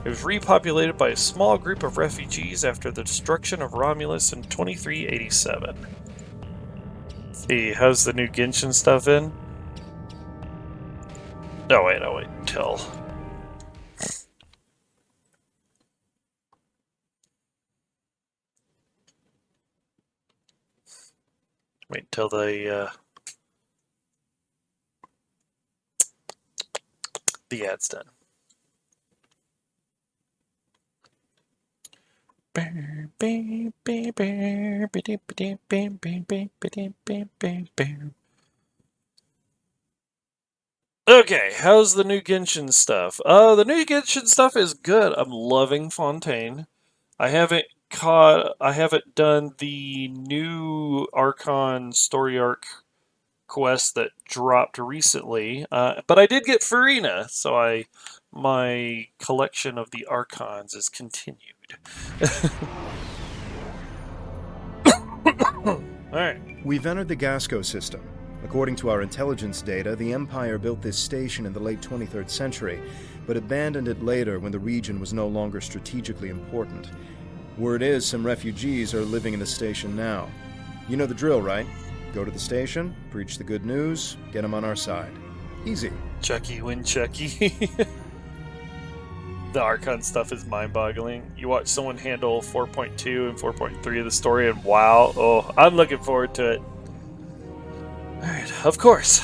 Speaker 1: It was repopulated by a small group of refugees after the destruction of Romulus in 2387. See, how's the new Genshin stuff in? No, wait, I'll wait until... Wait until the ad's done. Okay, how's the new Genshin stuff? The new Genshin stuff is good. I'm loving Fontaine. I haven't done the new Archon story arc quest that dropped recently, but I did get Farina, so my collection of the Archons is continued. Alright.
Speaker 3: We've entered the Gasco system. According to our intelligence data, the Empire built this station in the late 23rd century, but abandoned it later when the region was no longer strategically important. Word is some refugees are living in the station now. You know the drill, right? Go to the station, preach the good news, get them on our side. Easy.
Speaker 1: Chucky win Chucky. The Archon stuff is mind-boggling. You watch someone handle 4.2 and 4.3 of the story and wow, oh, I'm looking forward to it. Alright, of course.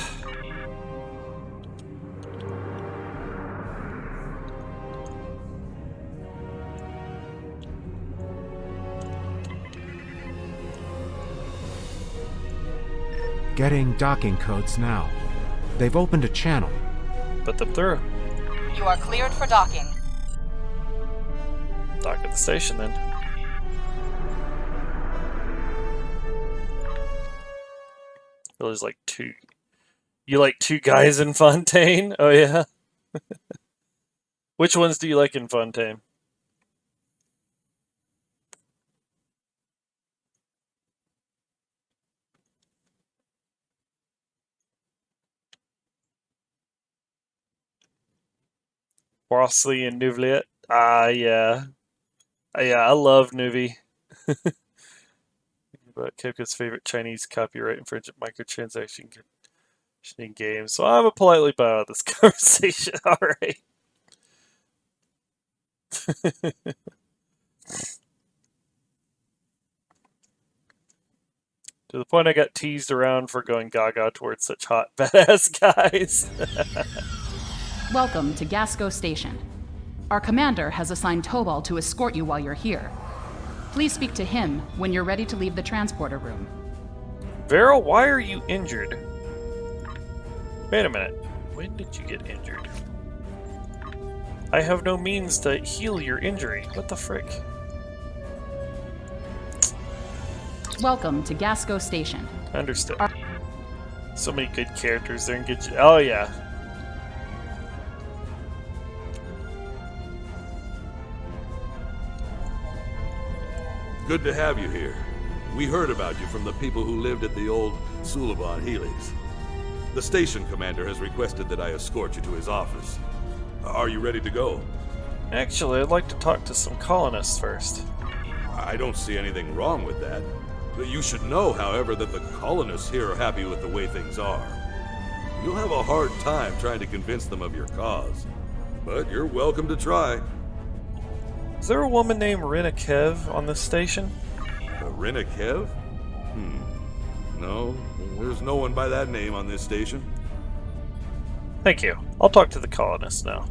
Speaker 20: Getting docking codes now. They've opened a channel.
Speaker 1: Put them through.
Speaker 4: You are cleared for docking.
Speaker 1: Dock at the station then. There's like two. You like two guys in Fontaine? Oh yeah. Which ones do you like in Fontaine? Crossley and Nuvliet. Yeah. Yeah, I love Nuvi. But Kepka's favorite Chinese copyright infringement microtransaction In games, so I'm a politely bow out of this conversation. Alright. To the point I got teased around for going gaga towards such hot, badass guys.
Speaker 2: Welcome to Gasco Station. Our commander has assigned Tobal to escort you while you're here. Please speak to him when you're ready to leave the transporter room.
Speaker 1: Vera, why are you injured? Wait a minute. When did you get injured? I have no means to heal your injury. What the frick?
Speaker 2: Welcome to Gasco Station.
Speaker 1: Understood. So many good characters there and good. Oh yeah.
Speaker 21: Good to have you here. We heard about you from the people who lived at the old Suliban Helix. The station commander has requested that I escort you to his office. Are you ready to go?
Speaker 1: Actually, I'd like to talk to some colonists first.
Speaker 21: I don't see anything wrong with that. You should know, however, that the colonists here are happy with the way things are. You'll have a hard time trying to convince them of your cause, but you're welcome to try.
Speaker 1: Is there a woman named Rina Kev on this station?
Speaker 21: Rina Kev? No, there's no one by that name on this station.
Speaker 1: Thank you. I'll talk to the colonists now.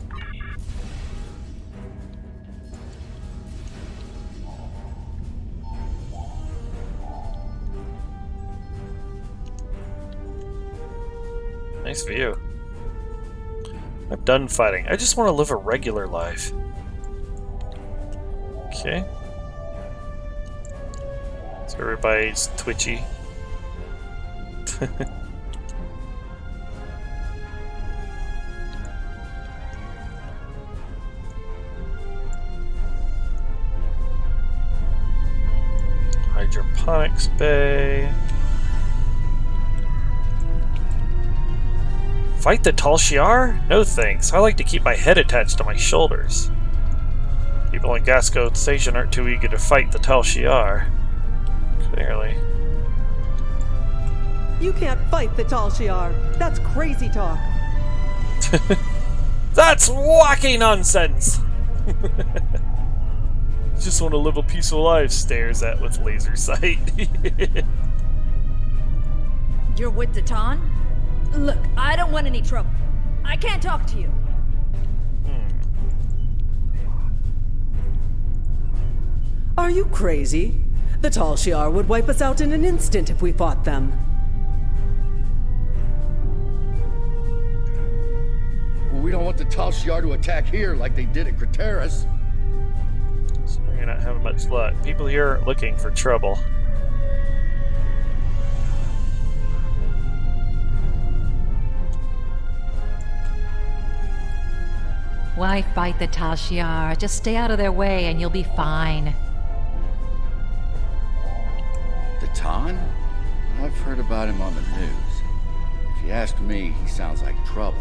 Speaker 1: Nice view. I'm done fighting. I just want to live a regular life. Okay. So everybody's twitchy. Hydroponics bay. Fight the Tal Shiar? No thanks. I like to keep my head attached to my shoulders. People in Gasco Station aren't too eager to fight the Tal Shiar. Clearly.
Speaker 23: You can't fight the Tal Shiar. That's crazy talk.
Speaker 1: That's wacky nonsense! Just want to live a peaceful life, stares at with laser sight.
Speaker 6: You're with Datan? Look, I don't want any trouble. I can't talk to you.
Speaker 23: Are you crazy? The Tal Shiar would wipe us out in an instant if we fought them.
Speaker 24: Well, we don't want the Tal Shiar to attack here like they did at Craterus.
Speaker 1: So you're not having much luck. People here are looking for trouble.
Speaker 25: Why fight the Tal Shiar? Just stay out of their way and you'll be fine.
Speaker 24: Datan? I've heard about him on the news. If you ask me, he sounds like trouble.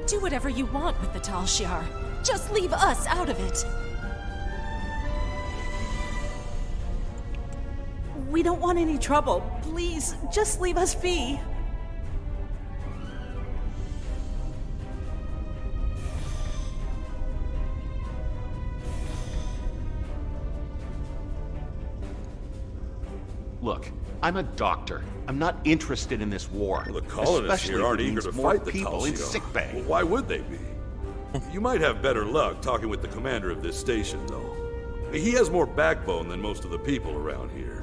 Speaker 11: Do whatever you want with the Tal Shiar. Just leave us out of it. We don't want any trouble. Please, just leave us be.
Speaker 26: Look, I'm a doctor. I'm not interested in this war.
Speaker 21: Well, the colonists here aren't eager to fight the
Speaker 26: people
Speaker 21: Tal
Speaker 26: in
Speaker 21: Shiar.
Speaker 26: sickbay.
Speaker 21: Well, why would they be? You might have better luck talking with the commander of this station, though. He has more backbone than most of the people around here.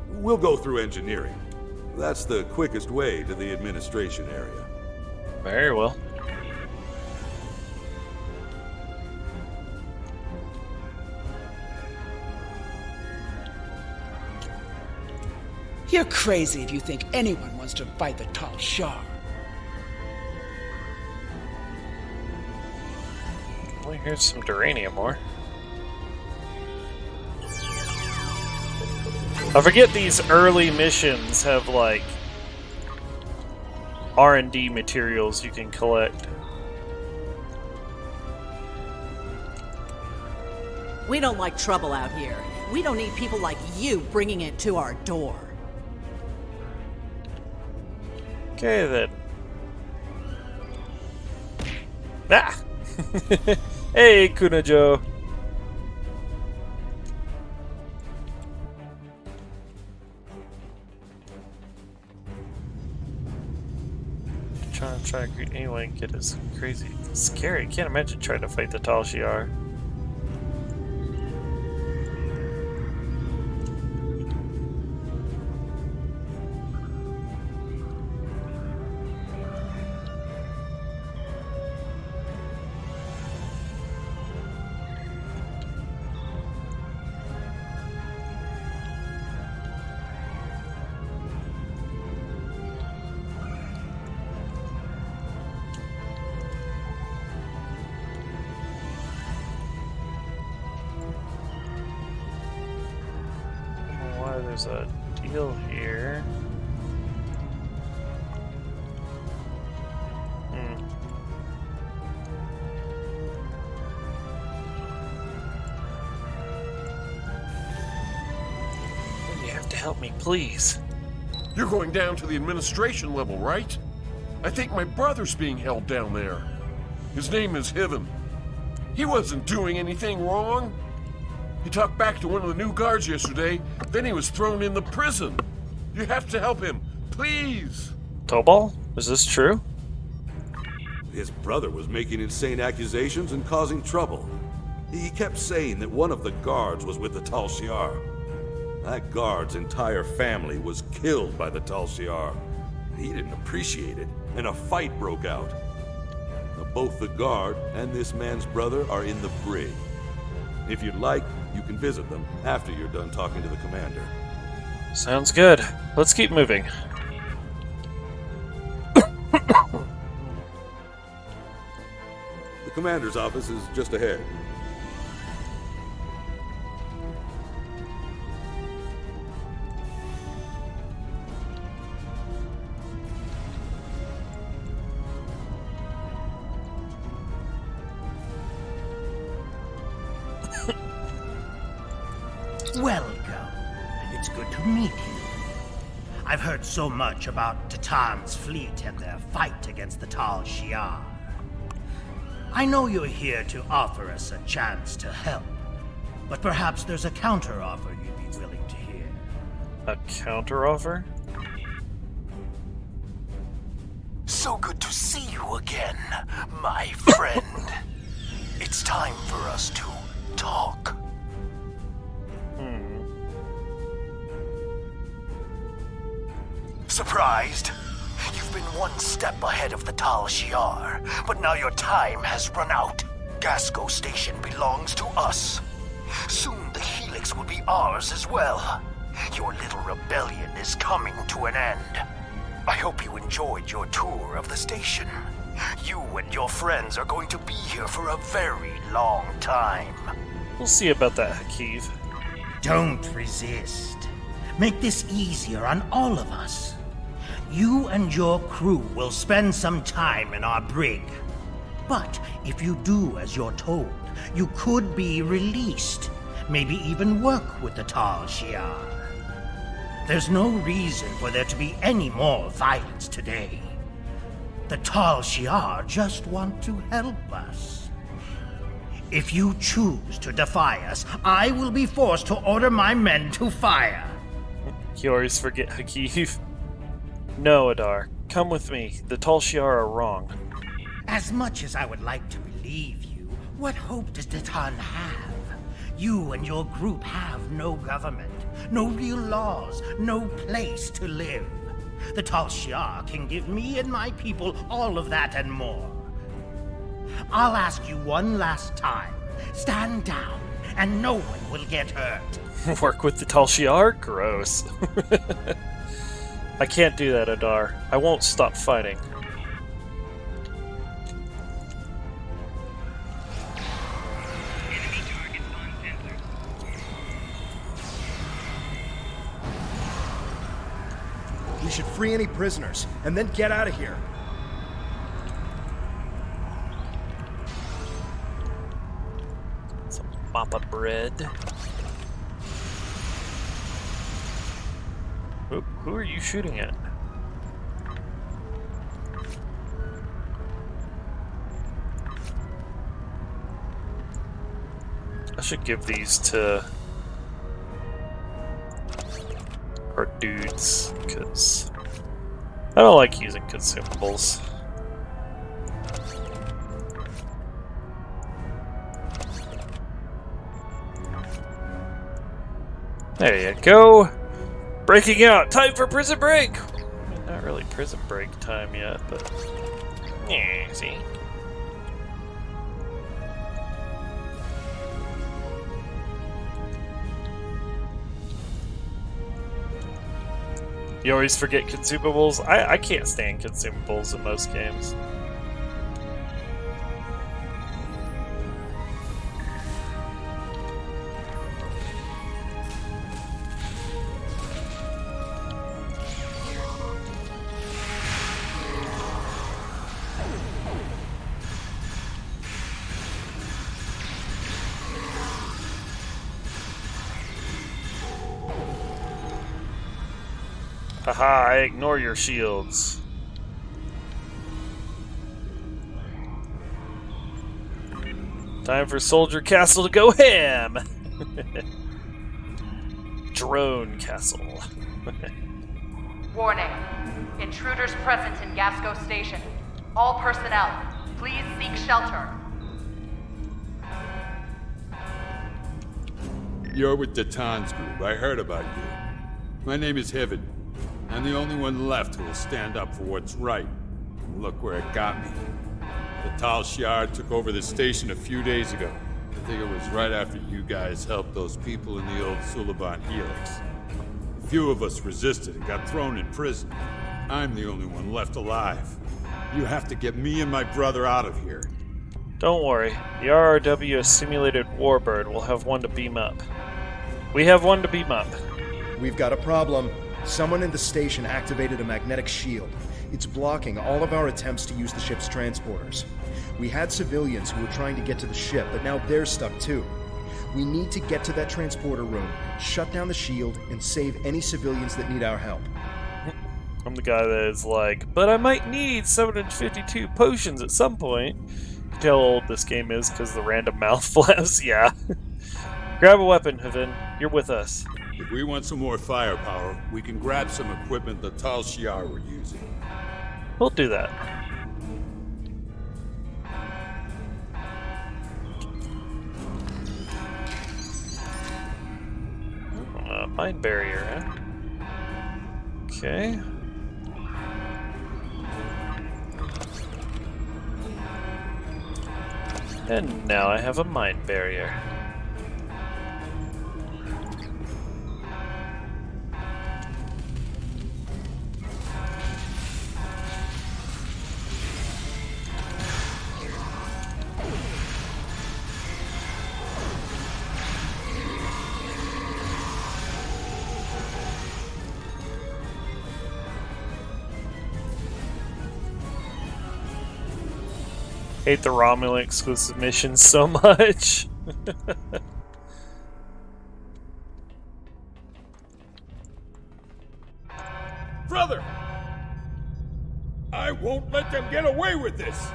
Speaker 21: We'll go through engineering. That's the quickest way to the administration area.
Speaker 1: Very well.
Speaker 27: You're crazy if you think anyone wants to fight the Tal Shiar.
Speaker 1: Well, here's some duranium ore. I forget these early missions have, like, R&D materials you can collect.
Speaker 8: We don't like trouble out here. We don't need people like you bringing it to our door.
Speaker 1: Okay, then. Ah! Hey, Kunajo. Trying to greet anyone and get as crazy. It's scary. I can't imagine trying to fight the Tal Shiar. There's a deal here. You have to help me, please.
Speaker 9: You're going down to the administration level, right? I think my brother's being held down there. His name is Hiven. He wasn't doing anything wrong. He talked back to one of the new guards yesterday, then he was thrown in the prison. You have to help him, please!
Speaker 1: Tobal? Is this true?
Speaker 21: His brother was making insane accusations and causing trouble. He kept saying that one of the guards was with the Tal Shiar. That guard's entire family was killed by the Tal Shiar. He didn't appreciate it, and a fight broke out. Now, both the guard and this man's brother are in the brig. If you'd like, you can visit them after you're done talking to the commander.
Speaker 1: Sounds good. Let's keep moving.
Speaker 21: The commander's office is just ahead.
Speaker 12: Welcome. It's good to meet you. I've heard so much about Titan's fleet and their fight against the Tal Shiar. I know you're here to offer us a chance to help, but perhaps there's a counteroffer you'd be willing to hear.
Speaker 1: A counteroffer?
Speaker 12: So good to see you again, my friend. It's time for us to talk. Surprised? You've been one step ahead of the Tal Shiar, but now your time has run out. Gasco Station belongs to us. Soon the Helix will be ours as well. Your little rebellion is coming to an end. I hope you enjoyed your tour of the station. You and your friends are going to be here for a very long time.
Speaker 1: We'll see about that, Hakeev.
Speaker 12: Don't resist. Make this easier on all of us. You and your crew will spend some time in our brig. But if you do as you're told, you could be released. Maybe even work with the Tal Shiar. There's no reason for there to be any more violence today. The Tal Shiar just want to help us. If you choose to defy us, I will be forced to order my men to fire.
Speaker 1: You always forget, Hakeev. No, Adar. Come with me. The Tal Shiar are wrong.
Speaker 12: As much as I would like to believe you, what hope does Titan have? You and your group have no government, no real laws, no place to live. The Tal Shiar can give me and my people all of that and more. I'll ask you one last time. Stand down, and no one will get hurt.
Speaker 1: Work with the Tal Shiar? Gross. I can't do that, Adar. I won't stop fighting.
Speaker 3: We should free any prisoners, and then get out of here.
Speaker 1: mop of bread. Who are you shooting at? I should give these to our dudes, because I don't like using consumables. There you go. Breaking out. Time for prison break. I mean, not really prison break time yet, but yeah, see. You always forget consumables. I can't stand consumables in most games. Haha, I ignore your shields. Time for Soldier Castle to go ham! Drone Castle.
Speaker 2: Warning. Intruders present in Gasco Station. All personnel, please seek shelter.
Speaker 5: You're with Datan's group. I heard about you. My name is Heaven. I'm the only one left who will stand up for what's right. And look where it got me. The Tal Shiar took over the station a few days ago. I think it was right after you guys helped those people in the old Suliban Helix. A few of us resisted and got thrown in prison. I'm the only one left alive. You have to get me and my brother out of here.
Speaker 1: Don't worry. The RRW simulated warbird will have one to beam up. We have one to beam up.
Speaker 3: We've got a problem. Someone in the station activated a magnetic shield. It's blocking all of our attempts to use the ship's transporters. We had civilians who were trying to get to the ship, but now they're stuck too. We need to get to that transporter room, shut down the shield, and save any civilians that need our help.
Speaker 1: I'm the guy that is like, but I might need 752 potions at some point. You can tell how old this game is because the random mouth flaps. Yeah. Grab a weapon, Havin. You're with us.
Speaker 5: If we want some more firepower, we can grab some equipment the Tal Shiar were using.
Speaker 1: We'll do that. Mine barrier, huh? Okay. And now I have a mine barrier. Hate the Romulan exclusive missions so much.
Speaker 5: Brother! I won't let them get away with this!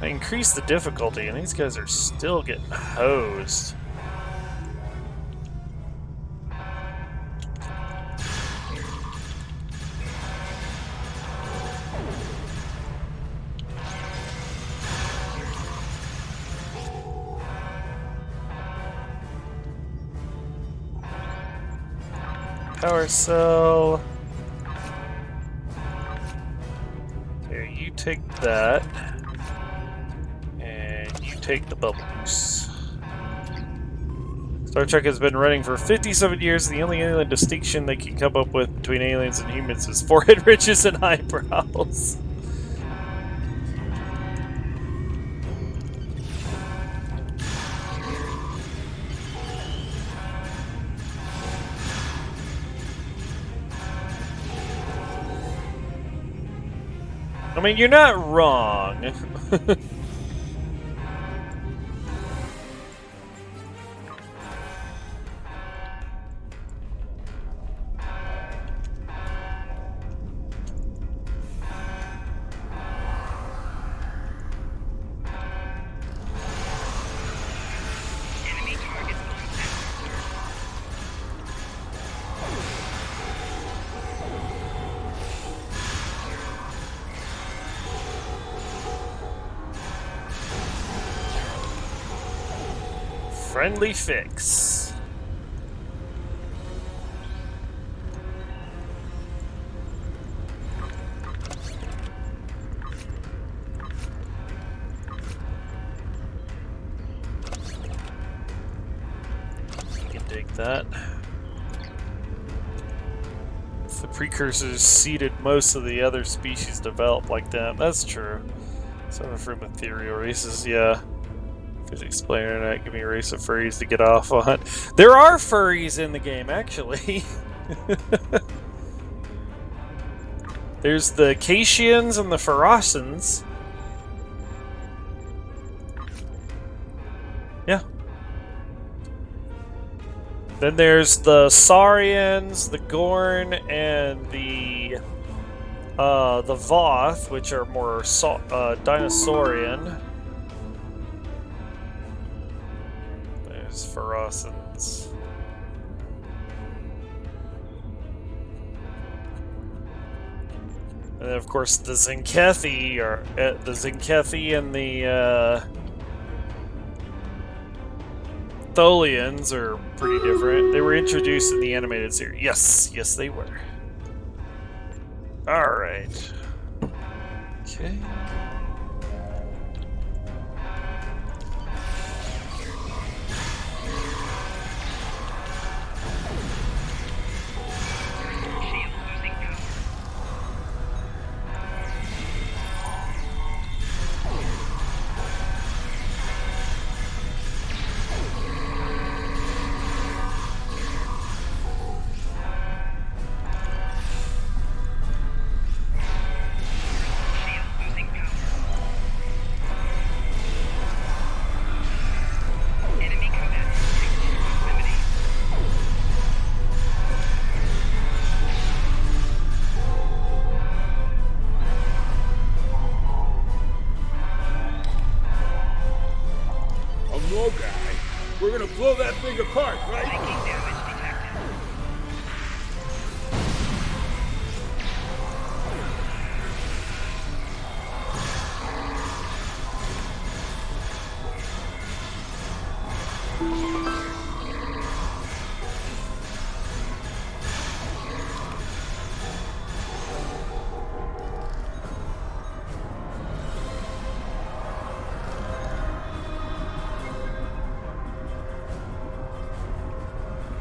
Speaker 1: I increased the difficulty, and these guys are still getting hosed. Power cell. Here, you take that. Take the bubble boost. Star Trek has been running for 57 years, and the only alien distinction they can come up with between aliens and humans is forehead ridges and eyebrows. I mean, you're not wrong. Friendly fix. You can dig that. If the precursors seeded most of the other species developed like that, that's true. Some from ethereal races, yeah. Physics player internet, give me a race of furries to get off on. There are furries in the game, actually. There's the Caitians and the Ferocans. Yeah. Then there's the Saurians, the Gorn, and the Voth, which are more dinosaurian. Ferocans. And then, of course, the Zinkethi are the Zinkethi and the Tholians are pretty different. They were introduced in the animated series. Yes, yes, they were. All right. Okay.
Speaker 21: We're gonna blow that thing apart, right?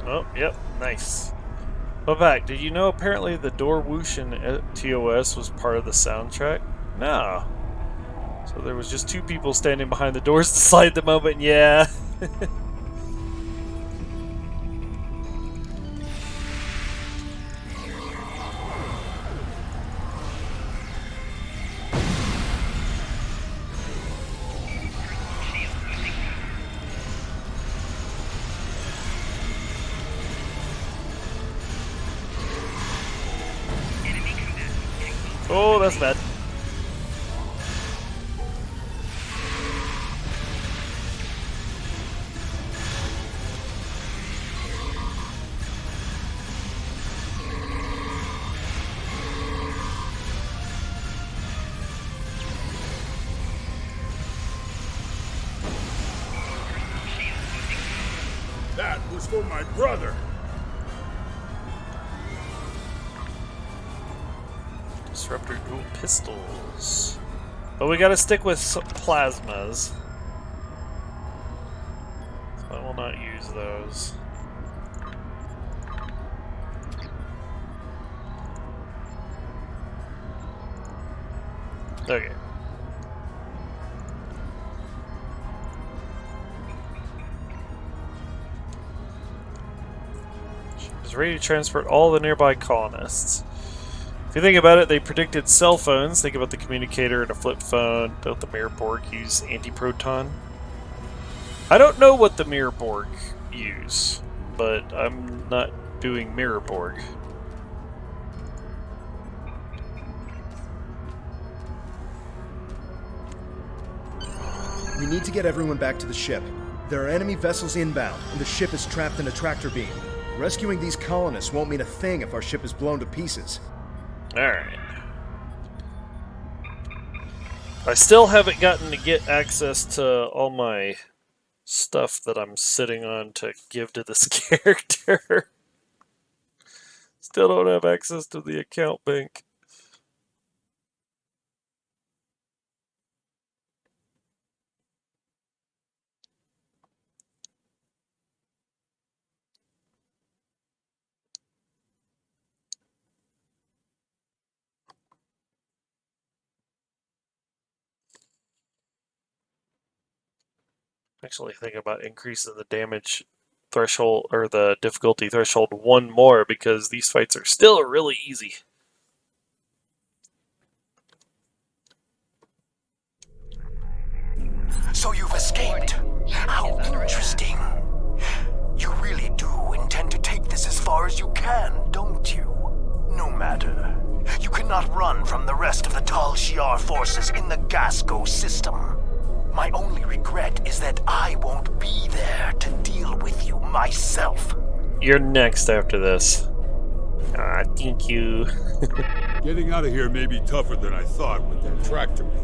Speaker 1: Oh, yep, nice. But back, did you know apparently the door whoosh in TOS was part of the soundtrack? No. So there was just two people standing behind the doors to slide them open, yeah. Oh, that's bad.
Speaker 21: That was for my brother.
Speaker 1: Disruptor dual pistols. But we gotta stick with plasmas. So I will not use those. Okay. Ship is ready to transport all the nearby colonists. you think about it, they predicted cell phones. Think about the communicator and a flip phone. Both the Mirror Borg use anti-proton. I don't know what the Mirror Borg use, but I'm not doing Mirror Borg.
Speaker 3: We need to get everyone back to the ship. There are enemy vessels inbound, and the ship is trapped in a tractor beam. Rescuing these colonists won't mean a thing if our ship is blown to pieces.
Speaker 1: Alright. I still haven't gotten to get access to all my stuff that I'm sitting on to give to this character. Still don't have access to the account bank. Actually think about increasing the damage threshold or the difficulty threshold one more because these fights are still really easy.
Speaker 12: So you've escaped. How interesting. You really do intend to take this as far as you can, don't you? No matter. You cannot run from the rest of the Tal Shiar forces in the Gasco system. My only regret is that I won't be there to deal with you myself.
Speaker 1: You're next after this. Ah, thank you.
Speaker 5: Getting out of here may be tougher than I thought with that tractor beam.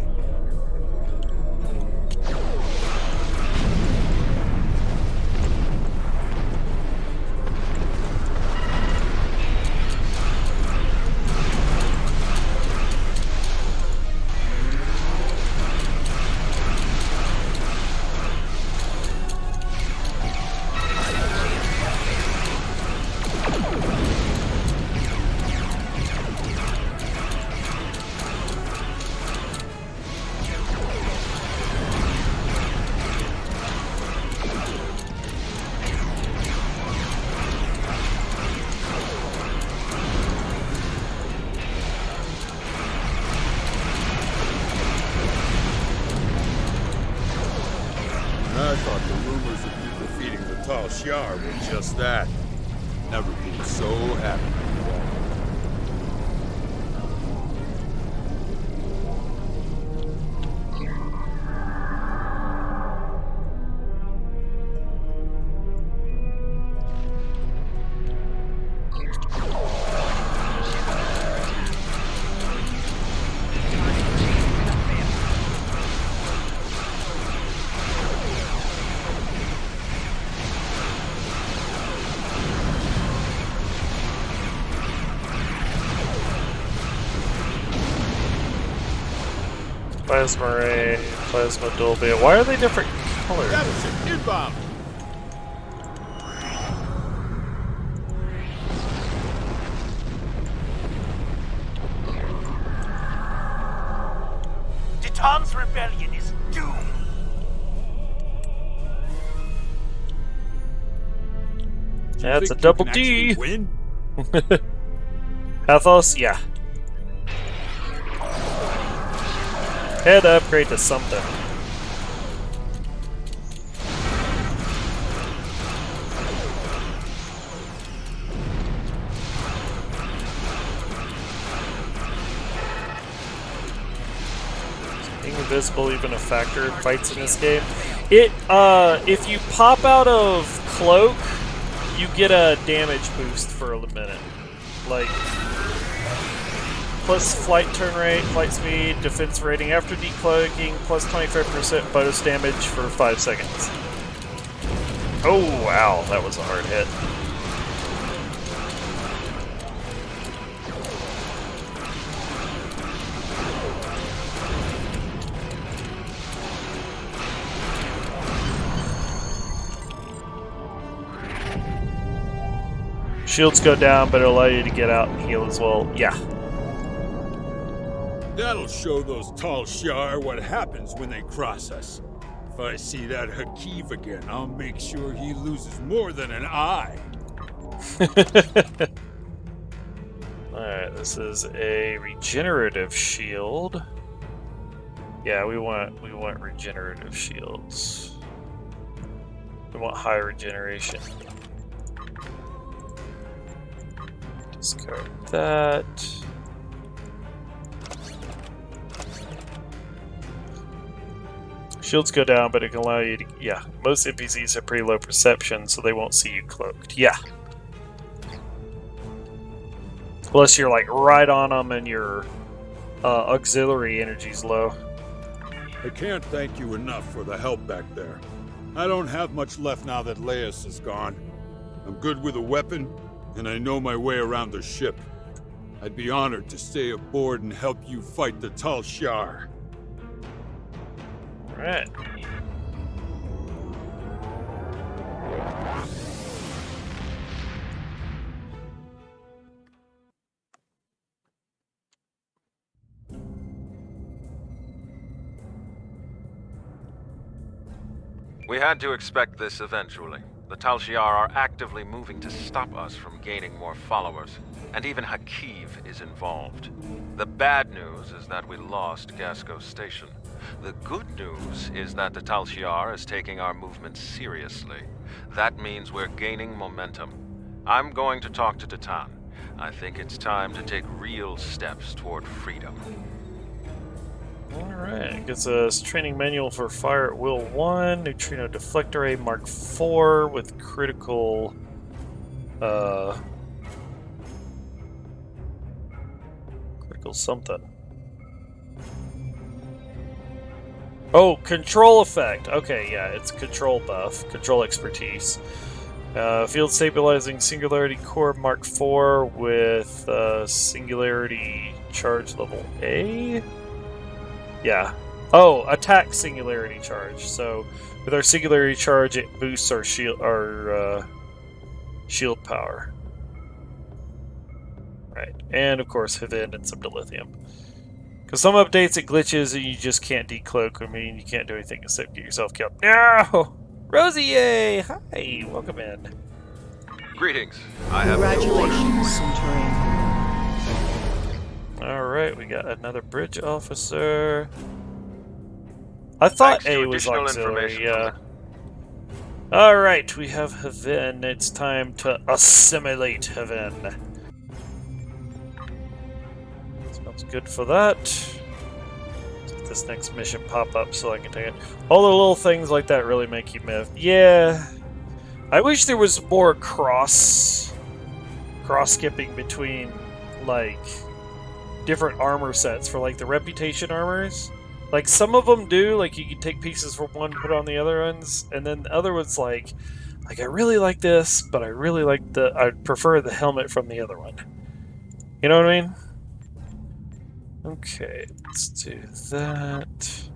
Speaker 5: I thought the rumors of you defeating the Tal Shiar were just that. Never been so happy before.
Speaker 1: Plasma ray, plasma dual beam. Why are they different colors?
Speaker 5: That was an inbound.
Speaker 12: Titan's rebellion is doomed.
Speaker 1: That's a double D.
Speaker 5: Win?
Speaker 1: Athos, yeah. Head upgrade to something. Is being invisible even a factor in fights in this game? If you pop out of cloak, you get a damage boost for a minute. Like, plus flight turn rate, flight speed, defense rating after decloaking, plus 25% bonus damage for 5 seconds. Oh wow, that was a hard hit. Shields go down, but it'll allow you to get out and heal as well. Yeah.
Speaker 5: That'll show those Tal Shiar what happens when they cross us. If I see that Hakiv again, I'll make sure he loses more than an eye.
Speaker 1: Alright, this is a regenerative shield. Yeah, we want regenerative shields. We want high regeneration. Discard that. Shields go down, but it can allow you to... Yeah, most NPCs have pretty low perception, so they won't see you cloaked. Yeah. Plus you're like right on them and your auxiliary energy's low.
Speaker 5: I can't thank you enough for the help back there. I don't have much left now that Laius is gone. I'm good with a weapon, and I know my way around the ship. I'd be honored to stay aboard and help you fight the Tal Shiar.
Speaker 1: Alright.
Speaker 17: We had to expect this eventually. The Tal Shiar are actively moving to stop us from gaining more followers, and even Hakiv is involved. The bad news is that we lost Gasco Station. The good news is that the Tal Shiar is taking our movement seriously. That means we're gaining momentum. I'm going to talk to Titan. I think it's time to take real steps toward freedom.
Speaker 1: Alright, gives us training manual for Fire at Will 1, Neutrino Deflector Ray Mark 4 with critical critical something. Oh, control effect. Okay, yeah, it's control buff, control expertise. Field stabilizing Singularity Core Mark 4 with Singularity Charge level A. Yeah. Oh, attack Singularity Charge. So with our Singularity Charge, it boosts our shield power. Right, and of course Haven and some dilithium. Because some updates it glitches and you just can't decloak. I mean, you can't do anything except get yourself killed. No! Rosie, hi, welcome in.
Speaker 17: Greetings. I have
Speaker 8: Congratulations, Centurion.
Speaker 1: Alright, we got another bridge officer. I thought A was auxiliary, yeah. Alright, we have Haven. It's time to assimilate Haven. Sounds good for that. Let this next mission pop up so I can take it. All the little things like that really make you miff. Yeah. I wish there was more cross-skipping between, like, different armor sets for like the reputation armors. Like some of them do, like you can take pieces from one, put on the other ones, and then the other one's like I really like this, but I really like I prefer the helmet from the other one. You know what I mean? Okay, let's do that.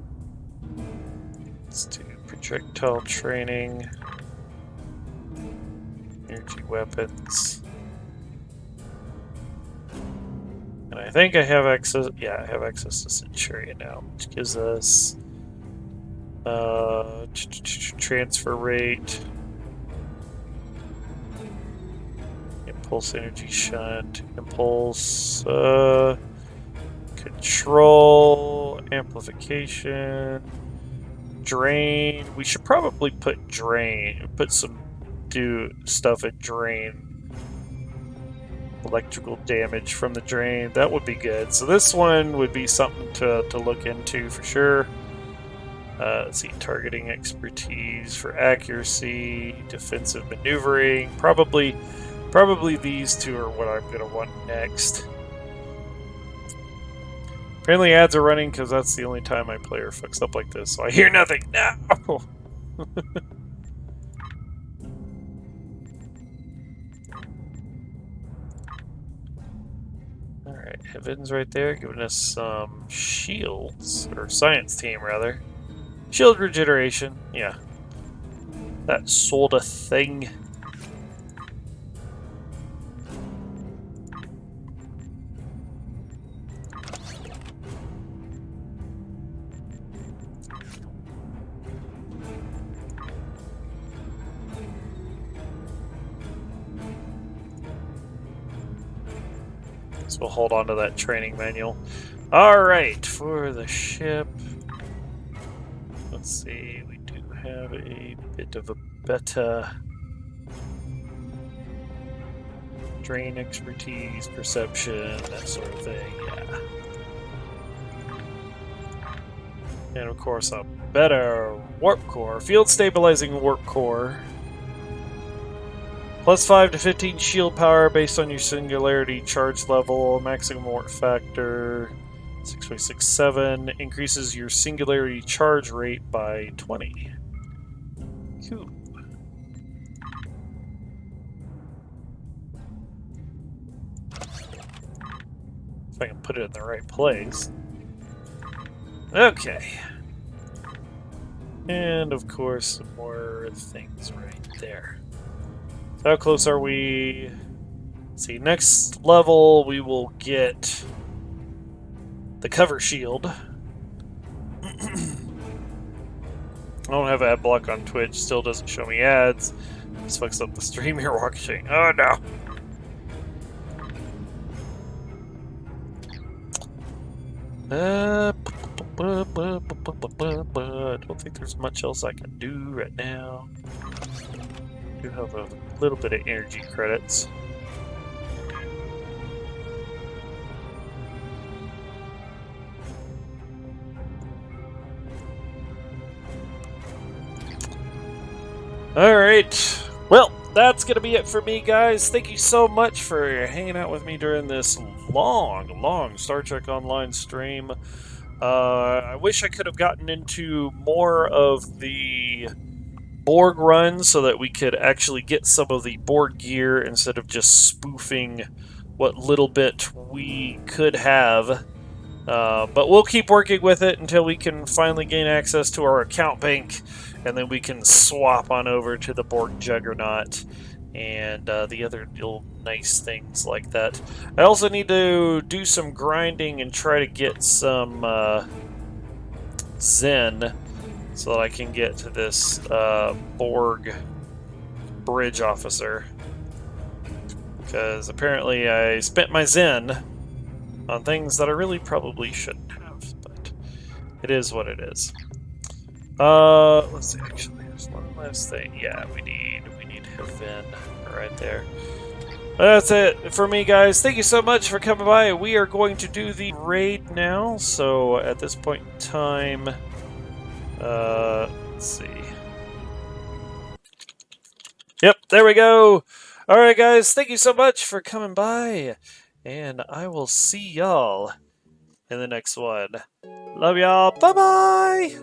Speaker 1: Let's do projectile training. Energy weapons. And I think I have access. Yeah, I have access to Centurion now, which gives us transfer rate, impulse energy shunt, impulse control, amplification, drain. We should probably put drain. Do stuff at drain. Electrical damage from the drain. That would be good. So this one would be something to look into for sure. Let's see, targeting expertise for accuracy, defensive maneuvering. Probably these two are what I'm going to want next. Apparently ads are running because that's the only time my player fucks up like this. So I hear nothing. No! Alright, Heaven's right there, giving us some shields, or science team rather. Shield regeneration, yeah. That sort of thing. So we'll hold on to that training manual. Alright, for the ship. Let's see, we do have a bit of a beta. Drain expertise, perception, that sort of thing, yeah. And of course a better warp core, field stabilizing warp core. Plus 5 to 15 shield power based on your singularity charge level, maximum warp factor 6.67, increases your singularity charge rate by 20. Cool. If I can put it in the right place. Okay. And of course, some more things right there. So how close are we? Let's see, next level we will get the cover shield. I don't have ad block on Twitch, still doesn't show me ads. This fucks up the stream you're watching. Oh no. I don't think there's much else I can do right now. I do have a little bit of energy credits. Alright, well, that's going to be it for me, guys. Thank you so much for hanging out with me during this long Star Trek Online stream. I wish I could have gotten into more of the Borg run so that we could actually get some of the Borg gear instead of just spoofing what little bit we could have. But we'll keep working with it until we can finally gain access to our account bank, and then we can swap on over to the Borg Juggernaut and the other little nice things like that. I also need to do some grinding and try to get some Zen so that I can get to this Borg bridge officer. Because apparently I spent my Zen on things that I really probably shouldn't have, but it is what it is. Let's see, actually, there's one last thing. Yeah, we need Haven right there. That's it for me, guys. Thank you so much for coming by. We are going to do the raid now, so at this point in time, let's see. Yep, there we go. Alright, guys, thank you so much for coming by, and I will see y'all in the next one. Love y'all. Bye-bye!